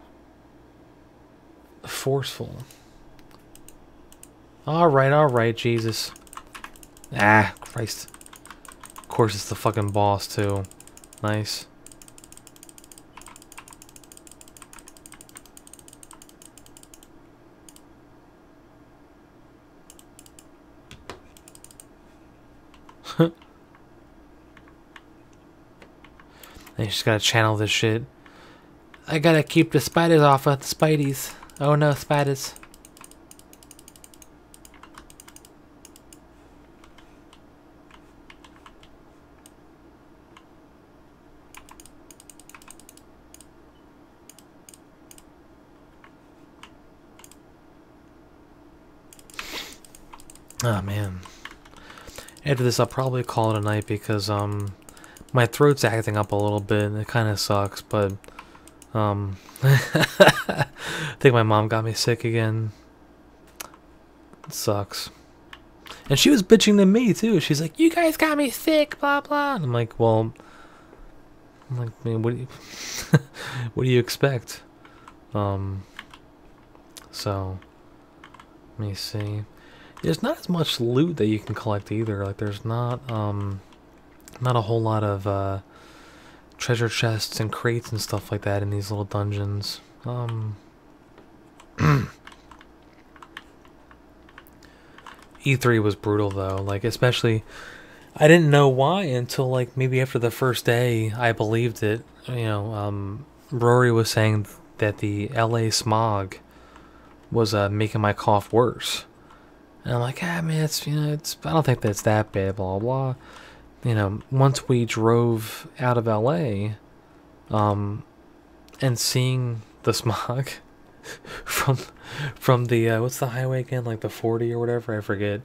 [SPEAKER 1] forceful. Alright, Jesus. Ah, Christ. Of course it's the fucking boss too. Nice. And you just gotta channel this shit. I gotta keep the spiders off of the spideys. Oh no, spiders. Oh man. After this I'll probably call it a night because my throat's acting up a little bit and it kinda sucks, but I think my mom got me sick again. It sucks. And she was bitching to me too. She's like, "You guys got me sick, blah blah." And I'm like, "Well," man, what do you what do you expect? So let me see. There's not as much loot that you can collect either. Like there's not a whole lot of treasure chests and crates and stuff like that in these little dungeons. E3 was brutal though, like especially I didn't know why until like maybe after the first day I believed it. You know, Rory was saying that the LA smog was making my cough worse. And I'm like, man, it's, you know, I don't think that's that bad, blah blah. You know, once we drove out of LA, and seeing the smog from the what's the highway again, like the 40 or whatever, I forget,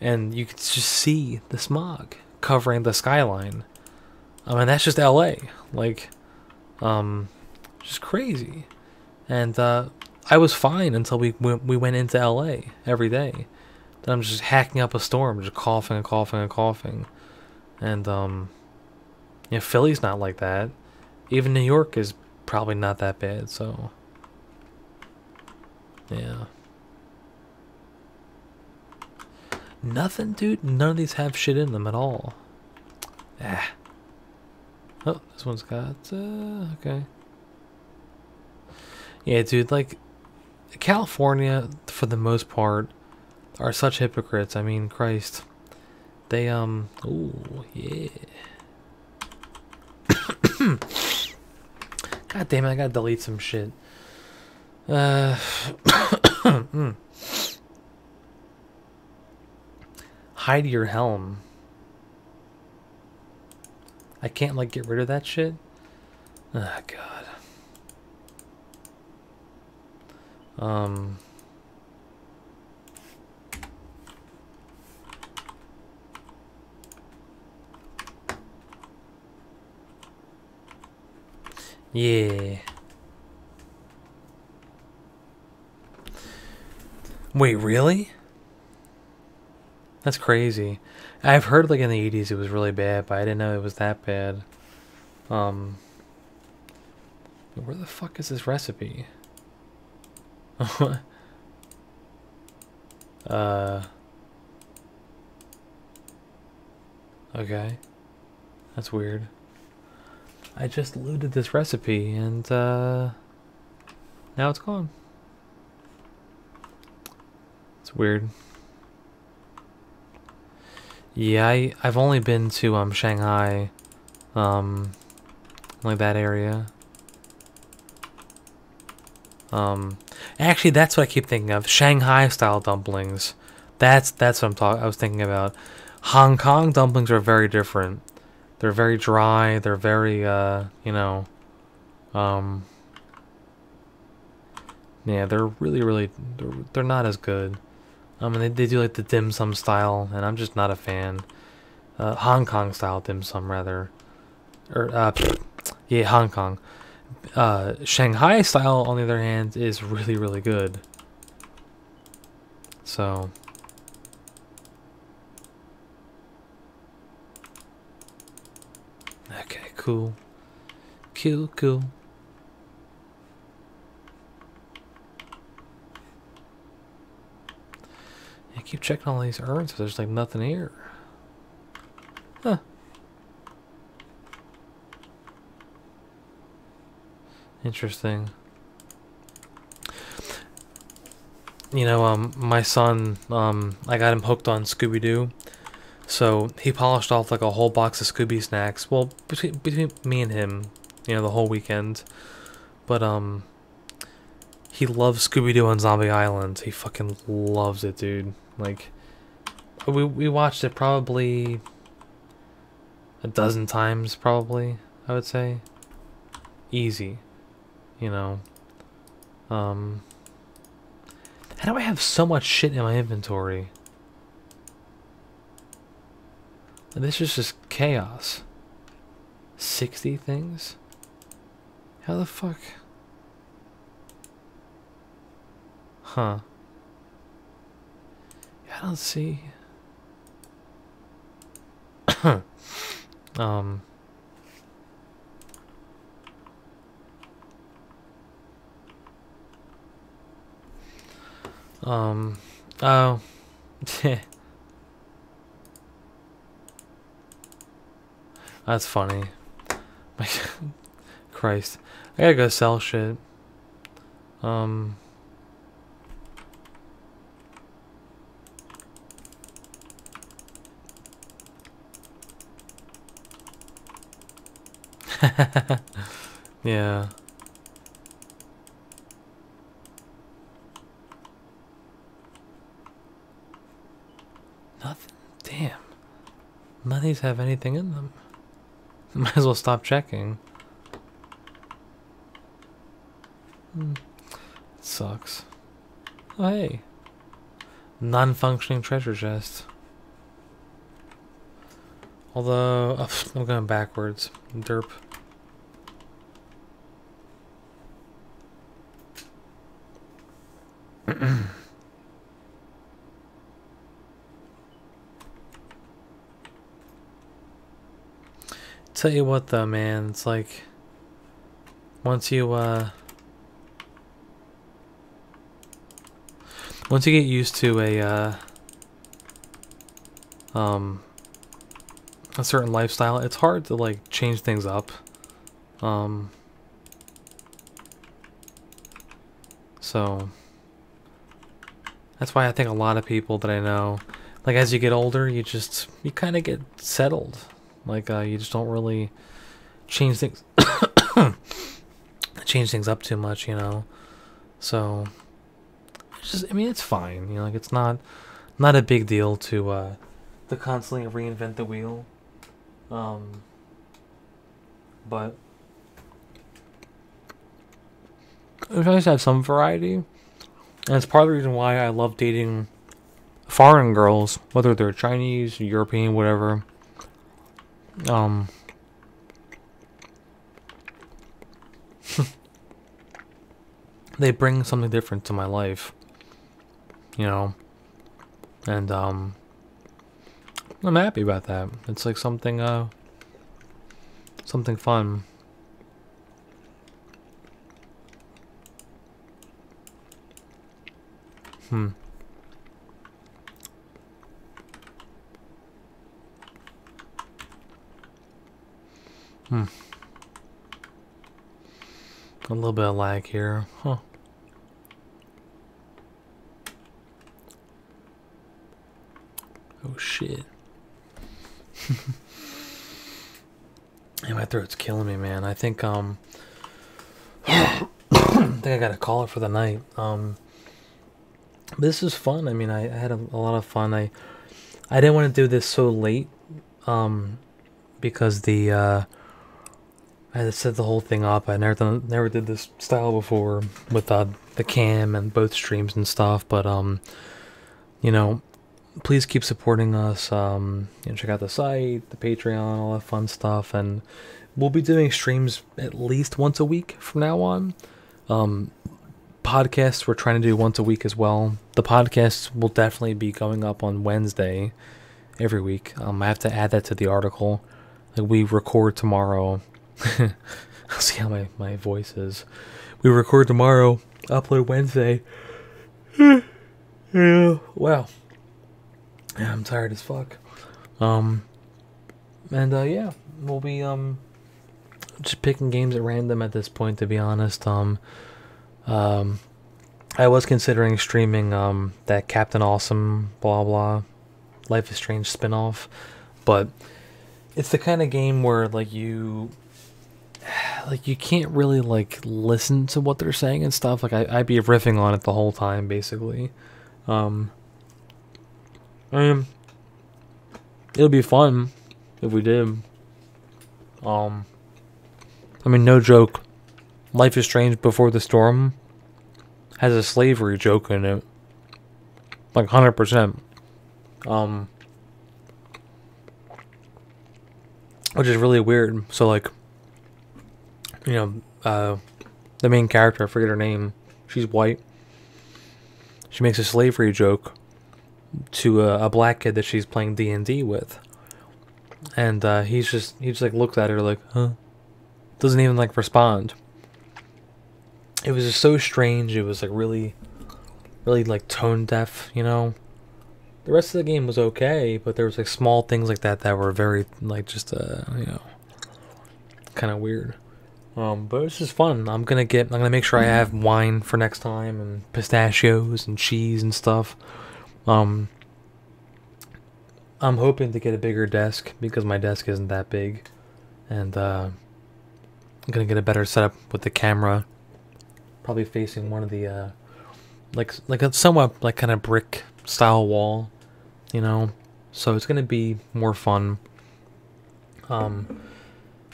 [SPEAKER 1] and you could just see the smog covering the skyline. I mean, that's just LA, like, just crazy. And I was fine until we went into LA every day. Then I'm just hacking up a storm, just coughing and coughing and coughing. And yeah, Philly's not like that. Even New York is probably not that bad, so yeah. Nothing, dude. None of these have shit in them at all. Ah. Oh, this one's got, okay. Yeah, dude, like, California, for the most part, are such hypocrites. I mean, Christ. They, ooh, yeah. God damn it, I gotta delete some shit. Hide your helm. I can't, like, get rid of that shit? Oh, God. Yeah. Wait, really? That's crazy. I've heard like in the 80s it was really bad, but I didn't know it was that bad. Where the fuck is this recipe? Okay. That's weird. I just looted this recipe and now it's gone. It's weird. Yeah, I've only been to Shanghai, like that area. Actually, that's what I keep thinking of. Shanghai style dumplings. That's what I was thinking about. Hong Kong dumplings are very different. They're very dry. They're very you know, yeah, they're really they're not as good. I mean, they do like the dim sum style, and I'm just not a fan. Hong Kong style dim sum rather, or yeah, Hong Kong. Shanghai style, on the other hand, is really good. So, okay, cool. I keep checking all these urns, but there's like nothing here. Huh. Interesting. You know, my son, I got him hooked on Scooby-Doo. So he polished off like a whole box of Scooby snacks. Well, between me and him, you know, the whole weekend. But he loves Scooby-Doo on Zombie Island. He fucking loves it, dude. Like, we watched it probably a dozen times, probably, I would say. Easy, you know. How do I have so much shit in my inventory? This is just chaos. 60 things? How the fuck? Huh. I don't see. um. Oh. That's funny. Christ. I gotta go sell shit. Yeah. Nothing. Damn. None of these have anything in them. Might as well stop checking. Sucks. Oh, hey. Non-functioning treasure chest. Although, I'm going backwards. Derp. Tell you what though, man, it's like once you get used to a a certain lifestyle, it's hard to like change things up. So that's why I think a lot of people that I know, like as you get older, you kind of get settled. Like you just don't really change things change things up too much, you know. So it's just, I mean, it's fine, you know, like it's not a big deal to constantly reinvent the wheel. But it's nice to have some variety. And it's part of the reason why I love dating foreign girls, whether they're Chinese, European, whatever. They bring something different to my life, you know, and I'm happy about that. It's like something fun. A little bit of lag here, huh? Oh shit. Yeah, my throat's killing me, man. I think I think I gotta call it for the night. This is fun. I mean, I had a lot of fun. I didn't want to do this so late, because I had to set the whole thing up. I never did this style before with the cam and both streams and stuff. But you know, please keep supporting us. You know, check out the site, the Patreon, all that fun stuff, and we'll be doing streams at least once a week from now on. Podcasts we're trying to do once a week as well. The podcasts will definitely be going up on Wednesday every week. I have to add that to the article. Like, we record tomorrow. I'll see how my voice is. We record tomorrow, upload Wednesday. Yeah, wow. Yeah, I'm tired as fuck. Yeah, we'll be just picking games at random at this point, to be honest. I was considering streaming that Captain Awesome blah blah Life is Strange spin-off, but it's the kind of game where like you can't really like listen to what they're saying and stuff. Like I'd be riffing on it the whole time, basically. It'll be fun if we did. I mean, no joke. Life is Strange Before the Storm has a slavery joke in it. Like 100%. Which is really weird. So like, you know, the main character, I forget her name, she's white. She makes a slavery joke to a black kid that she's playing D&D with. And he just like looks at her like, huh? Doesn't even like respond. It was just so strange. It was like really like tone deaf, you know. The rest of the game was okay, but there was like small things like that were very like just you know, kind of weird. But it's just fun. I'm gonna make sure I have wine for next time, and pistachios and cheese and stuff. I'm hoping to get a bigger desk because my desk isn't that big, and I'm gonna get a better setup with the camera, probably facing one of the like a somewhat like kind of brick style wall, you know. So it's gonna be more fun.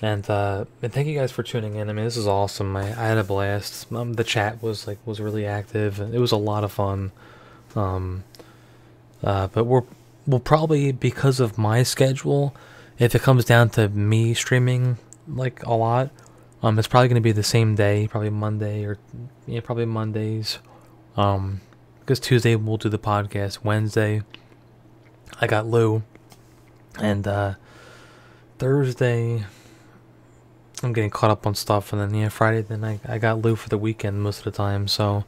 [SPEAKER 1] And thank you guys for tuning in. I mean, this is awesome. I had a blast. The chat was really active. It was a lot of fun. But we'll probably, because of my schedule, if it comes down to me streaming like a lot, it's probably gonna be the same day, probably Monday, or yeah, probably Mondays. Because Tuesday we'll do the podcast. Wednesday I got Lou, and Thursday I'm getting caught up on stuff, and then yeah, Friday then I got Lou for the weekend most of the time. So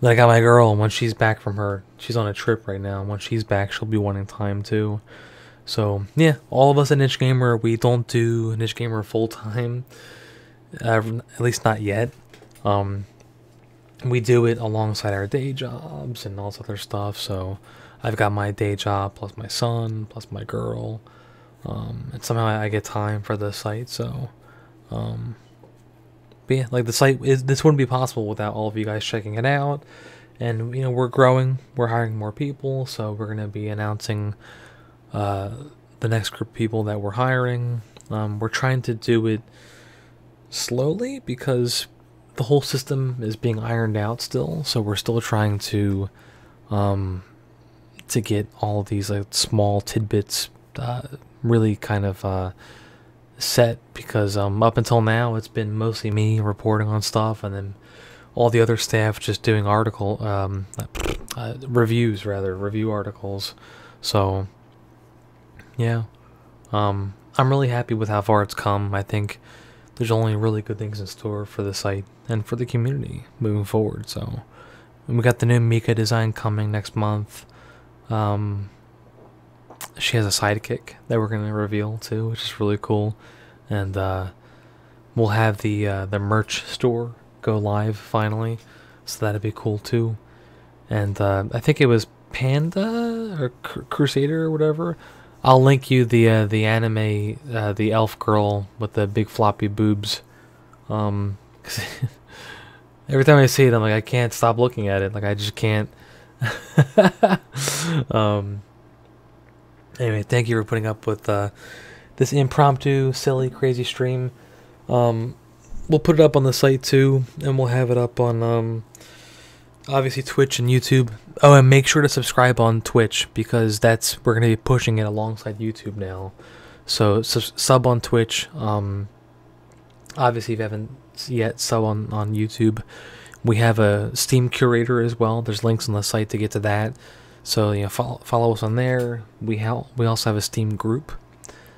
[SPEAKER 1] then I got my girl. When she's back from she's on a trip right now. When she's back, she'll be wanting time too. So yeah, all of us at Niche Gamer, we don't do Niche Gamer full time, at least not yet. We do it alongside our day jobs and all this other stuff. So I've got my day job plus my son plus my girl, and somehow I get time for the site. So, but yeah, like the site this wouldn't be possible without all of you guys checking it out. And you know, we're growing, we're hiring more people, so we're gonna be announcing the next group of people that we're hiring. We're trying to do it slowly because the whole system is being ironed out still, so we're still trying to get all of these like small tidbits really kind of set, because up until now it's been mostly me reporting on stuff and then all the other staff just doing review articles. So yeah, I'm really happy with how far it's come. I think there's only really good things in store for the site and for the community moving forward. So we got the new Mika design coming next month. She has a sidekick that we're gonna reveal too, which is really cool. And we'll have the merch store go live finally, so that'd be cool too. And I think it was Panda or Crusader or whatever. I'll link you the anime, the elf girl with the big floppy boobs. 'Cause every time I see it, I'm like, I can't stop looking at it. Like, I just can't. Anyway, thank you for putting up with this impromptu, silly, crazy stream. We'll put it up on the site too, and we'll have it up on obviously Twitch and YouTube. Oh, and make sure to subscribe on Twitch, because we're gonna be pushing it alongside YouTube now. So sub on Twitch. Obviously, if you haven't yet, sub on YouTube. We have a Steam curator as well. There's links on the site to get to that. So you know, follow us on there. We also have a Steam group,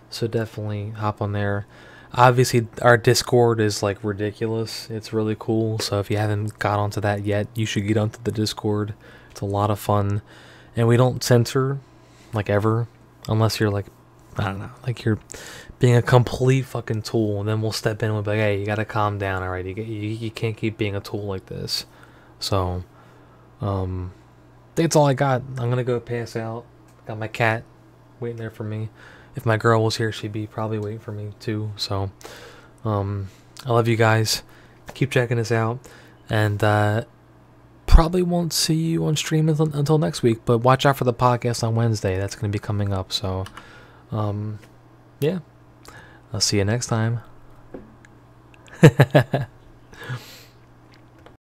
[SPEAKER 1] so definitely hop on there. Obviously, our Discord is like ridiculous. It's really cool. So if you haven't got onto that yet, you should get onto the Discord. It's a lot of fun, and we don't censor like ever, unless you're like, I don't know, like you're being a complete fucking tool, and then we'll step in and we'll be like, hey, you gotta calm down, alright? You can't keep being a tool like this. So, I think that's all I got. I'm gonna go pass out. Got my cat waiting there for me. If my girl was here, she'd be probably waiting for me too. So, I love you guys. Keep checking us out, and probably won't see you on stream until next week. But watch out for the podcast on Wednesday. That's gonna be coming up. So, yeah, I'll see you next time.